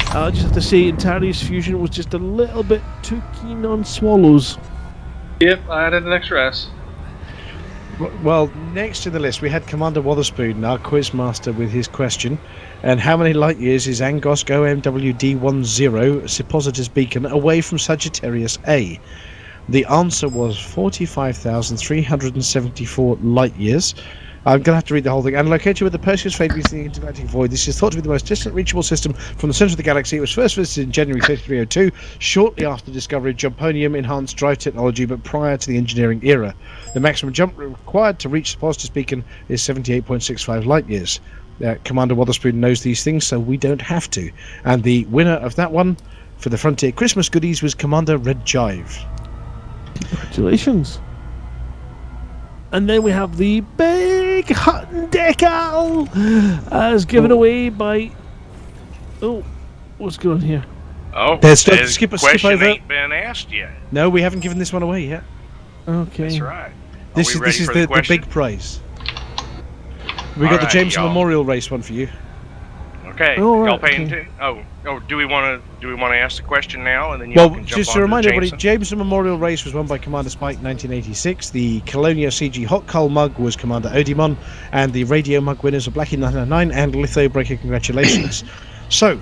Speaker 10: I just have to say, Intarius Fusion was just a little bit too keen on swallows.
Speaker 7: Yep, I added an extra S.
Speaker 1: Well, next to the list we had Commander Wotherspoon, our quiz master, with his question. And how many light years is Angos OMWD10 Suppositors Beacon away from Sagittarius A? The answer was 45,374 light years. I'm going to have to read the whole thing. And located with the Perseus Fate meeting the intergalactic void, this is thought to be the most distant reachable system from the centre of the galaxy. It was first visited in January 3302, shortly after the discovery of Jumponium enhanced drive technology, but prior to the engineering era. The maximum jump required to reach the Suppositors Beacon is 78.65 light years. Commander Wotherspoon knows these things, so we don't have to. And the winner of that one for the Frontier Christmas goodies was Commander Red Jive.
Speaker 10: Congratulations. And then we have the big Hutton decal as given away by... Oh, what's going on here?
Speaker 20: Oh,
Speaker 1: There's
Speaker 20: the
Speaker 1: skip
Speaker 20: question
Speaker 1: over.
Speaker 20: ain't been asked yet.
Speaker 1: No, we haven't given this one away yet.
Speaker 10: Okay.
Speaker 20: That's right.
Speaker 1: This is the big prize. We got the
Speaker 20: Alright,
Speaker 1: James
Speaker 20: y'all.
Speaker 1: Memorial Race one for you.
Speaker 20: Okay,
Speaker 1: Oh,
Speaker 20: y'all
Speaker 1: right,
Speaker 20: paying
Speaker 1: okay.
Speaker 20: attention? Oh, do we want to ask the question now, and then y'all
Speaker 1: Well,
Speaker 20: can jump
Speaker 1: just to
Speaker 20: on
Speaker 1: remind
Speaker 20: to
Speaker 1: everybody,
Speaker 20: Jameson?
Speaker 1: Jameson Memorial Race was won by Commander Spike 1986. The Colonia CG Hot Cull Mug was Commander Odimon, and the Radio Mug winners are Blackie 999 and Litho Breaker. Congratulations. So,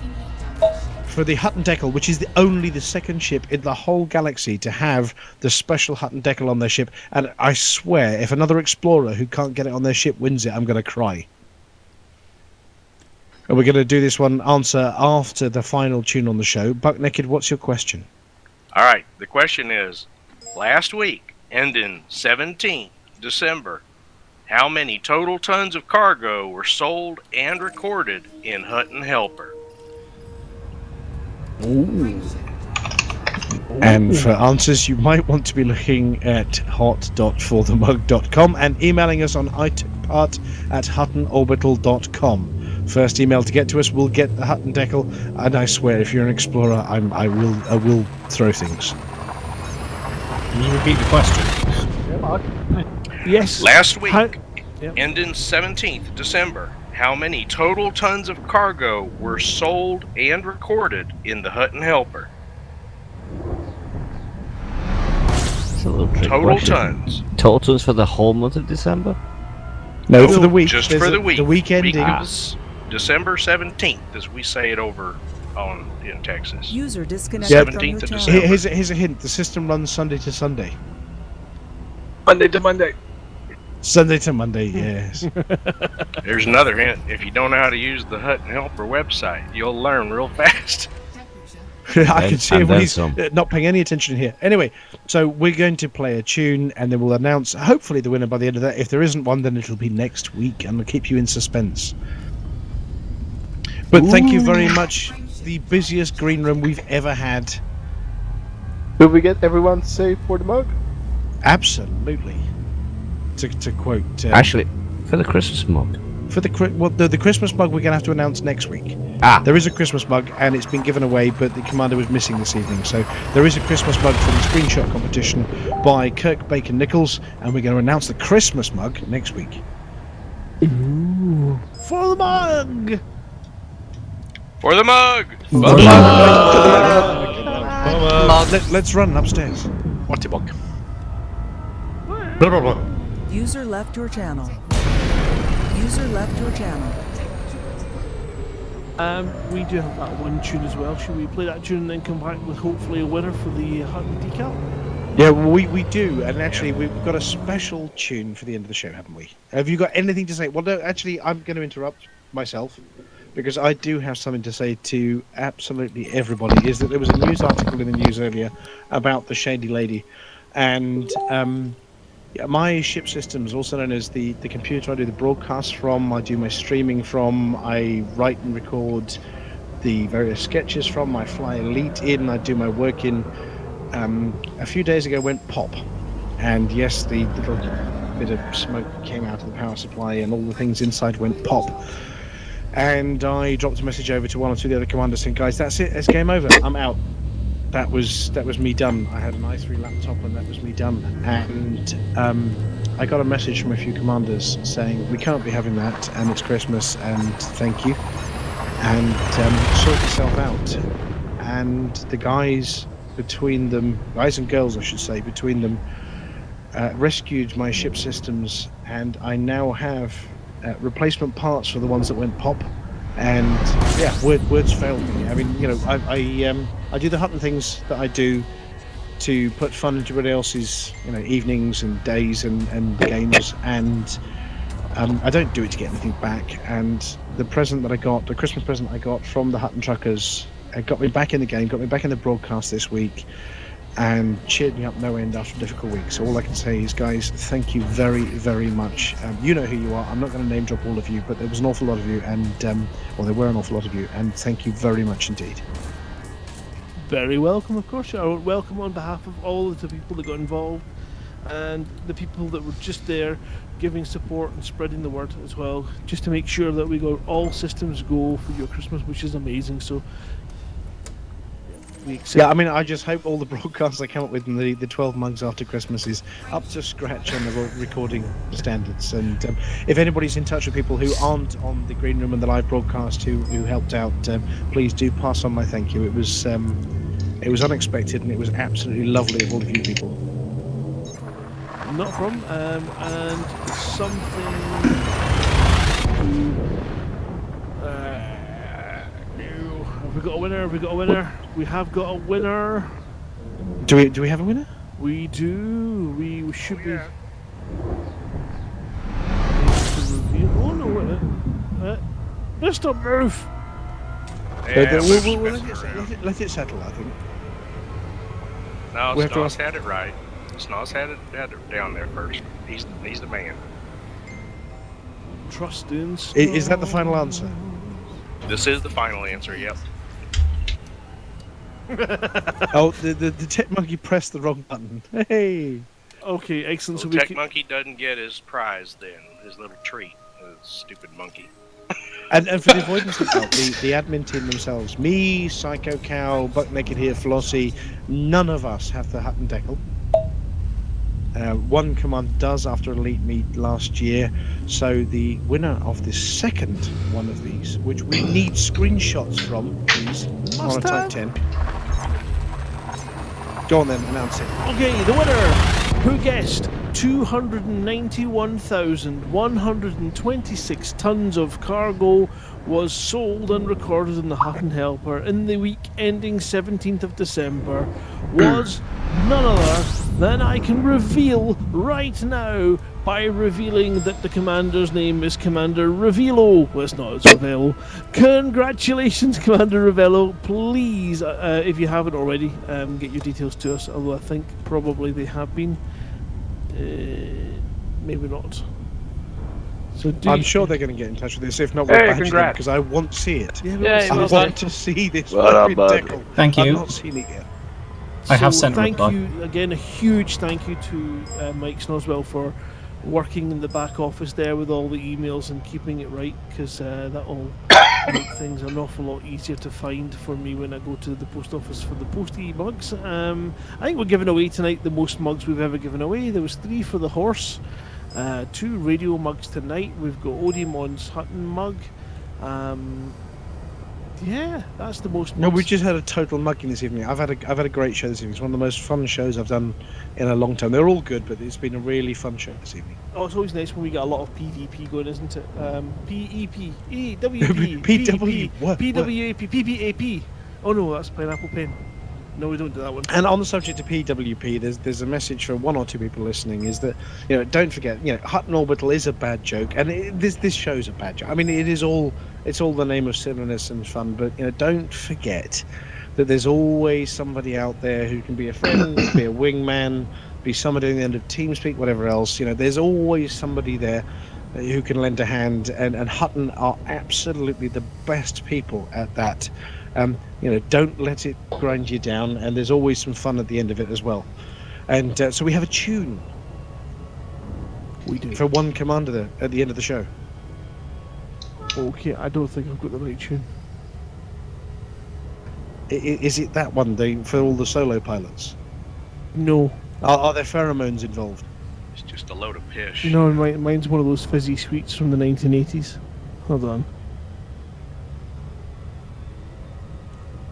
Speaker 1: for the Hutton Decal, which is only the second ship in the whole galaxy to have the special Hutton Decal on their ship, and I swear, if another explorer who can't get it on their ship wins it, I'm going to cry. And we're going to do this one answer after the final tune on the show. Buck Naked, what's your question?
Speaker 20: All right, the question is, last week, ending 17th December, how many total tons of cargo were sold and recorded in Hutton Helper?
Speaker 1: Ooh. And for answers, you might want to be looking at hot.forthemug.com and emailing us on itookpart@huttonorbital.com. First email to get to us will get the Hutton Decal, and I swear, if you're an explorer, I will throw things.
Speaker 13: Can you repeat the question?
Speaker 10: Yes.
Speaker 20: Last week, ending 17th December, how many total tons of cargo were sold and recorded in the Hutton Helper? Total tons.
Speaker 26: Total tons for the whole month of December?
Speaker 1: No, for the week.
Speaker 20: Just
Speaker 1: There's
Speaker 20: for the
Speaker 1: a-
Speaker 20: week.
Speaker 1: the week ending.
Speaker 20: Was December 17th, as we say it over in Texas.
Speaker 8: User disconnected from your
Speaker 20: 17th of
Speaker 8: channel.
Speaker 20: December.
Speaker 1: Here's a hint. The system runs Sunday to Sunday.
Speaker 7: Monday to Monday.
Speaker 1: Sunday to Monday, yes.
Speaker 20: There's another hint. If you don't know how to use the Hutton Helper website, you'll learn real fast.
Speaker 1: I can see
Speaker 26: And then
Speaker 1: everybody's
Speaker 26: some.
Speaker 1: not paying any attention here. Anyway, so we're going to play a tune, and then we'll announce hopefully the winner by the end of that. If there isn't one, then it'll be next week, and we'll keep you in suspense. But thank you very much. The busiest green room we've ever had.
Speaker 9: Will we get everyone to say for the mug?
Speaker 1: Absolutely. To quote...
Speaker 26: Actually, for the Christmas mug.
Speaker 1: For the Christmas mug, we're going to have to announce next week. There is a Christmas mug, and it's been given away, but the commander was missing this evening. So there is a Christmas mug from the screenshot competition by Kirk Bacon Nichols, and we're going to announce the Christmas mug next week.
Speaker 10: Ooh. For the mug!
Speaker 20: For the mug!
Speaker 1: For the mug! Let's run upstairs.
Speaker 5: What a mug.
Speaker 8: User left your channel. User left your channel.
Speaker 10: We do have that one tune as well. Should we play that tune and then come back with hopefully a winner for the Hutton decal?
Speaker 1: Yeah, we do, and actually we've got a special tune for the end of the show, haven't we? Have you got anything to say? Well, no, actually, I'm going to interrupt myself because I do have something to say to absolutely everybody. Is that there was a news article in the news earlier about the Shady Lady, and my ship systems, also known as the computer I do the broadcasts from, I do my streaming from, I write and record the various sketches from, I fly Elite in, I do my work in. A few days ago went pop, and yes, the little bit of smoke came out of the power supply and all the things inside went pop. And I dropped a message over to one or two of the other commanders saying, guys, that's it, it's game over, I'm out. That was me done. I had an i3 laptop and that was me done. And I got a message from a few commanders saying, we can't be having that, and it's Christmas, and thank you, and sort yourself out. And the guys between them, guys and girls I should say, between them, rescued my ship systems, and I now have replacement parts for the ones that went pop. And yeah, words failed me. I mean, you know, I do the Hutton things that I do to put fun into everybody else's, you know, evenings and days and games, and I don't do it to get anything back. And the present that I got, the Christmas present I got from the Hutton Truckers, got me back in the game, got me back in the broadcast this week, and cheered me up no end after a difficult week. So all I can say is, guys, thank you very, very much. You know who you are. I'm not going to name drop all of you, but there was an awful lot of you, and well, there were an awful lot of you, and thank you very much indeed.
Speaker 10: Very welcome, of course. I would welcome on behalf of all of the people that got involved and the people that were just there giving support and spreading the word as well, just to make sure that we got all systems go for your Christmas, which is amazing. So
Speaker 1: yeah, I mean, I just hope all the broadcasts I come up with in the 12 mugs after Christmas is up to scratch on the recording standards. And if anybody's in touch with people who aren't on the green room and the live broadcast who helped out, please do pass on my thank you. It was unexpected, and it was absolutely lovely of all of you people.
Speaker 10: Not a problem. And something. Have we got a winner? Have we got a winner? We have got a winner.
Speaker 1: Do we have a winner?
Speaker 10: We do. We should be. Oh no! Wait. Mr. Move.
Speaker 20: Yeah,
Speaker 1: we'll let it settle, I think.
Speaker 20: No, Snoz had it right. Snoz had it down there first. He's the man.
Speaker 10: Trust in Snoz.
Speaker 1: Is that the final answer?
Speaker 20: This is the final answer, yep.
Speaker 1: Oh, the Tech Monkey pressed the wrong button. Hey!
Speaker 10: Okay, excellent.
Speaker 20: So Tech Monkey doesn't get his prize then, his little treat. Stupid monkey.
Speaker 1: And for the avoidance of doubt, the admin team themselves, me, Psycho Cow, Buck Naked here, Flossie, none of us have the Hutton decal. One command does after Elite Meet last year, so the winner of the second one of these, which we need screenshots from, please, Monotype 10. Go on then, announce it.
Speaker 10: Okay, the winner, who guessed 291,126 tons of cargo was sold and recorded in the Hutton Helper in the week ending 17th of December, was none other than, I can reveal right now, by revealing that the commander's name is Commander Revelo. Well, it's not, it's Ravello. Congratulations, Commander Ravello. Please, if you haven't already, get your details to us, although I think probably they have been. Maybe not. So
Speaker 1: I'm sure they're going to get in touch with us. If not, we'll badge them because I want to see it.
Speaker 10: Yeah,
Speaker 1: I want to see this fucking decal.
Speaker 13: Thank you.
Speaker 10: I've
Speaker 1: not seen it yet.
Speaker 13: I have sent a
Speaker 10: thank
Speaker 13: reply.
Speaker 10: you again. A huge thank you to Mike Snoswell for working in the back office there with all the emails and keeping it right, because that'll make things an awful lot easier to find for me when I go to the post office for the postie mugs. I think we're giving away tonight the most mugs we've ever given away. There was 3 for the horse, 2 radio mugs tonight. We've got Odimon's Hutton mug. Yeah, that's the most.
Speaker 1: No, we just had a total mugging this evening. I've had a great show this evening. It's one of the most fun shows I've done in a long time. They're all good, but it's been a really fun show this evening.
Speaker 10: Oh, it's always nice when we get a lot of PvP going, isn't it? PEP, EWP,
Speaker 1: PW, what?
Speaker 10: PWAP, PPAP. Oh no, that's Pineapple Pen. No, we don't do that one.
Speaker 1: And on the subject of PWP, there's a message for 1 or 2 people listening: is that don't forget, Hutton Orbital is a bad joke, and this show's a bad joke. I mean, it's all the name of silliness and fun, but don't forget that there's always somebody out there who can be a friend, be a wingman, be somebody at the end of TeamSpeak, whatever else. There's always somebody there who can lend a hand, and Hutton are absolutely the best people at that. Don't let it grind you down, and there's always some fun at the end of it as well. And so we have a tune.
Speaker 10: We do.
Speaker 1: For one commander there at the end of the show.
Speaker 10: Okay, I don't think I've got the right tune.
Speaker 1: Is it that one for all the solo pilots?
Speaker 10: No.
Speaker 1: Are there pheromones involved?
Speaker 20: It's just a load of pish.
Speaker 10: No, mine's one of those fizzy sweets from the 1980s. Hold on.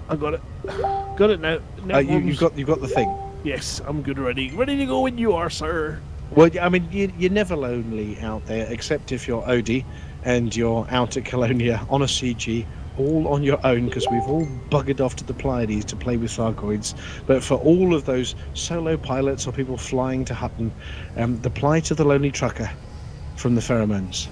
Speaker 10: I got it. Got it now.
Speaker 1: You've got the thing.
Speaker 10: Yes, I'm good. Ready to go when you are, sir.
Speaker 1: Well, I mean, you're never lonely out there, except if you're Odie and you're out at Colonia on a CG, all on your own, because we've all buggered off to the Pleiades to play with Thargoids. But for all of those solo pilots or people flying to Hutton, the plight of the lonely trucker from the Pheromones.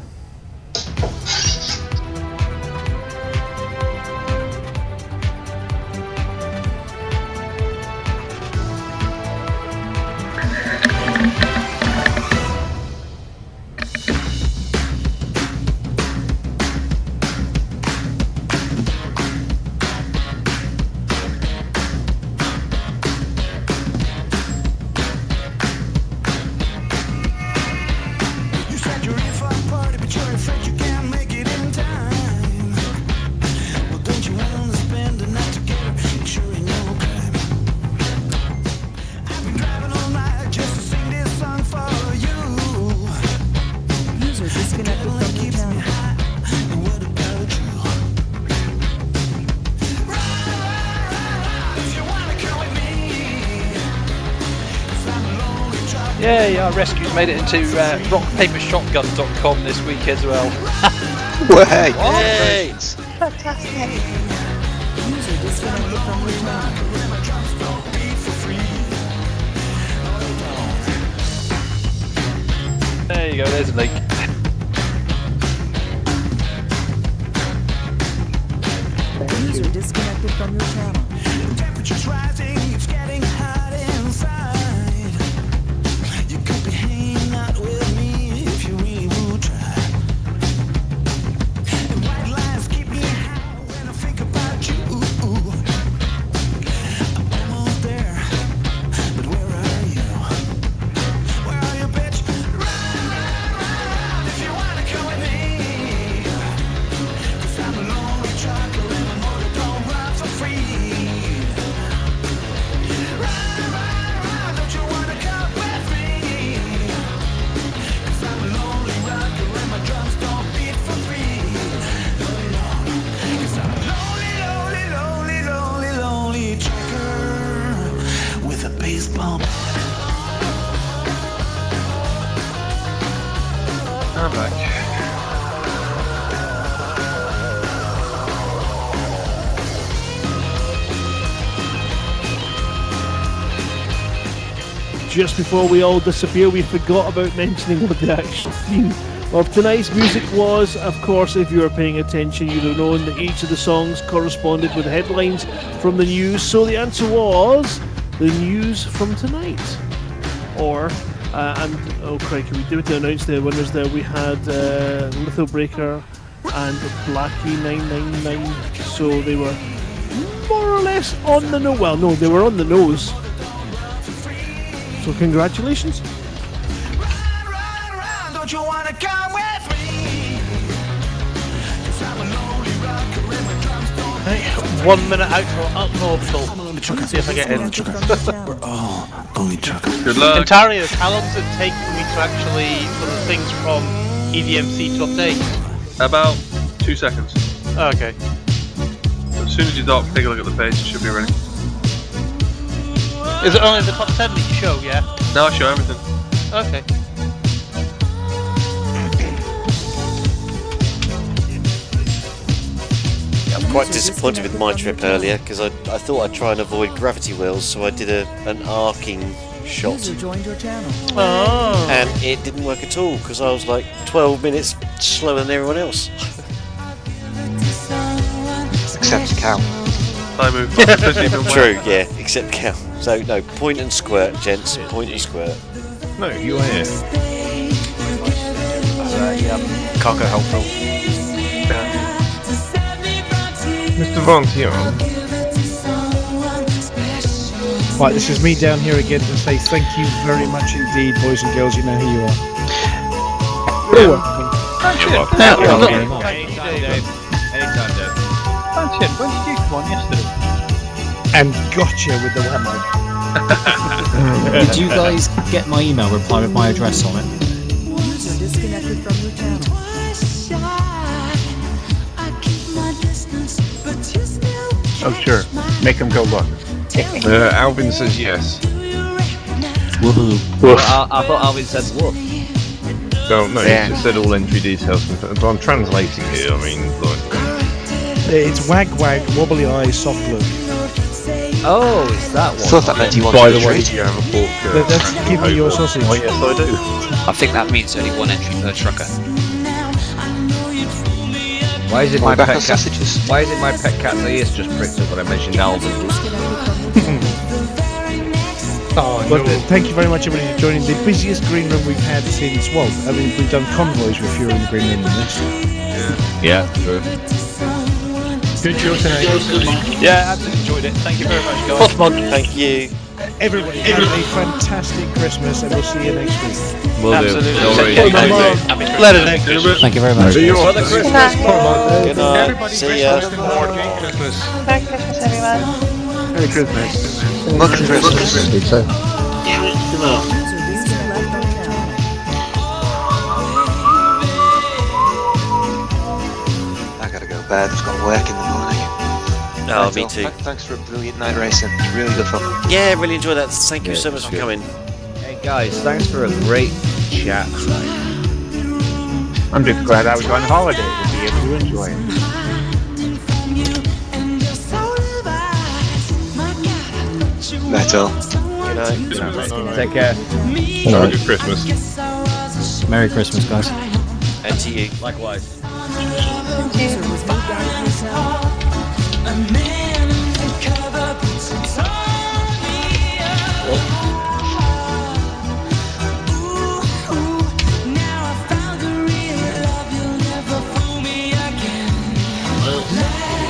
Speaker 2: Yay, our rescues made it into rockpapershotgun.com this week as well.
Speaker 4: Way!
Speaker 2: Yay!
Speaker 8: Fantastic. User disconnected from your channel.
Speaker 2: There you go, there's a link.
Speaker 8: User disconnected from your channel.
Speaker 11: Temperature's rising, it's getting hot inside. You could be hanging out with me if you really would try. And white lines keep me high when I think about you. I'm almost there, but where are you? Where are you, bitch? Run, run, run if you wanna come with me. 'Cause I'm a lonely trucker and my motor don't run for free.
Speaker 10: just before we all disappear, we forgot about mentioning what the actual theme of tonight's music was. Of course, if you were paying attention, you'd have known that each of the songs corresponded with headlines from the news. So the answer was the news from tonight. Oh crikey, we did announce the winners there. We had Little Breaker and Blackie 999. So they were more or less on the nose. Well, no, they were on the nose. So congratulations.
Speaker 11: Don't you wanna come with me?
Speaker 5: Hey, 1 minute out for orbital. See if I get in.
Speaker 11: We're all only truckers.
Speaker 7: Good luck.
Speaker 5: Ontarius, how long does it take for me to actually sort of things from EDMC to update?
Speaker 7: About 2 seconds.
Speaker 5: Okay.
Speaker 7: As soon as you dock, take a look at the page, it should be ready.
Speaker 5: Is it only the top 10 that you show, yeah?
Speaker 7: Now I show everything.
Speaker 5: Okay.
Speaker 6: I'm quite disappointed with my trip earlier because I thought I'd try and avoid gravity wheels, so I did an arcing shot.
Speaker 8: User joined your channel.
Speaker 5: Oh.
Speaker 6: And it didn't work at all because I was like 12 minutes slower than everyone else.
Speaker 4: Except Cal.
Speaker 7: I move.
Speaker 6: True, yeah, except Cal. So no, point and squirt, gents. Point and squirt.
Speaker 14: No, you are here.
Speaker 2: Can't go helpful.
Speaker 14: Mr. Von Tion.
Speaker 1: Right, this is me down here again to say thank you very much indeed, boys and girls. You know who you are. You're welcome.
Speaker 2: Anytime, Dave.
Speaker 3: When did you come on yesterday?
Speaker 1: And gotcha with the whammo.
Speaker 13: Did you guys get my email reply with my address on it?
Speaker 8: User disconnected from your channel.
Speaker 3: Oh, sure. Make him go look.
Speaker 14: Alvin says yes.
Speaker 13: Woohoo.
Speaker 26: I thought Alvin said woof.
Speaker 14: No, he just said all entry details. But I'm translating here, I mean, like...
Speaker 1: It's wag wag, wobbly eyes, soft look.
Speaker 26: Oh, it's that one.
Speaker 4: Thought that meant you
Speaker 14: By
Speaker 4: wanted
Speaker 14: the
Speaker 4: a
Speaker 14: way,
Speaker 4: treat.
Speaker 14: do you have a pork?
Speaker 1: That's give me your sausage.
Speaker 14: Oh, yes, I do.
Speaker 23: I think that means only one entry per trucker.
Speaker 26: Why is it
Speaker 4: What
Speaker 26: my
Speaker 4: about
Speaker 26: pet
Speaker 4: the
Speaker 26: cat?
Speaker 4: sausages?
Speaker 26: Why is it my pet cat's ears just pricked up when I mentioned Alvin?
Speaker 1: But thank you very much, everybody, for joining the busiest green room we've had since, well, I mean, we've done convoys with fewer in the green room than this.
Speaker 26: Yeah, true.
Speaker 3: Good show tonight.
Speaker 2: Yeah, absolutely enjoyed it. Thank you very much, guys.
Speaker 6: Thank you.
Speaker 1: Everybody, have a fantastic Christmas, and we'll see you next week.
Speaker 14: Will do.
Speaker 2: Absolutely.
Speaker 14: No worries.
Speaker 5: Let it out.
Speaker 13: Thank you very much.
Speaker 14: See you all.
Speaker 26: Christmas.
Speaker 6: Good night. See ya.
Speaker 14: Christmas.
Speaker 19: Merry Christmas, everyone.
Speaker 3: Merry Christmas.
Speaker 4: Merry Christmas.
Speaker 8: User disconnected from your channel.
Speaker 4: I gotta go to bed. I've got work in the morning.
Speaker 6: Oh, me too.
Speaker 4: Thanks for a brilliant night racing. Really good fun.
Speaker 6: Yeah, really enjoyed that. Thank you so much for coming.
Speaker 26: Hey guys, thanks for a great chat.
Speaker 3: I'm just glad I was on holiday to be able to enjoy it.
Speaker 4: Right, all.
Speaker 6: Good night.
Speaker 26: Take care.
Speaker 14: Have a good Christmas.
Speaker 13: Merry Christmas, guys.
Speaker 6: And to you.
Speaker 26: Likewise.
Speaker 8: User was moved out of your channel.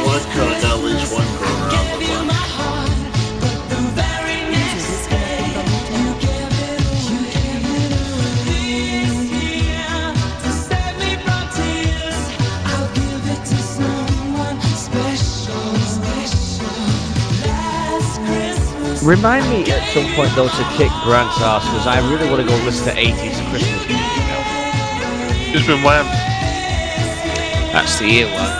Speaker 15: One cut, at least one corner out the left.
Speaker 8: User disconnected from your channel.
Speaker 26: Remind me at some point though to kick Grant's ass because I really want to go listen to 80s Christmas music now.
Speaker 7: Just been whammed.
Speaker 23: That's the ear one.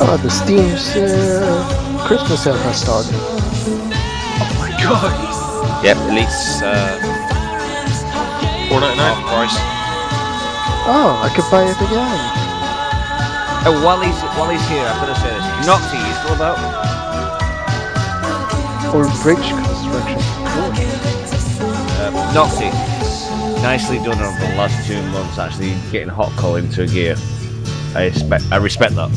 Speaker 9: Oh, the Steam's Christmas sale has started.
Speaker 7: Oh my god.
Speaker 23: Yep, release
Speaker 7: $4.99.
Speaker 23: half price.
Speaker 9: Oh, I could buy it again.
Speaker 26: Oh, while he's here, I'm gonna say this. Noxy, you still about?
Speaker 9: Or bridge construction. Cool.
Speaker 26: Noxy, nicely done over the last 2 months. Actually, getting hot coal into a gear. I respect that.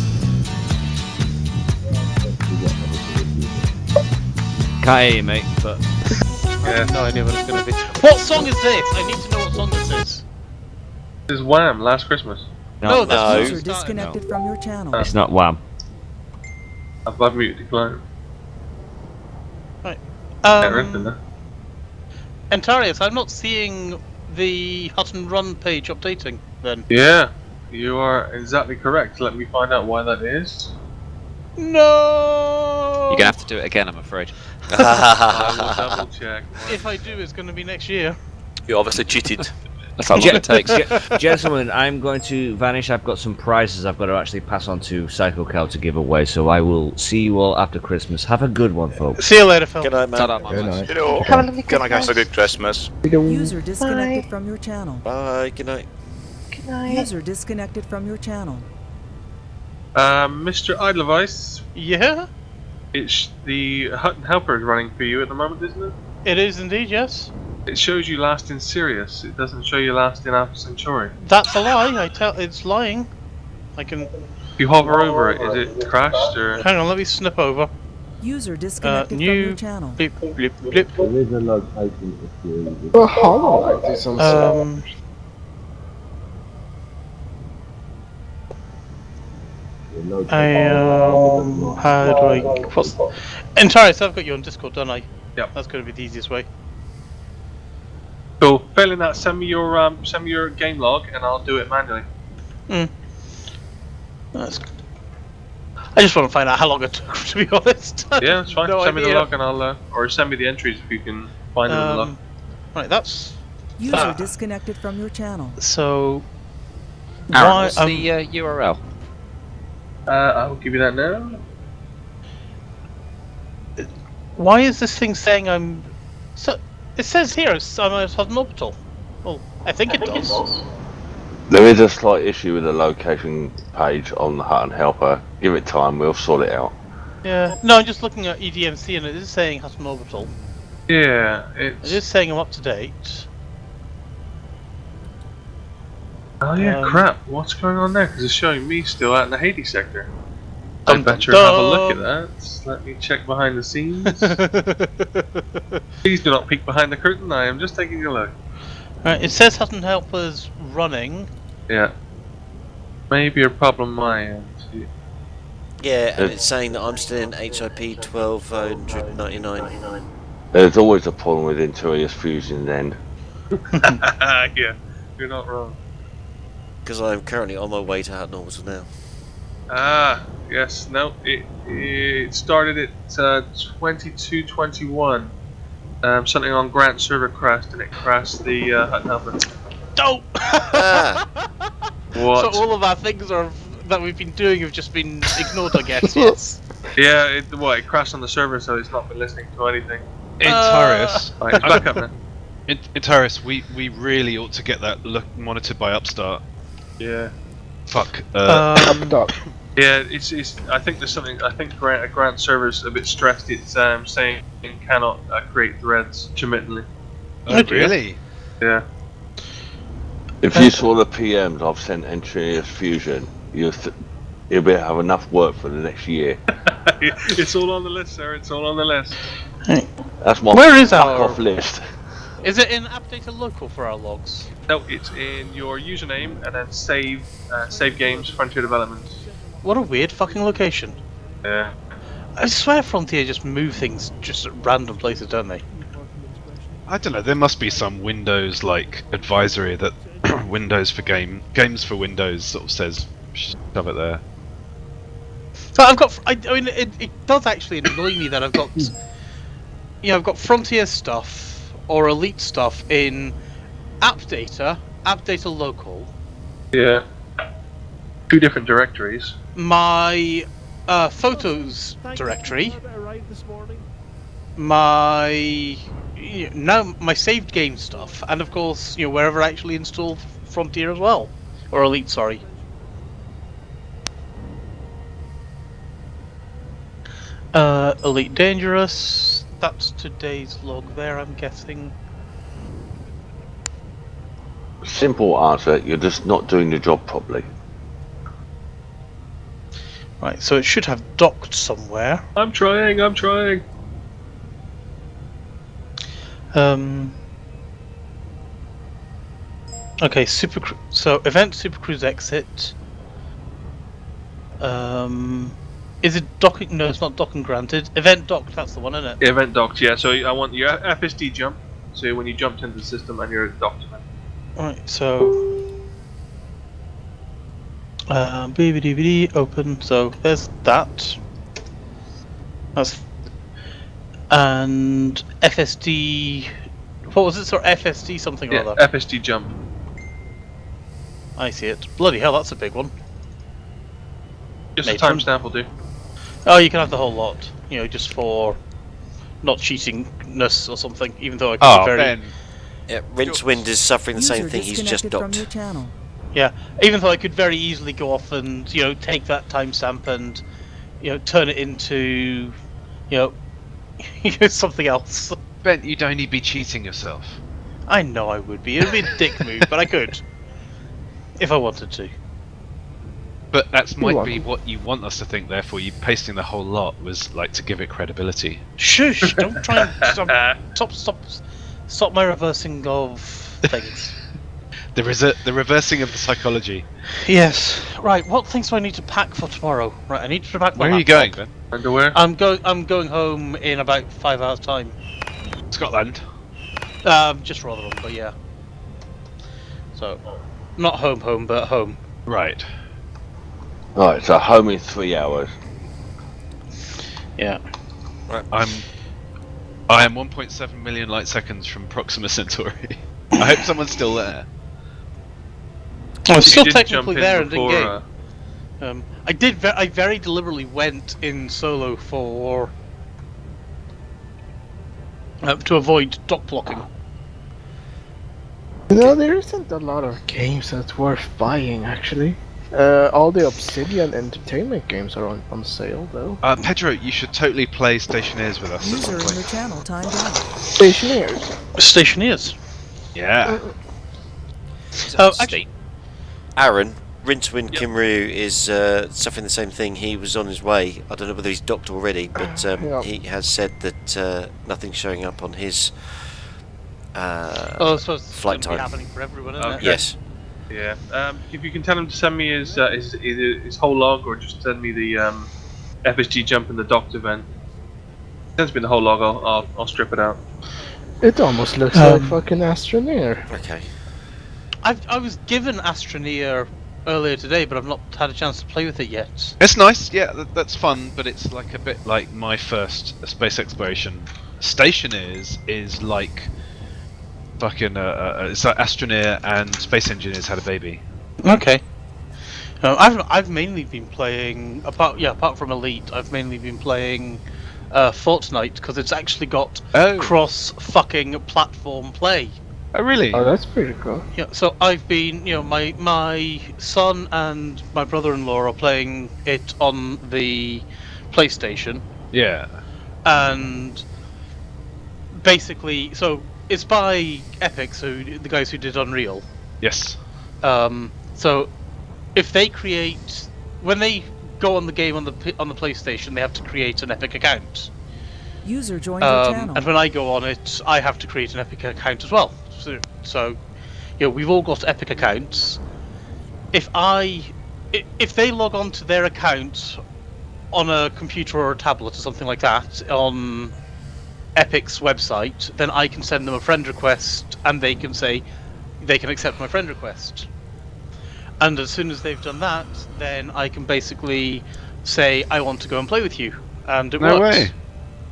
Speaker 26: Can't hear you, mate. But
Speaker 5: yeah, no idea what it's going to be. What song is this? I need to know what song this is.
Speaker 7: This is Wham! Last Christmas.
Speaker 26: no, that's
Speaker 8: User disconnected from your channel.
Speaker 26: it's not Wham.
Speaker 7: I've muted decline.
Speaker 5: Right.
Speaker 7: Antarius,
Speaker 5: I'm not seeing the Hutton Run page updating then.
Speaker 7: Yeah, you are exactly correct. Let me find out why that is.
Speaker 5: No!
Speaker 23: You're gonna have to do it again, I'm afraid.
Speaker 7: I will double check.
Speaker 5: If I do, it's going to be next year.
Speaker 2: You obviously cheated.
Speaker 23: That's how long it takes.
Speaker 26: Gentlemen, I'm going to vanish. I've got some prizes I've got to actually pass on to Psycho Cow to give away, so I will see you all after Christmas. Have a good one, folks.
Speaker 5: See you later, Phil.
Speaker 2: Good night, man.
Speaker 26: Good night.
Speaker 2: Good night.
Speaker 4: Have a lovely
Speaker 2: Good night, guys.
Speaker 4: Christmas.
Speaker 2: Have a good Christmas.
Speaker 8: User disconnected from your channel.
Speaker 6: Bye. Good night.
Speaker 4: Good night.
Speaker 8: User disconnected from your channel.
Speaker 7: Mr. Idlevice.
Speaker 5: Yeah?
Speaker 7: It's the Hutton Helper is running for you at the moment, isn't it?
Speaker 5: It is indeed, yes.
Speaker 7: It shows you last in Sirius. It doesn't show you last in Alpha Centauri.
Speaker 5: That's a lie. It's lying. I can.
Speaker 7: If you hover over it, is it crashed or?
Speaker 5: Hang on, let me snip over.
Speaker 8: User disconnected from your channel.
Speaker 5: Blip, blip, blip.
Speaker 9: There is a location issue. Oh, hold on, this on
Speaker 5: how do I? Entirely, so I've got you on Discord, don't I?
Speaker 7: Yep.
Speaker 5: That's going to be the easiest way.
Speaker 7: Cool. Failing that, send me your game log, and I'll do it manually.
Speaker 5: That's good. I just want to find out how long it took, to be honest.
Speaker 7: Yeah, that's fine.
Speaker 5: No
Speaker 7: send me the
Speaker 5: idea.
Speaker 7: log, and I'll or send me the entries if you can find them in the log.
Speaker 5: Right, that's.
Speaker 8: User disconnected from your channel.
Speaker 5: So.
Speaker 23: Aaron,
Speaker 5: why?
Speaker 23: what's the URL?
Speaker 7: I'll give you that now.
Speaker 5: Why is this thing saying I'm? So it says here I'm at Hutton Orbital. Well, I think it does.
Speaker 12: There is a slight issue with the location page on the Hutton Helper. Give it time, we'll sort it out.
Speaker 5: Yeah. No, I'm just looking at EDMC and it is saying Hutton Orbital.
Speaker 7: Yeah,
Speaker 5: It is saying I'm up to date.
Speaker 7: Oh yeah, crap. What's going on there? Because it's showing me still out in the Hades sector. I
Speaker 5: Dum,
Speaker 7: better
Speaker 5: dum,
Speaker 7: have a look at
Speaker 5: dum.
Speaker 7: that. Let me check behind the scenes. Please do not peek behind the curtain. I am just taking a look.
Speaker 5: Right, it says Hutton Helper's running.
Speaker 7: Yeah. Maybe a problem my end.
Speaker 6: Yeah, and it's saying that I'm still in HIP 1299.
Speaker 12: There's always a problem with Interius Fusion then.
Speaker 7: Yeah, you're not wrong.
Speaker 6: Because I'm currently on my way to Hutton Orbital now.
Speaker 7: Ah, yes. No, it started at 22:21. Something on Grant server crashed and it crashed the Hutton Helper.
Speaker 5: Oh!
Speaker 7: What?
Speaker 5: So all of our things that we've been doing have just been ignored, I guess. Yes.
Speaker 7: Yeah, it crashed on the server, so it's not been listening to anything.
Speaker 2: Interius.
Speaker 7: Right, it's back up now.
Speaker 2: Interius, we really ought to get that monitored by Upstart.
Speaker 7: Yeah.
Speaker 2: Fuck.
Speaker 7: Yeah, it's. I think there's something. I think Grant server's a bit stressed. It's saying it cannot create threads intermittently.
Speaker 2: Oh, really?
Speaker 7: Yeah.
Speaker 12: If you saw the PMs I've sent Interius Fusion, you'll have enough work for the next year.
Speaker 7: It's all on the list, sir. It's all on the list.
Speaker 12: That's my
Speaker 5: Where is
Speaker 12: fuck
Speaker 5: our
Speaker 12: off list.
Speaker 5: Is it in Update Local for our logs?
Speaker 7: No, it's in your username and then save games, Frontier Development.
Speaker 5: What a weird fucking location.
Speaker 7: Yeah.
Speaker 5: I swear Frontier just move things just at random places, don't they?
Speaker 2: I don't know. There must be some Windows like advisory that Windows for games for Windows sort of says shove it there.
Speaker 5: So I've got. I mean, it does actually annoy me that I've got. I've got Frontier stuff or Elite stuff in App Data Local.
Speaker 7: Yeah. 2 different directories.
Speaker 5: My photos directory. My my saved game stuff, and of course, wherever I actually install Frontier as well, or Elite, sorry. Elite Dangerous. That's today's log there, I'm guessing.
Speaker 12: Simple answer, you're just not doing the job properly.
Speaker 5: Right, so it should have docked somewhere.
Speaker 7: I'm trying.
Speaker 5: Okay, so event Super Cruise exit. Is it docking? No, it's not docking granted. Event docked, that's the one, isn't it?
Speaker 7: Event docked, yeah. So I want your FSD jump. So when you jumped into the system and you're docked.
Speaker 5: Alright, so BBDVD open, so there's that. That's and FSD. What was it? So FSD something or other.
Speaker 7: FSD jump.
Speaker 5: I see it. Bloody hell, that's a big one.
Speaker 7: Just a timestamp will do.
Speaker 5: Oh, you can have the whole lot. You know, just for not cheatingness or something. Even though I could be very.
Speaker 6: Ben. Yeah, Rincewind is suffering the same thing. He's just docked.
Speaker 5: Yeah, even though I could very easily go off and take that timestamp and turn it into something else.
Speaker 2: Ben, you'd only be cheating yourself.
Speaker 5: I know I would be. It would be a dick move, but I could if I wanted to.
Speaker 2: But that might be what you want us to think. Therefore, you pasting the whole lot was like to give it credibility.
Speaker 5: Shush! Don't try and stop my reversing of things.
Speaker 2: The reversing of the psychology.
Speaker 5: Yes. Right. What things do I need to pack for tomorrow? Right. I need to pack my
Speaker 2: Where are you going, Ben?
Speaker 7: Underwear.
Speaker 5: I'm going home in about 5 hours' time.
Speaker 2: Scotland.
Speaker 5: Just Rotherham, but yeah. So, not home, but home.
Speaker 2: Right.
Speaker 12: Right, so home in 3 hours.
Speaker 5: Yeah.
Speaker 2: Right. I am 1.7 million light seconds from Proxima Centauri. I hope someone's still there.
Speaker 5: I'm still technically there and in game. I very deliberately went in solo for to avoid dock blocking.
Speaker 9: There isn't a lot of games that's worth buying, actually. All the Obsidian Entertainment games are on sale, though.
Speaker 2: Pedro, you should totally play Stationeers with us.
Speaker 8: User in the channel timed out.
Speaker 9: Stationeers?
Speaker 2: Yeah.
Speaker 5: Actually,
Speaker 6: Aaron, Rincewind Kimryu is suffering the same thing. He was on his way. I don't know whether he's docked already, but he has said that nothing's showing up on his
Speaker 5: I suppose it's
Speaker 6: flight
Speaker 5: going to be
Speaker 6: time.
Speaker 5: happening for everyone, isn't it?
Speaker 6: Yes.
Speaker 7: Yeah. If you can tell him to send me his either his whole log or just send me the FSG jump in the docked event. Send me the whole log. I'll strip it out.
Speaker 9: It almost looks like fucking Astroneer.
Speaker 6: Okay.
Speaker 5: I was given Astroneer earlier today, but I've not had a chance to play with it yet.
Speaker 2: It's nice, yeah, that's fun, but it's like a bit like my first space exploration. Stationeers is like fucking it's like Astroneer and Space Engineers had a baby.
Speaker 5: Okay. I've mainly been playing apart from Elite, I've mainly been playing Fortnite because it's actually got cross fucking platform play.
Speaker 2: Oh really?
Speaker 9: Oh, that's pretty cool.
Speaker 5: Yeah, so I've been, my son and my brother-in-law are playing it on the PlayStation.
Speaker 2: Yeah.
Speaker 5: And basically, so it's by Epic, so the guys who did Unreal.
Speaker 2: Yes.
Speaker 5: So if they create, when they go on the game on the PlayStation, they have to create an Epic account.
Speaker 8: User joined your channel.
Speaker 5: And when I go on it, I have to create an Epic account as well. So we've all got Epic accounts. If they log on to their account on a computer or a tablet or something like that on Epic's website, then I can send them a friend request, and they can say they can accept my friend request. And as soon as they've done that, then I can basically say I want to go and play with you, and it works.
Speaker 2: No way.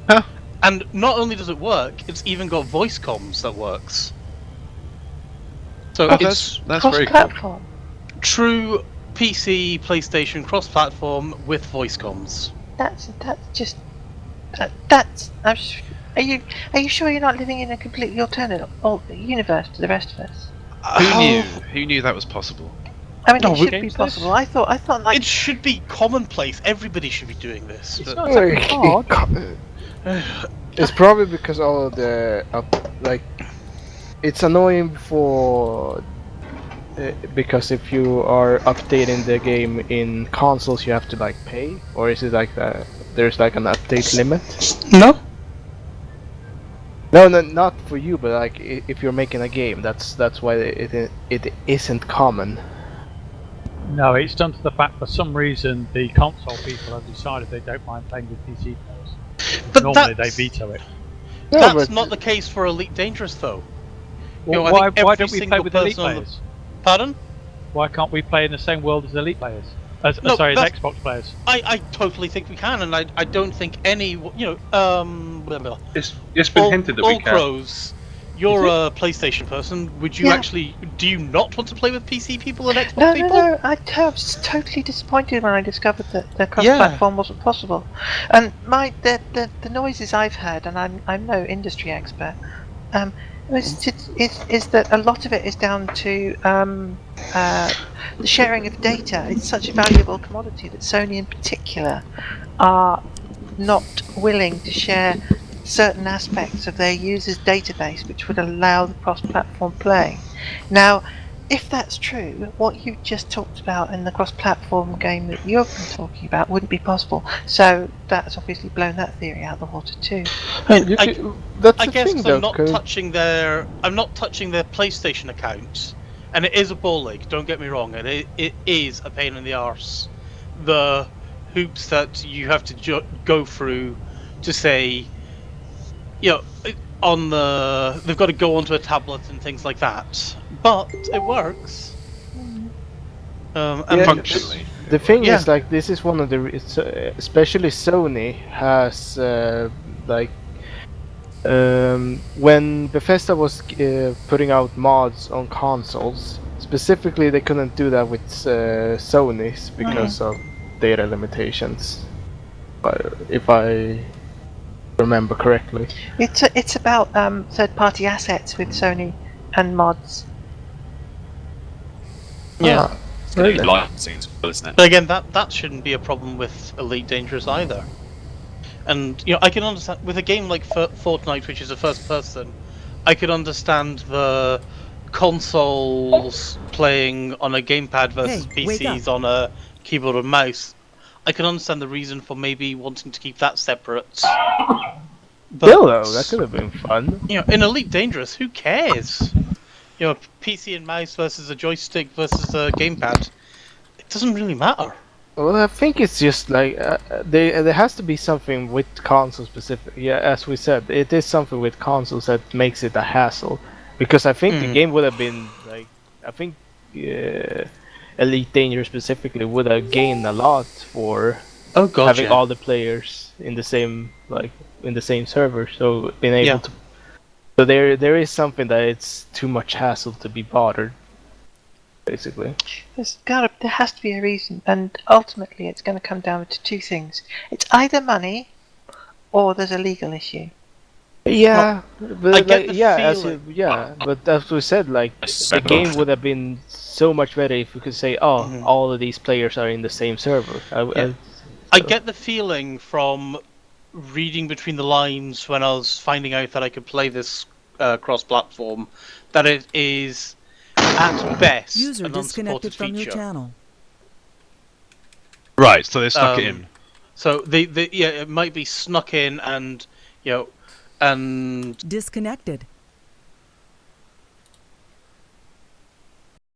Speaker 2: Huh.
Speaker 5: And not only does it work, it's even got voice comms that works. So it's
Speaker 2: that's very cool.
Speaker 16: True
Speaker 5: PC, PlayStation, cross-platform with voice comms.
Speaker 16: That's just. Are you sure you're not living in a completely alternate universe to the rest of us?
Speaker 2: Who knew that was possible?
Speaker 16: I mean, it should be possible. I thought like
Speaker 5: it should be commonplace. Everybody should be doing this.
Speaker 16: It's not exactly hard.
Speaker 9: It's probably because all of the it's annoying for because if you are updating the game in consoles, you have to like pay, or is it like that? There's like an update limit?
Speaker 5: No.
Speaker 9: No, not for you, but like if you're making a game, that's why it isn't common.
Speaker 18: No, it's done to the fact for some reason the console people have decided they don't mind playing with PC players.
Speaker 5: But
Speaker 18: Normally they
Speaker 5: that's-
Speaker 18: veto it.
Speaker 9: No,
Speaker 5: That's
Speaker 9: but-
Speaker 5: not the case for Elite Dangerous, though.
Speaker 18: Well,
Speaker 5: I
Speaker 18: why
Speaker 5: think every
Speaker 18: don't we play
Speaker 5: single
Speaker 18: with Elite
Speaker 5: person on the-
Speaker 18: players?
Speaker 5: Pardon?
Speaker 18: Why can't we play in the same world as Elite players?
Speaker 5: No,
Speaker 18: Sorry, as
Speaker 5: that's-
Speaker 18: Xbox players.
Speaker 5: I totally think we can, and I don't think any blah, blah.
Speaker 7: It's been hinted that we can.
Speaker 5: Crows, you're a PlayStation person. Would you
Speaker 16: Yeah.
Speaker 5: actually? Do you not want to play with PC people and Xbox
Speaker 16: No,
Speaker 5: people?
Speaker 16: no. I was totally disappointed when I discovered that the cross-platform wasn't possible. And the noises I've heard, and I'm no industry expert, is that a lot of it is down to the sharing of data. It's such a valuable commodity that Sony in particular are not willing to share certain aspects of their users' database which would allow the cross-platform play. Now, if that's true, what you just talked about in the cross-platform game that you've been talking about wouldn't be possible. So that's obviously blown that theory out of the water too.
Speaker 5: I
Speaker 9: the
Speaker 5: guess
Speaker 9: thing,
Speaker 5: 'cause
Speaker 9: though,
Speaker 5: I'm not
Speaker 9: 'cause-
Speaker 5: touching their PlayStation account, and it is a ball ache. Don't get me wrong, and it is a pain in the arse. The hoops that you have to go through to say, they've got to go onto a tablet and things like that. But it works. And
Speaker 9: Yeah,
Speaker 5: functionally.
Speaker 9: The thing
Speaker 5: Yeah.
Speaker 9: is, like, this is one of the, especially Sony has when Bethesda was putting out mods on consoles, specifically they couldn't do that with Sony's because of data limitations. If I remember correctly.
Speaker 16: It's about third-party assets with Sony and mods.
Speaker 5: Yeah.
Speaker 19: It's going to be licensing as well, isn't it?
Speaker 5: But again, that shouldn't be a problem with Elite Dangerous either. And I can understand with a game like Fortnite, which is a first person, I could understand the consoles playing on a gamepad versus
Speaker 8: Hey, wake
Speaker 5: PCs on a keyboard and mouse. I can understand the reason for maybe wanting to keep that separate. But,
Speaker 9: Still though, that could have been fun.
Speaker 5: in Elite Dangerous, who cares? PC and mouse versus a joystick versus a gamepad. It doesn't really matter.
Speaker 9: Well, I think it's just like there has to be something with console specific. Yeah, as we said, it is something with consoles that makes it a hassle. Because I think the game would have been like, I think Elite Dangerous specifically would have gained a lot for having all the players in the same server. So being able to. So there is something that it's too much hassle to be bothered. Basically.
Speaker 16: There has to be a reason, and ultimately it's going to come down to two things. It's either money, or there's a legal issue.
Speaker 9: Yeah, but
Speaker 5: I get the
Speaker 9: feeling. But as we said, like the game would have been so much better if we could say, all of these players are in the same server.
Speaker 5: I get the feeling from reading between the lines when I was finding out that I could play this cross-platform that it is at best
Speaker 8: User
Speaker 5: an
Speaker 8: disconnected
Speaker 5: unsupported
Speaker 8: from your
Speaker 5: feature.
Speaker 8: channel.
Speaker 2: Right, so they snuck it in.
Speaker 5: So it might be snuck in and and
Speaker 8: Disconnected.